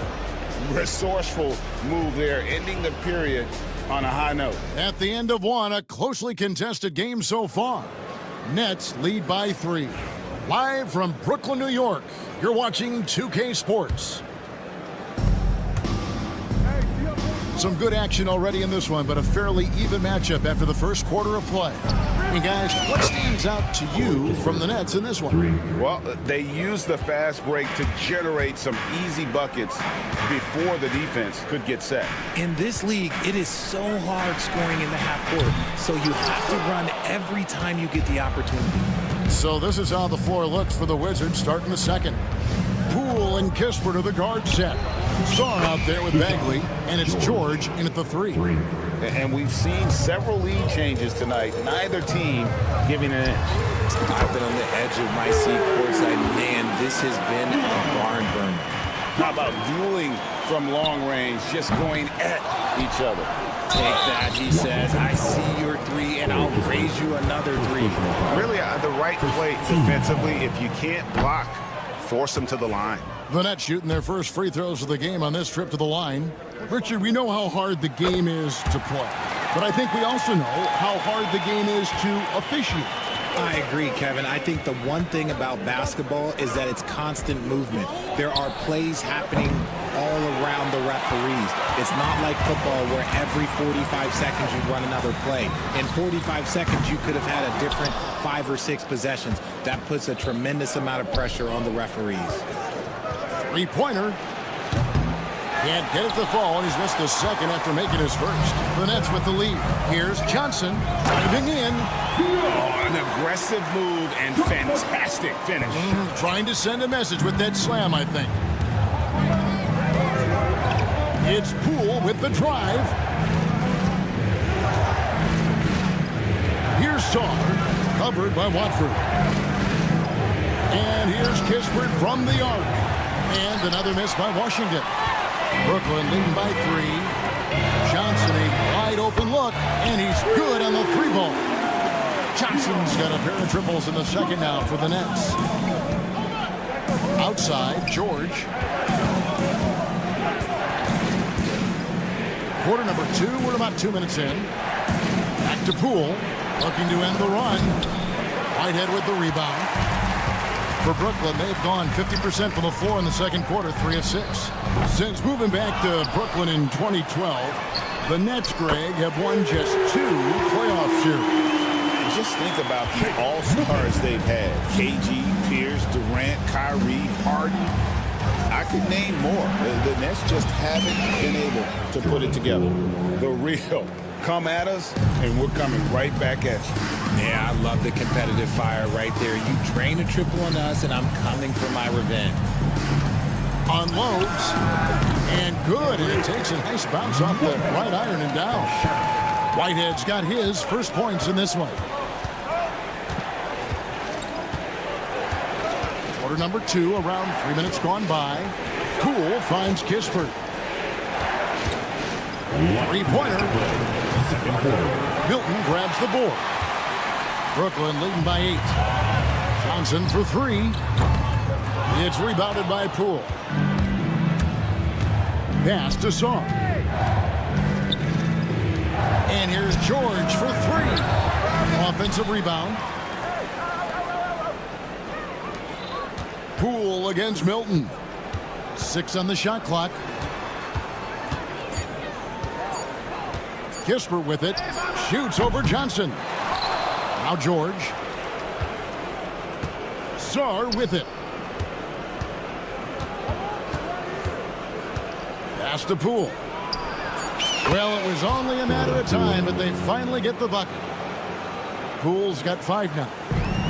Resourceful move there, ending the period on a high note. At the end of one, a closely contested game so far. Nets lead by 3. Live from Brooklyn, New York, you're watching 2K Sports. Some good action already in this one, but a fairly even matchup after the first quarter of play. And guys, what stands out to you from the Nets in this one? Well, they used the fast break to generate some easy buckets before the defense could get set. In this league, it is so hard scoring in the half court, so you have to run every time you get the opportunity. So this is how the floor looks for the Wizards starting the second. Poole and Kispert are the guard set. Skwara out there with Bagley, and it's George in at the 3. And we've seen several lead changes tonight. Neither team giving an inch. I've been on the edge of my seat courtside. Man, this has been a barn burner. How about dueling from long range, just going at each other? Take that, he says. I see your 3, and I'll raise you another 3. Really, the right play defensively. If you can't block, force them to the line. The Nets shooting their first free throws of the game on this trip to the line. Richard, we know how hard the game is to play, but I think we also know how hard the game is to officiate. I agree, Kevin. I think the one thing about basketball is that it's constant movement. There are plays happening all around the referees. It's not like football where every 45 seconds you run another play. In 45 seconds, you could have had a different 5 or 6 possessions. That puts a tremendous amount of pressure on the referees. Three-pointer. Can't get it to fall, and he's missed a second after making his first. The Nets with the lead. Here's Johnson driving in. Oh, an aggressive move and fantastic finish. Trying to send a message with that slam, I think. It's Poole with the drive. Here's Skwara, covered by Watford. And here's Kispert from the arc. And another miss by Washington. Brooklyn leading by 3. Johnson, a wide open look, and he's good on the 3-ball. Johnson's got a pair of triples in the second now for the Nets. Outside, George. Quarter number 2, we're about 2 minutes in. Back to Poole, looking to end the run. Whitehead with the rebound. For Brooklyn, they've gone 50% from the floor in the second quarter, 3 of 6. Since moving back to Brooklyn in 2012, the Nets, Greg, have won just 2 playoff series. Just think about the all-stars they've had. KG, Pierce, Durant, Kyrie, Harden. I could name more. The Nets just haven't been able to put it together. The real come at us, and we're coming right back at you. Yeah, I love the competitive fire right there. You drain a triple on us, and I'm coming for my revenge. Unloads, and good, and it takes a nice bounce off the right iron and down. Whitehead's got his first points in this one. Quarter number 2, around 3 minutes gone by. Poole finds Kispert. Three-pointer. Milton grabs the board. Brooklyn leading by 8. Johnson for 3. It's rebounded by Poole. Pass to Skwara. And here's George for 3. Offensive rebound. Poole against Milton. 6 on the shot clock. Kispert with it. Shoots over Johnson. Now George. Skwara with it. Pass to Poole. Well, it was only a matter of time, but they finally get the bucket. Poole's got 5 now.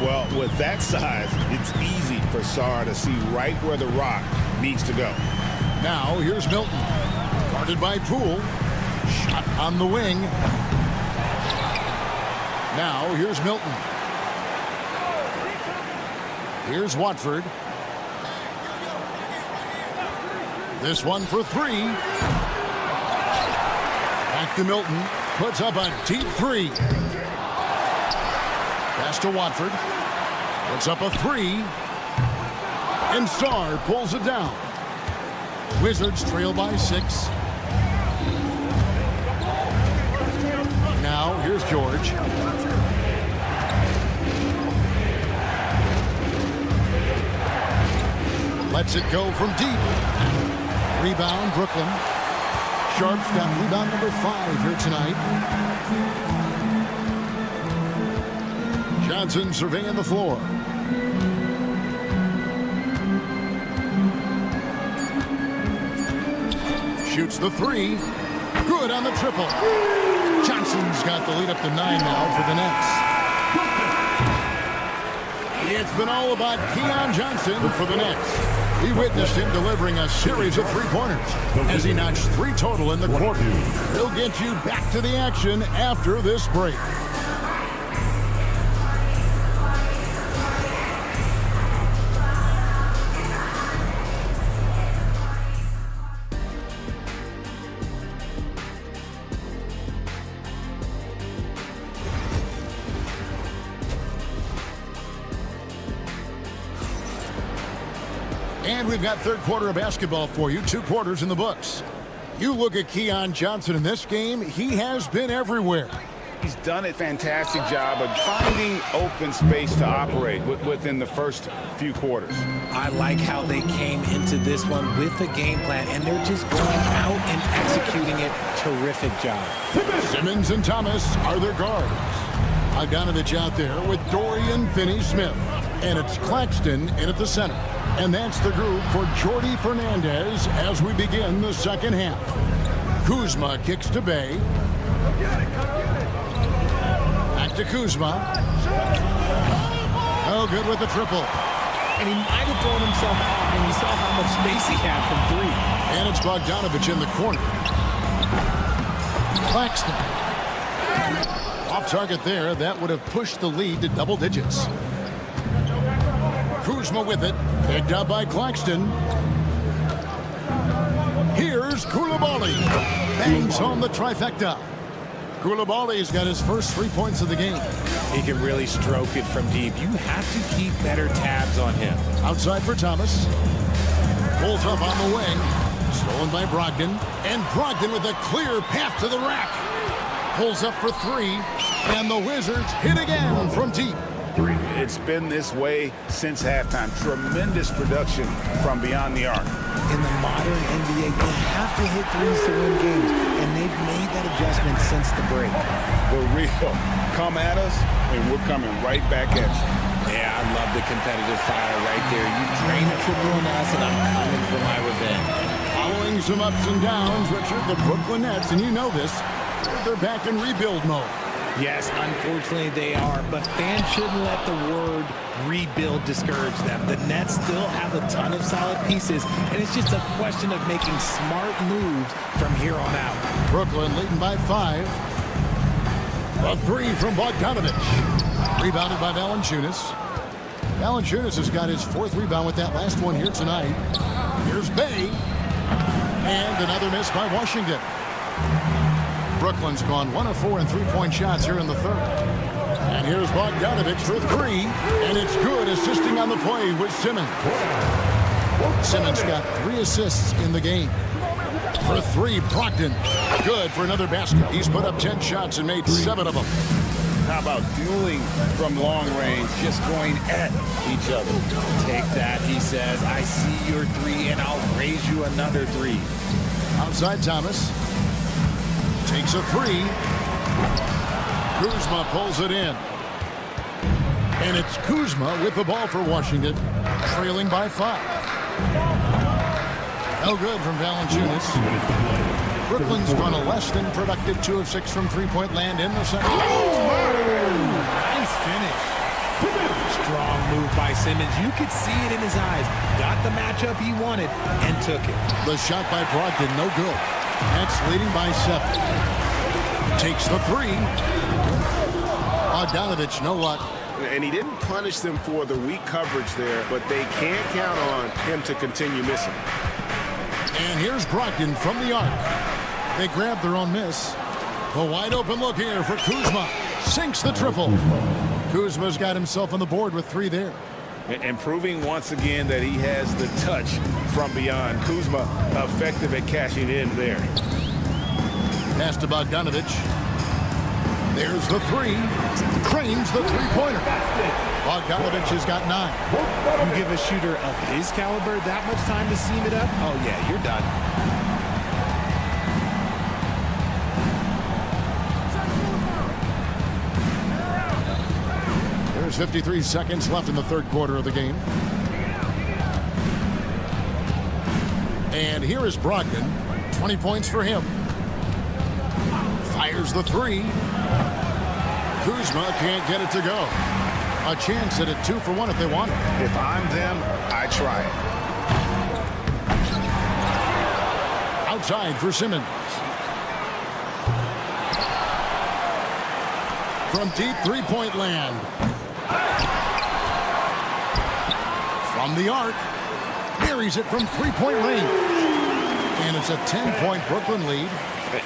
Well, with that size, it's easy for Skwara to see right where the rock needs to go. Now, here's Milton. Guarded by Poole. Shot on the wing. Now, here's Milton. Here's Watford. This one for 3. to Milton. Puts up a deep three. Pass to Watford. Puts up a three. And Sarr pulls it down. Wizards trail by 6. Now, here's George. Lets it go from deep. Rebound, Brooklyn. Sharp's got rebound number 5 here tonight. Johnson surveying the floor. Shoots the three. Good on the triple. Johnson's got the lead up to 9 now for the Nets. It's been all about Keon Johnson for the Nets. We witnessed him delivering a series of three-pointers as he notched 3 total in the quarter. We'll get you back to the action after this break. And we've got third quarter of basketball for you. 2 quarters in the books. You look at Keon Johnson in this game, he has been everywhere. He's done a fantastic job of finding open space to operate within the first few quarters. I like how they came into this one with a game plan, and they're just going out and executing it. Terrific job. Simmons and Thomas are their guards. Bogdanovich out there with Dorian Finney-Smith. And it's Claxton in at the center. And that's the group for Jordy Fernandez as we begin the second half. Kuzma kicks to Bay. Back to Kuzma. Oh, good with the triple. And he might have thrown himself off when you saw how much space he had from 3. And it's Bogdanovich in the corner. Claxton. Off target there. That would have pushed the lead to double digits. Kuzma with it. Picked up by Claxton. Here's Koulibaly. Bangs home the trifecta. Koulibaly's got his first 3 points of the game. He can really stroke it from deep. You have to keep better tabs on him. Outside for Thomas. Pulls up on the wing. Stolen by Brogdon. And Brogdon with a clear path to the rack. Pulls up for 3. And the Wizards hit again from deep. It's been this way since halftime. Tremendous production from beyond the arc. In the modern NBA, you have to hit threes to win games, and they've made that adjustment since the break. The real come at us, and we're coming right back at you. Yeah, I love the competitive fire right there. You drain a triple on us, and I'm coming for my revenge. Following some ups and downs, Richard, the Brooklyn Nets, and you know this, they're back in rebuild mode. Yes, unfortunately they are, but fans shouldn't let the word rebuild discourage them. The Nets still have a ton of solid pieces, and it's just a question of making smart moves from here on out. Brooklyn leading by 5. A 3 from Bogdanovich. Rebounded by Valanciunas. Valanciunas has got his 4th rebound with that last one here tonight. Here's Bay. And another miss by Washington. Brooklyn's gone 1 of 4 in 3-point shots here in the third. And here's Bogdanovich for 3. And it's good, assisting on the play with Simmons. Simmons got 3 assists in the game. For 3, Brogdon. Good for another basket. He's put up 10 shots and made 7 of them. How about dueling from long range, just going at each other? Take that, he says. I see your 3, and I'll raise you another 3. Outside Thomas. Takes a 3. Kuzma pulls it in. And it's Kuzma with the ball for Washington, trailing by 5. No good from Valanciunas. Brooklyn's gone a less than productive 2 of 6 from 3-point land in the second. Nice finish. Strong move by Simmons. You could see it in his eyes. Got the matchup he wanted and took it. The shot by Brogdon, no good. Nets leading by 7. Takes the 3. Bogdanovich, no luck. And he didn't punish them for the weak coverage there, but they can't count on him to continue missing. And here's Brogdon from the arc. They grabbed their own miss. The wide open look here for Kuzma. Sinks the triple. Kuzma's got himself on the board with 3 there. And proving once again that he has the touch from beyond. Kuzma effective at cashing in there. Pass to Bogdanovich. There's the 3. Cranes the three-pointer. Bogdanovich has got 9. You give a shooter of his caliber that much time to seam it up? Oh, yeah, you're done. There's 53 seconds left in the third quarter of the game. And here is Brogdon. 20 points for him. Fires the 3. Kuzma can't get it to go. A chance at a 2 for 1 if they want it. If I'm them, I try it. Outside for Simmons. From deep three-point land. From the arc. Buries it from three-point range. And it's a 10-point Brooklyn lead.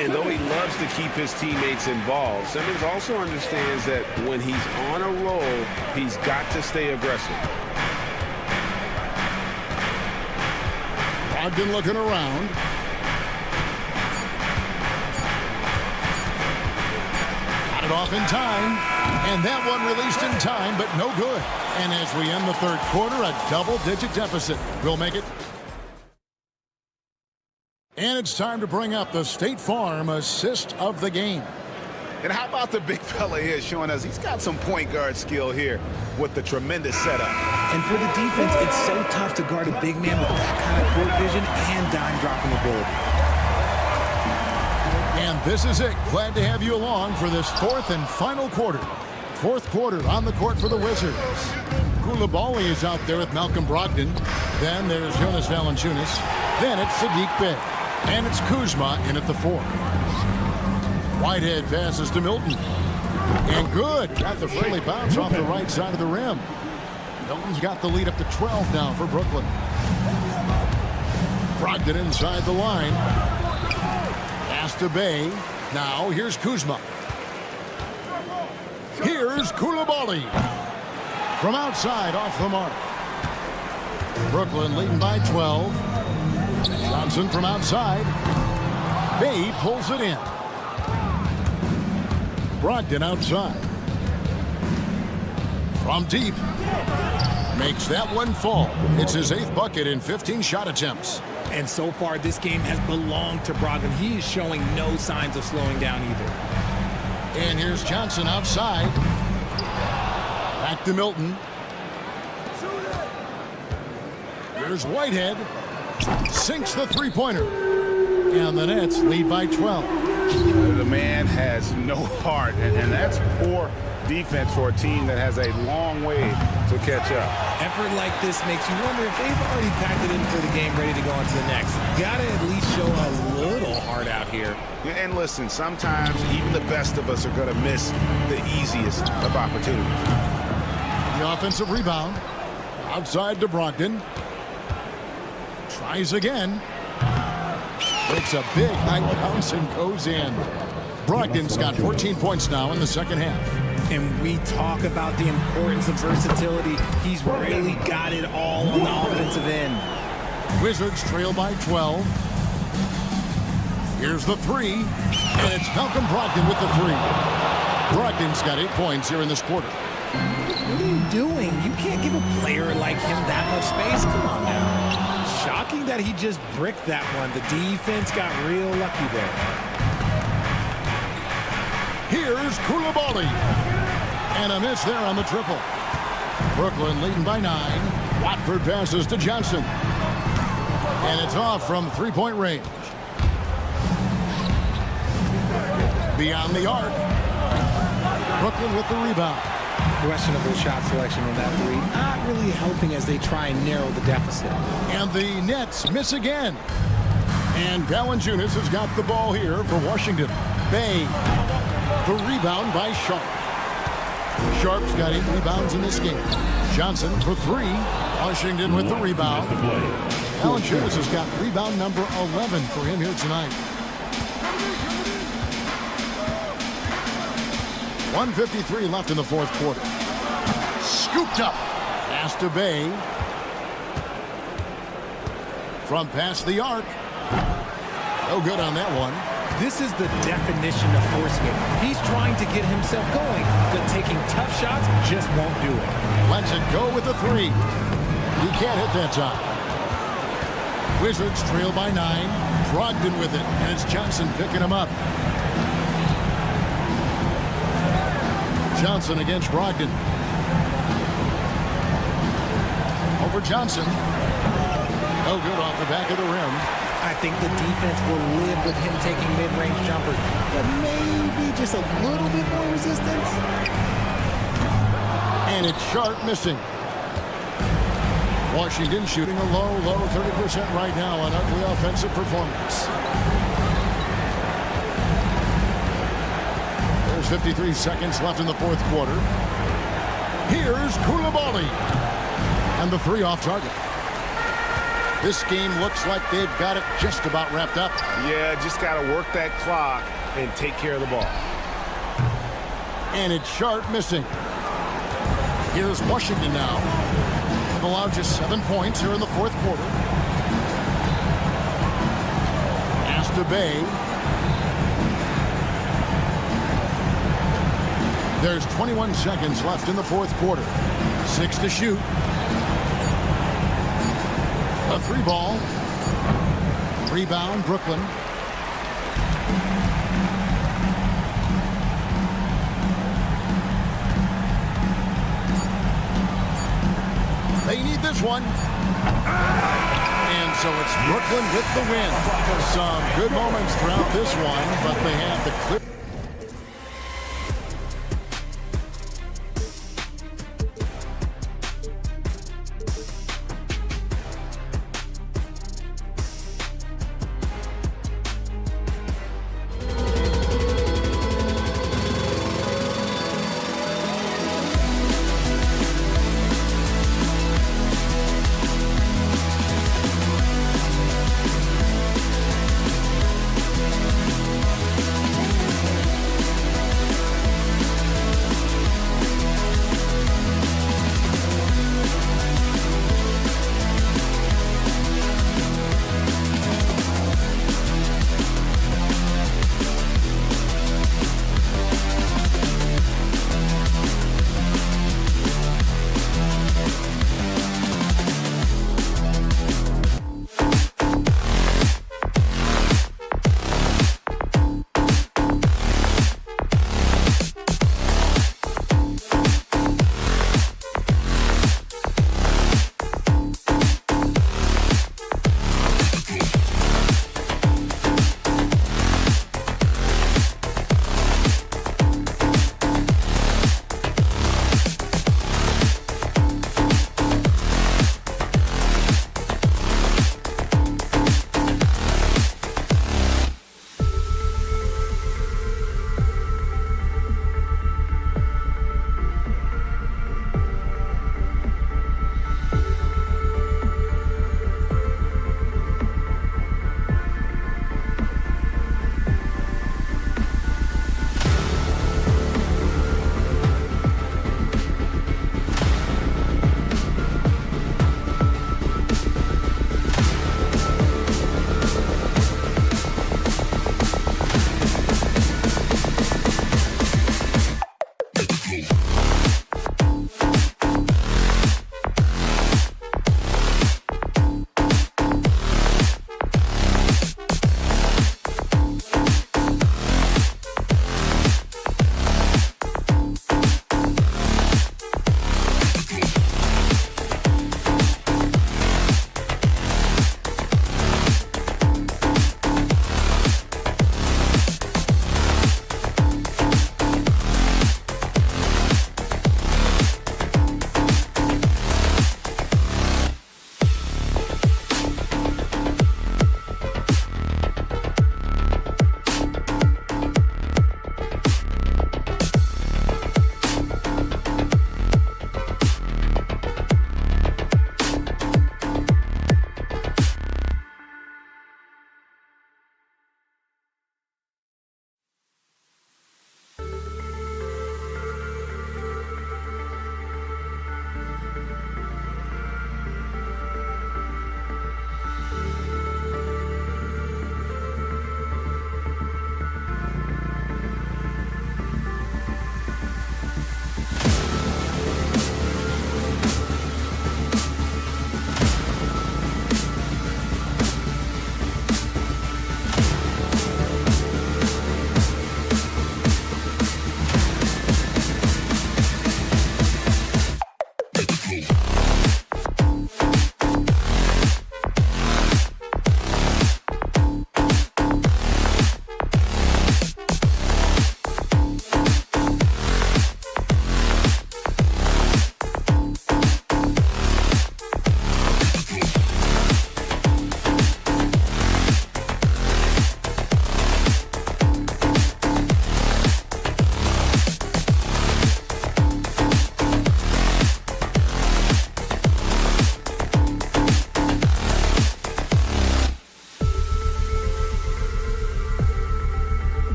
And though he loves to keep his teammates involved, Simmons also understands that when he's on a roll, he's got to stay aggressive. Brogdon looking around. Got it off in time. And that one released in time, but no good. And as we end the third quarter, a double-digit deficit. We'll make it. And it's time to bring up the State Farm assist of the game. And how about the big fella here showing us he's got some point guard skill here with the tremendous setup. And for the defense, it's so tough to guard a big man with that kind of court vision and dime-dropping ability. And this is it. Glad to have you along for this fourth and final quarter. Fourth quarter on the court for the Wizards. Coulibaly is out there with Malcolm Brogdon. Then there's Jonas Valanciunas. Then it's Saddiq Bey. And it's Kuzma in at the 4. Whitehead passes to Milton. And good. Got the friendly bounce off the right side of the rim. Milton's got the lead up to 12 now for Brooklyn. Brogdon inside the line. Pass to Bey. Now here's Kuzma. Here's Coulibaly. From outside off the mark. Brooklyn leading by 12. Johnson from outside. Bey pulls it in. Brogdon outside. From deep. Makes that one fall. It's his 8th bucket in 15 shot attempts. And so far, this game has belonged to Brogdon. He is showing no signs of slowing down either. And here's Johnson outside. Back to Milton. Here's Whitehead. Sinks the three-pointer. And the Nets lead by 12. The man has no heart, and that's poor defense for a team that has a long way to catch up. Effort like this makes you wonder if they've already packed it in for the game, ready to go on to the next. Gotta at least show a little heart out here. And listen, sometimes even the best of us are going to miss the easiest of opportunities. The offensive rebound. Outside to Brogdon. Tries again. Makes a big high bounce and goes in. Brogdon's got 14 points now in the second half. And we talk about the importance of versatility. He's really got it all on the offensive end. Wizards trail by 12. Here's the 3. And it's Malcolm Brogdon with the 3. Brogdon's got 8 points here in this quarter. What are you doing? You can't give a player like him that much space. Come on now. Shocking that he just bricked that one. The defense got real lucky there. Here's Coulibaly. And a miss there on the triple. Brooklyn leading by 9. Watford passes to Johnson. And it's off from three-point range. Beyond the arc. Brooklyn with the rebound. Questionable shot selection on that 3. Not really helping as they try and narrow the deficit. And the Nets miss again. And Valanciunas has got the ball here for Washington. Bey. The rebound by Sharp. Sharp's got 8 rebounds in this game. Johnson for 3. Washington with the rebound. Valanciunas has got rebound number 11 for him here tonight. 1:53 left in the fourth quarter. Scooped up. Pass to Bay. From past the arc. No good on that one. This is the definition of forcing it. He's trying to get himself going, but taking tough shots just won't do it. Lets it go with the three. He can't hit that time. Wizards trail by 9. Brogdon with it, and it's Johnson picking him up. Johnson against Brogdon. Over Johnson. No good off the back of the rim. I think the defense will live with him taking mid-range jumpers, but maybe just a little bit more resistance. And it's Sharp missing. Washington shooting a low 30% right now on ugly offensive performance. There's 53 seconds left in the fourth quarter. Here's Koulibaly. And the three off target. This game looks like they've got it just about wrapped up. Yeah, just got to work that clock and take care of the ball. And it's Sharp missing. Here's Washington now. They've allowed just 7 points here in the fourth quarter. Pass to Bay. There's 21 seconds left in the fourth quarter. 6 to shoot. A three ball. Rebound, Brooklyn. They need this one. And so it's Brooklyn with the win. Some good moments throughout this one, but they have the clear.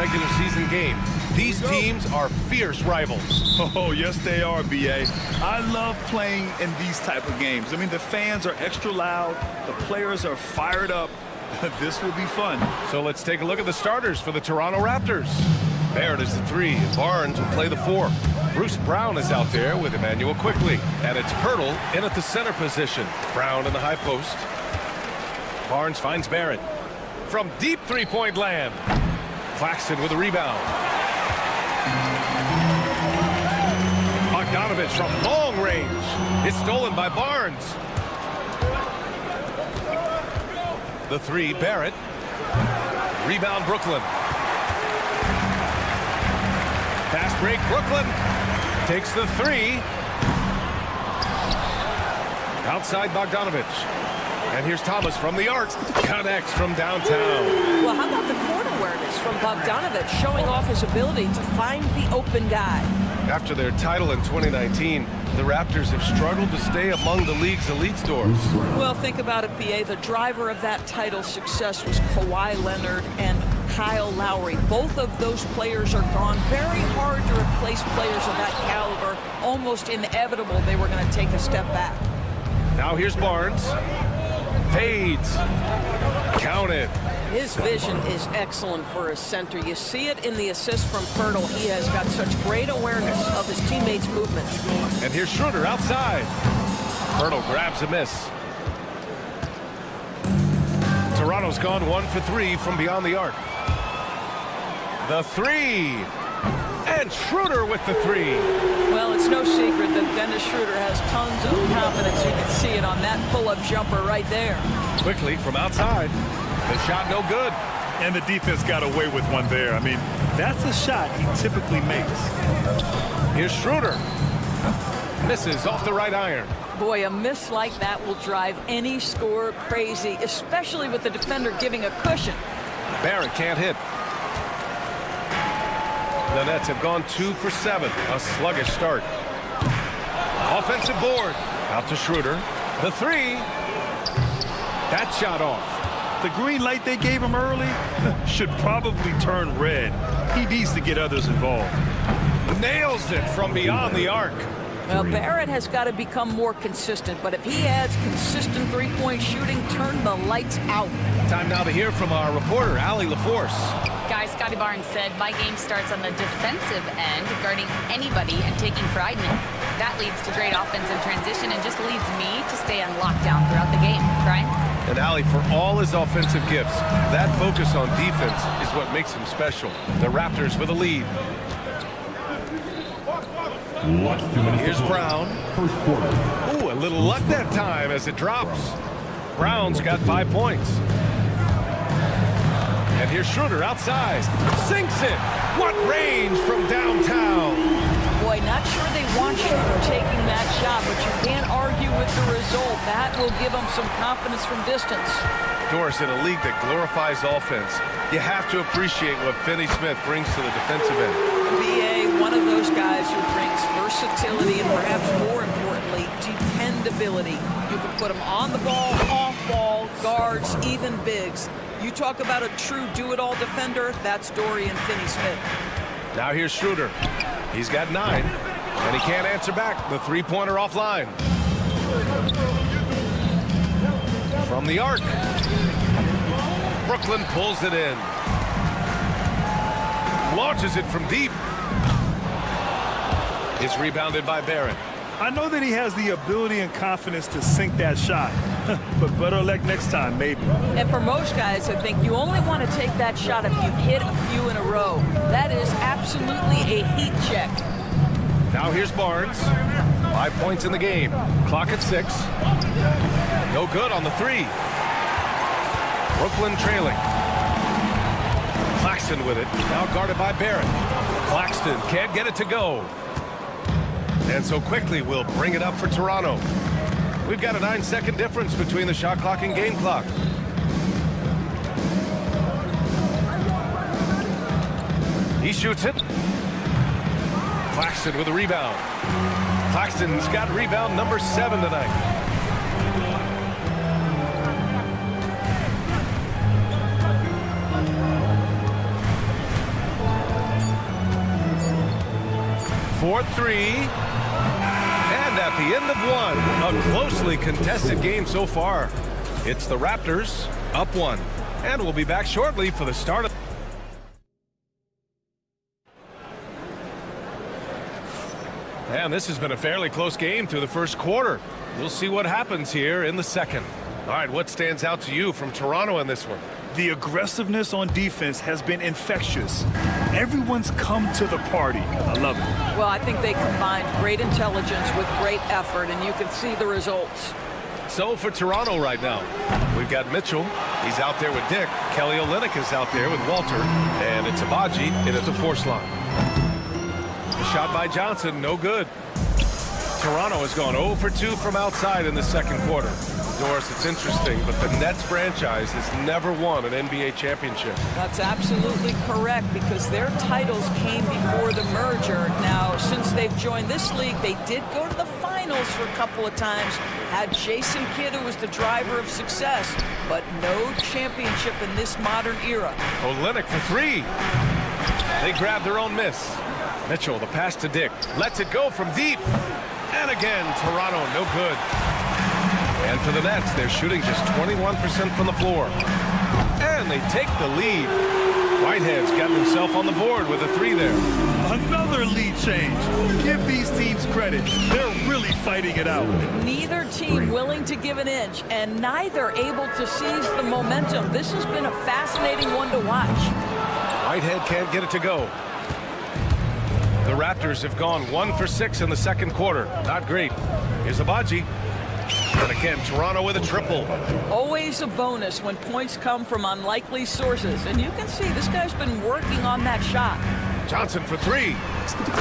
regular season game. These teams are fierce rivals. Oh, yes, they are, B.A. I love playing in these type of games. I mean, the fans are extra loud. The players are fired up. This will be fun. So let's take a look at the starters for the Toronto Raptors. Barrett is the 3. Barnes will play the 4. Bruce Brown is out there with Emmanuel Quickly. And it's Pirtle in at the center position. Brown in the high post. Barnes finds Barrett. From deep three-point land. Claxton with a rebound. Bogdanovich from long range. It's stolen by Barnes. The 3, Barrett. Rebound, Brooklyn. Fast break, Brooklyn. Takes the 3. Outside Bogdanovich. And here's Thomas from the arc. Connects from downtown. Well, how about the court awareness from Bogdanovich, showing off his ability to find the open guy? After their title in 2019, the Raptors have struggled to stay among the league's elite stores. Well, think about it, B.A. The driver of that title success was Kawhi Leonard and Kyle Lowry. Both of those players are gone. Very hard to replace players of that caliber. Almost inevitable they were going to take a step back. Now here's Barnes. Fades. Count it. His vision is excellent for a center. You see it in the assist from Pirtle. He has got such great awareness of his teammates' movements. And here's Schroeder outside. Pirtle grabs a miss. Toronto's gone 1 for 3 from beyond the arc. The 3. And Schroeder with the 3. Well, it's no secret that Dennis Schroeder has tons of confidence. You can see it on that pull-up jumper right there. Quickly from outside. The shot no good. And the defense got away with one there. I mean, that's a shot he typically makes. Here's Schroeder. Misses off the right iron. Boy, a miss like that will drive any scorer crazy, especially with the defender giving a cushion. Barrett can't hit. The Nets have gone 2 for 7. A sluggish start. Offensive board. Out to Schroeder. The 3. That shot off. The green light they gave him early should probably turn red. He needs to get others involved. Nails it from beyond the arc. Well, Barrett has got to become more consistent, but if he adds consistent three-point shooting, turn the lights out. Time now to hear from our reporter, Allie LaForce. Guys, Scotty Barnes said, my game starts on the defensive end, guarding anybody and taking pride in it. That leads to great offensive transition and just leads me to stay on lockdown throughout the game. Brian? And Allie, for all his offensive gifts, that focus on defense is what makes him special. The Raptors with a lead. Here's Brown. Ooh, a little luck that time as it drops. Brown's got 5 points. And here's Schroeder outside. Sinks it. What range from downtown. Boy, not sure they want Schroeder taking that shot, but you can't argue with the result. That will give them some confidence from distance. Doris, in a league that glorifies offense, you have to appreciate what Finney Smith brings to the defensive end. B.A., one of those guys who brings versatility and perhaps more importantly, dependability. You can put him on the ball, off ball, guards, even bigs. You talk about a true do-it-all defender, that's Dorian Finney-Smith. Now here's Schroeder. He's got 9, and he can't answer back. The three-pointer offline. From the arc. Brooklyn pulls it in. Launches it from deep. It's rebounded by Barrett. I know that he has the ability and confidence to sink that shot, but better luck next time, maybe. And for most guys, I think you only want to take that shot if you've hit a few in a row. That is absolutely a heat check. Now here's Barnes. 5 points in the game. Clock at 6. No good on the 3. Brooklyn trailing. Claxton with it. Now guarded by Barrett. Claxton can't get it to go. And so Quickly will bring it up for Toronto. We've got a 9-second difference between the shot clock and game clock. He shoots it. Claxton with a rebound. Claxton's got rebound number 7 tonight. 4-3. And at the end of one, a closely contested game so far. It's the Raptors up one. And we'll be back shortly for the start of... And this has been a fairly close game through the first quarter. We'll see what happens here in the second. All right, what stands out to you from Toronto in this one? The aggressiveness on defense has been infectious. Everyone's come to the party. I love it. Well, I think they combined great intelligence with great effort, and you can see the results. So for Toronto right now, we've got Mitchell. He's out there with Dick. Kelly Olynyk is out there with Walter. And it's Abaji in at the force line. The shot by Johnson, no good. Toronto has gone 0 for 2 from outside in the second quarter. Doris, it's interesting, but the Nets franchise has never won an NBA championship. That's absolutely correct, because their titles came before the merger. Now, since they've joined this league, they did go to the finals for a couple of times, had Jason Kidd, who was the driver of success, but no championship in this modern era. Olynyk for three. They grab their own miss. Mitchell, the pass to Dick, lets it go from deep. And again, Toronto, no good. And for the Nets, they're shooting just 21% from the floor. And they take the lead. Whitehead's got himself on the board with a three there. Another lead change. Give these teams credit. They're really fighting it out. Neither team willing to give an inch, and neither able to seize the momentum. This has been a fascinating one to watch. Whitehead can't get it to go. The Raptors have gone 1 for 6 in the second quarter. Not great. Here's Abaji. And again, Toronto with a triple. Always a bonus when points come from unlikely sources. And you can see this guy's been working on that shot. Johnson for three.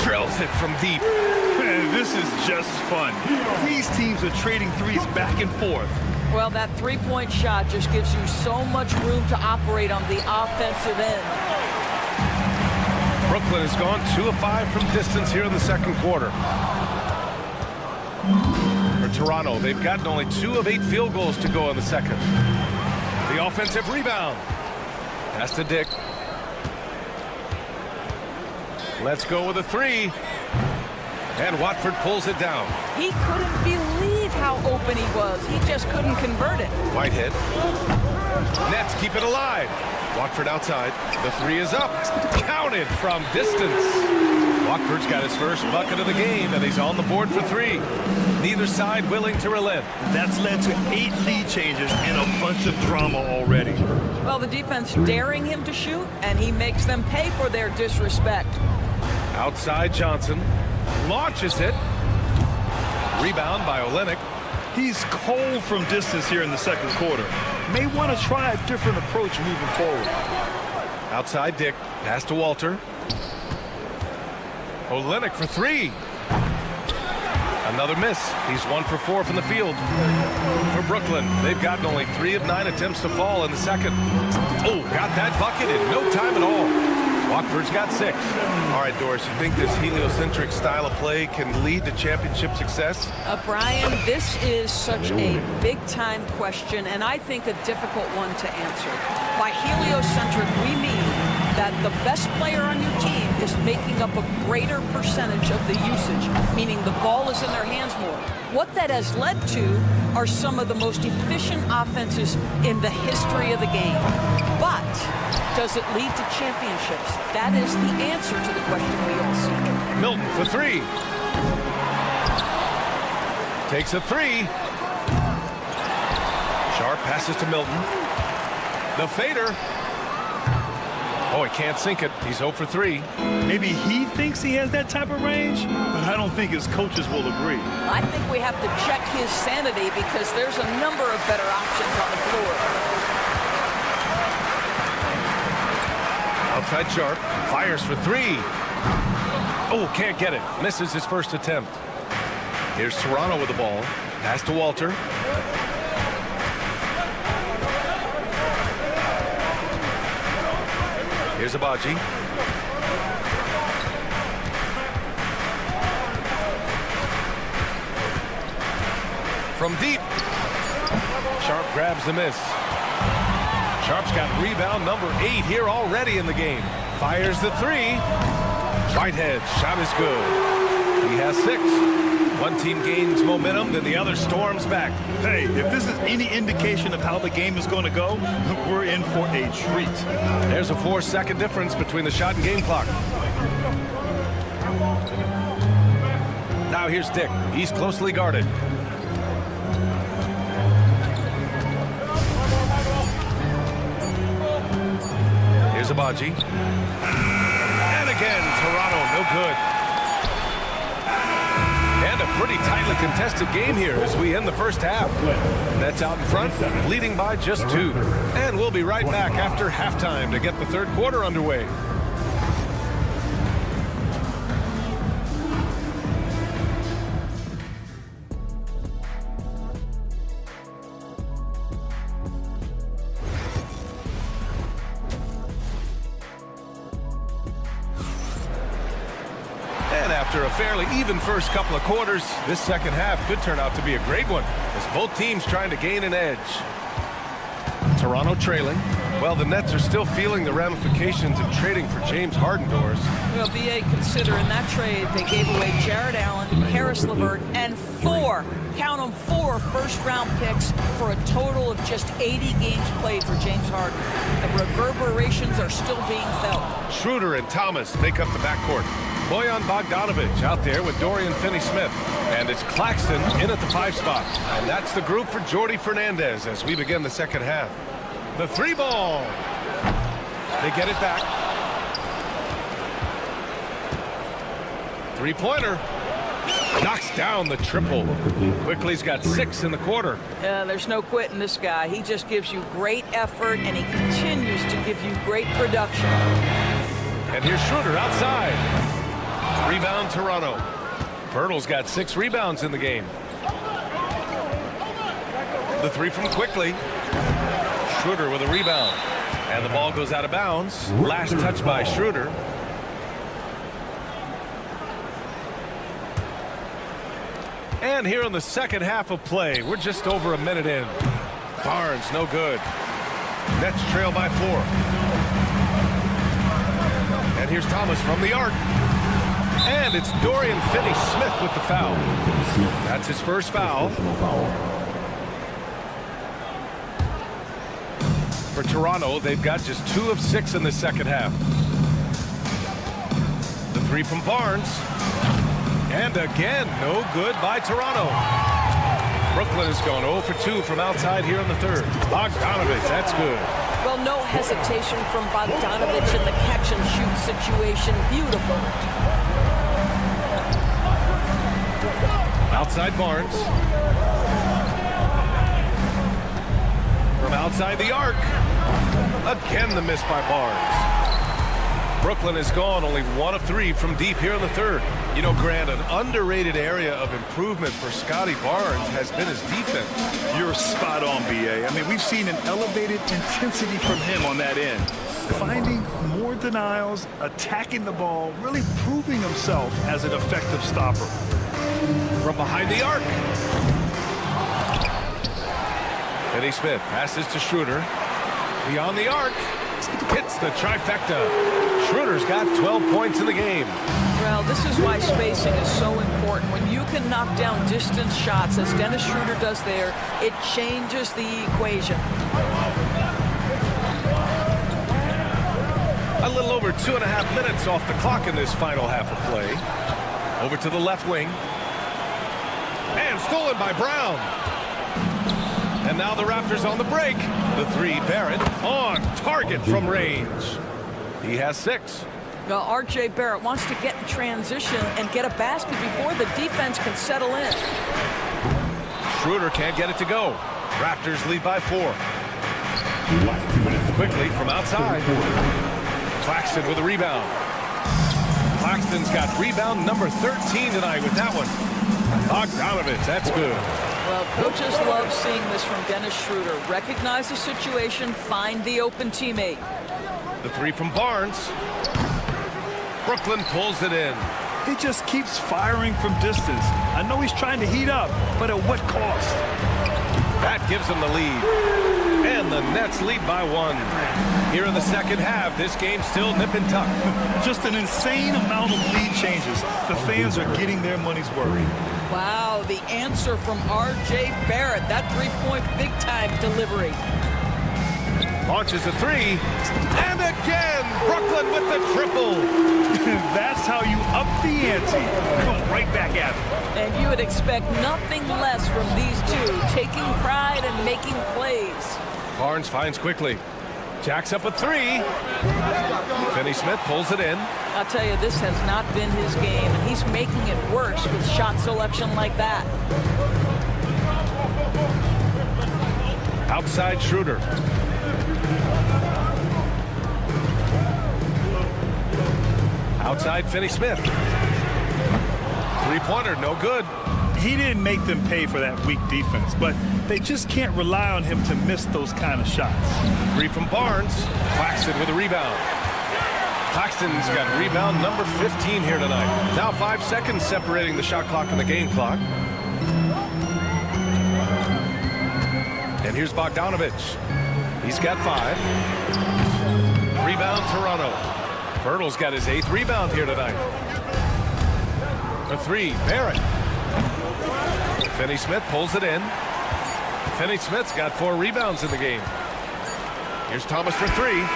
Drills it from deep. Man, this is just fun. These teams are trading threes back and forth. Well, that three-point shot just gives you so much room to operate on the offensive end. Brooklyn has gone 2 of 5 from distance here in the second quarter. For Toronto, they've gotten only 2 of 8 field goals to go in the second. The offensive rebound. Pass to Dick. Let's go with a three. And Watford pulls it down. He couldn't believe how open he was. He just couldn't convert it. Whitehead. Nets keep it alive. Watford outside. The three is up. Counted from distance. Watford's got his first bucket of the game, and he's on the board for three. Neither side willing to relent. That's led to 8 lead changes and a bunch of drama already. Well, the defense daring him to shoot, and he makes them pay for their disrespect. Outside Johnson. Launches it. Rebound by Olynyk. He's cold from distance here in the second quarter. May want to try a different approach moving forward. Outside Dick. Pass to Walter. Olynyk for three. Another miss. He's 1 for 4 from the field. For Brooklyn, they've gotten only 3 of 9 attempts to fall in the second. Oh, got that bucket in no time at all. Watford's got 6. All right, Doris, you think this heliocentric style of play can lead to championship success? Brian, this is such a big-time question, and I think a difficult one to answer. By heliocentric, we mean that the best player on your team is making up a greater percentage of the usage, meaning the ball is in their hands more. What that has led to are some of the most efficient offenses in the history of the game. But does it lead to championships? That is the answer to the question we all see. Milton for three. Takes a three. Sharp passes to Milton. The fader. Oh, he can't sink it. He's 0 for 3. Maybe he thinks he has that type of range, but I don't think his coaches will agree. I think we have to check his sanity, because there's a number of better options on the floor. Outside Sharp. Fires for three. Oh, can't get it. Misses his first attempt. Here's Toronto with the ball. Pass to Walter. Here's Abaji. From deep. Sharp grabs the miss. Sharp's got rebound number 8 here already in the game. Fires the three. Whitehead, shot is good. He has 6. One team gains momentum, then the other storms back. Hey, if this is any indication of how the game is going to go, we're in for a treat. There's a 4-second difference between the shot and game clock. Now here's Dick. He's closely guarded. Here's Abaji. And again, Toronto, no good. And a pretty tightly contested game here as we end the first half. Nets out in front, leading by just 2. And we'll be right back after halftime to get the third quarter underway. After a fairly even first couple of quarters, this second half could turn out to be a great one as both teams trying to gain an edge. Toronto trailing. Well, the Nets are still feeling the ramifications of trading for James Harden doors. Well, BA, consider in that trade they gave away Jared Allen, Harris LeVert, and 4, count them, 4 first-round picks for a total of just 80 games played for James Harden. The reverberations are still being felt. Schroeder and Thomas make up the backcourt. Bojan Bogdanovic out there with Dorian Finney-Smith. And it's Claxton in at the 5 spot. And that's the group for Jordi Fernandez as we begin the second half. The 3-ball. They get it back. 3-pointer. Knocks down the triple. Quickly's got 6 in the quarter. There's no quitting this guy. He just gives you great effort, and he continues to give you great production. And here's Schroeder outside. Rebound Toronto. Pirtle's got 6 rebounds in the game. The 3 from Quickly. Schroeder with a rebound. And the ball goes out of bounds. Last touch by Schroeder. And here in the second half of play, we're just over a minute in. Barnes, no good. Nets trail by 4. And here's Thomas from the arc. And it's Dorian Finney-Smith with the foul. That's his first foul. For Toronto, they've got just 2 of 6 in the second half. The 3 from Barnes. And again, no good by Toronto. Brooklyn has gone 0 for 2 from outside here in the third. Bogdanovic, that's good. Well, no hesitation from Bogdanovic in the catch-and-shoot situation. Beautiful. Outside Barnes. From outside the arc. Again, the miss by Barnes. Brooklyn has gone only 1 of 3 from deep here in the third. You know, Grant, an underrated area of improvement for Scotty Barnes has been his defense. You're spot on, BA. I mean, we've seen an elevated intensity from him on that end. Finding more denials, attacking the ball, really proving himself as an effective stopper. From behind the arc. Finney-Smith passes to Schroeder. Beyond the arc. Hits the trifecta. Schroeder's got 12 points in the game. Well, this is why spacing is so important. When you can knock down distance shots, as Dennis Schroeder does there, it changes the equation. A little over 2.5 minutes off the clock in this final half of play. Over to the left wing. And stolen by Brown. And now the Raptors on the break. The 3, Barrett, on target from range. He has 6. Well, R.J. Barrett wants to get in transition and get a basket before the defense can settle in. Schroeder can't get it to go. Raptors lead by 4. Quickly from outside. Claxton with a rebound. Claxton's got rebound number 13 tonight with that one. Bogdanovic, that's good. Well, coaches love seeing this from Dennis Schroeder. Recognize the situation, find the open teammate. The 3 from Barnes. Brooklyn pulls it in. He just keeps firing from distance. I know he's trying to heat up, but at what cost? That gives him the lead. And the Nets lead by 1. Here in the second half, this game's still nip and tuck. Just an insane amount of lead changes. The fans are getting their money's worth. Wow, the answer from R.J. Barrett. That three-point big-time delivery. Launches a 3. And again, Brooklyn with the triple. That's how you up the ante. Come right back at it. And you would expect nothing less from these two, taking pride and making plays. Barnes finds quickly. Jacks up a 3. Finney-Smith pulls it in. I'll tell you, this has not been his game, and he's making it worse with shot selection like that. Outside Schroeder. Outside Finney-Smith. Three-pointer, no good. He didn't make them pay for that weak defense, but they just can't rely on him to miss those kind of shots. 3 from Barnes. Claxton with a rebound. Claxton's got rebound number 15 here tonight. Now 5 seconds separating the shot clock and the game clock. And here's Bogdanovich. He's got 5. Rebound Toronto. Pirtle's got his 8th rebound here tonight. For 3, Barrett. Finney-Smith pulls it in. Finney-Smith's got 4 rebounds in the game. Here's Thomas for 3.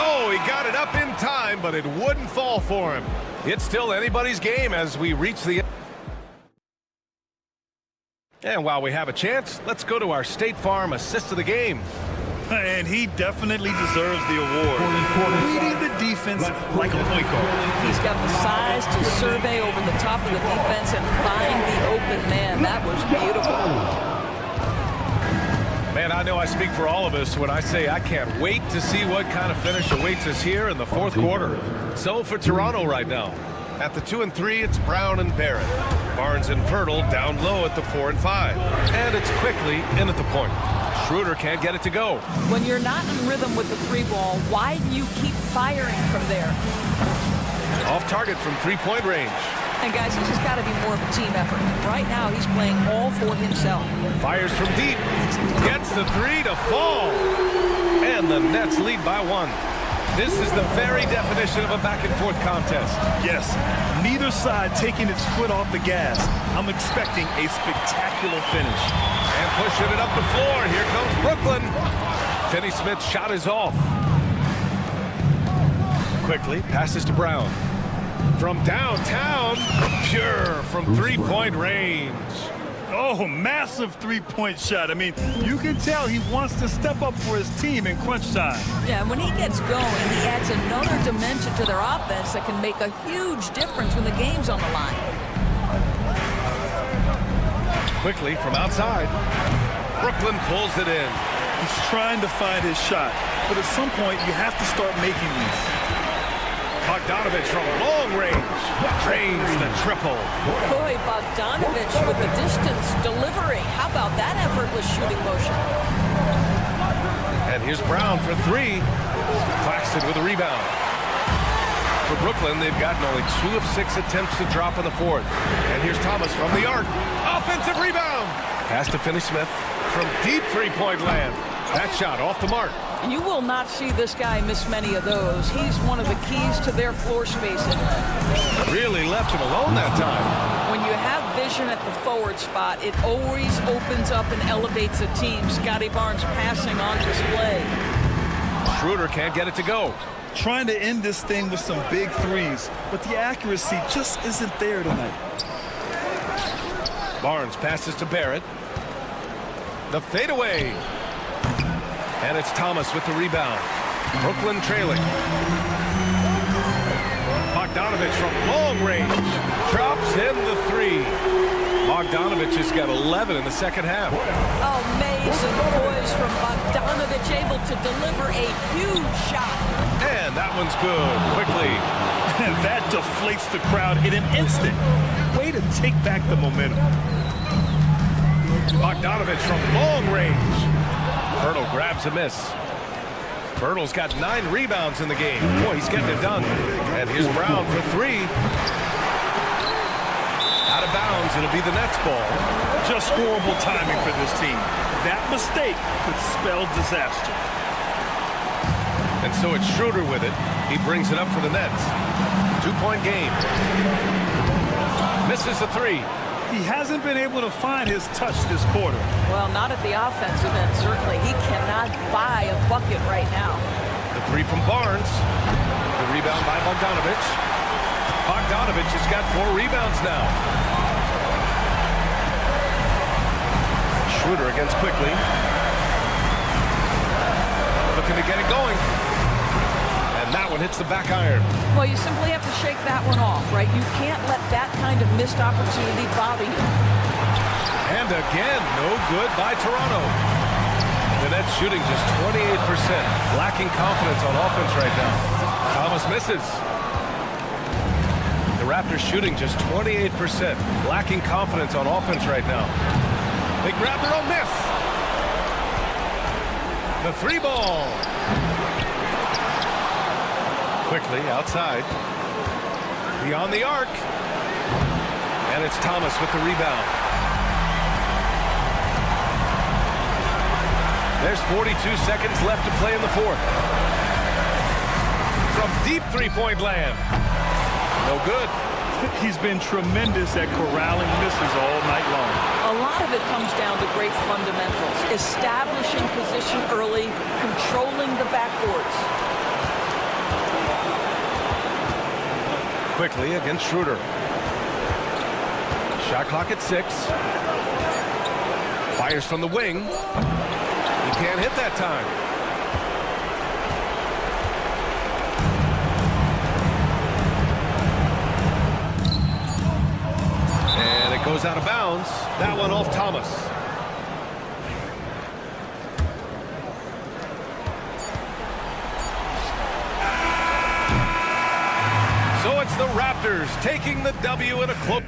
Oh, he got it up in time, but it wouldn't fall for him. It's still anybody's game as we reach the end. And while we have a chance, let's go to our State Farm assist of the game. And he definitely deserves the award. Leading the defense like a point guard. He's got the size to survey over the top of the defense and find the open man. That was beautiful. Man, I know I speak for all of us when I say I can't wait to see what kind of finish awaits us here in the 4th quarter. So for Toronto right now, at the 2 and 3, it's Brown and Barrett. Barnes and Pirtle down low at the 4 and 5. And it's quickly in at the point. Schroeder can't get it to go. When you're not in rhythm with the 3-ball, why do you keep firing from there? Off target from 3-point range. And guys, this has got to be more of a team effort. Right now, he's playing all for himself. Fires from deep. Gets the 3 to fall. And the Nets lead by 1. This is the very definition of a back-and-forth contest. Yes, neither side taking its foot off the gas. I'm expecting a spectacular finish. And pushing it up the floor. Here comes Brooklyn. Finney-Smith's shot is off. Quickly passes to Brown. From downtown, pure from 3-point range. Oh, massive 3-point shot. I mean, you can tell he wants to step up for his team in crunch time. Yeah, when he gets going, he adds another dimension to their offense that can make a huge difference when the game's on the line. Quickly from outside, Brooklyn pulls it in. He's trying to find his shot, but at some point you have to start making these. Bogdanovich from long range drains the triple. Boy, Bogdanovich with the distance delivery. How about that effortless shooting motion? And here's Brown for 3. Claxton with a rebound. For Brooklyn, they've gotten only 2 of 6 attempts to drop in the 4th. And here's Thomas from the arc. Offensive rebound. Pass to Finney-Smith from deep 3-point land. That shot off the mark. You will not see this guy miss many of those. He's one of the keys to their floor spacing. Really left him alone that time. When you have vision at the forward spot, it always opens up and elevates a team. Scotty Barnes passing on display. Schroeder can't get it to go. Trying to end this thing with some big threes, but the accuracy just isn't there tonight. Barnes passes to Barrett. The fadeaway. And it's Thomas with the rebound. Brooklyn trailing. Bogdanovich from long range. Drops in the 3. Bogdanovich has got 11 in the second half. Amazing poise from Bogdanovich, able to deliver a huge shot. And that one's good. Quickly. And that deflates the crowd in an instant. Way to take back the momentum. Bogdanovich from long range. Pirtle grabs a miss. Pirtle's got 9 rebounds in the game. Boy, he's getting it done. And here's Brown for 3. Out of of bounds. It'll be the Nets ball. Just horrible timing for this team. That mistake could spell disaster. And so it's Schroeder with it. He brings it up for the Nets. 2-point game. Misses the three. He hasn't been able to find his touch this quarter. Well, not at the offensive end, certainly. He cannot buy a bucket right now. The three from Barnes. The rebound by Bogdanovich. Bogdanovich has got 4 rebounds now. Schroeder against Quickly. Looking to get it going. And that one hits the back iron. Well, you simply have to shake that one off, right? You can't let that kind of missed opportunity bother you. And again, no good by Toronto. The Nets shooting just 28%. Lacking confidence on offense right now. Thomas misses. The Raptors shooting just 28%. Lacking confidence on offense right now. Big Raptor don't miss. The 3 ball. Quickly outside. Beyond the arc. And it's Thomas with the rebound. There's 42 seconds left to play in the fourth. From deep three-point land. No good. He's been tremendous at corralling misses all night long. A lot of it comes down to great fundamentals. Establishing position early, controlling the backboards. Quickly against Schroeder. Shot clock at 6. Fires from the wing. He can't hit that time. And it goes out of bounds. That one off Thomas. So it's the Raptors taking the W in a close.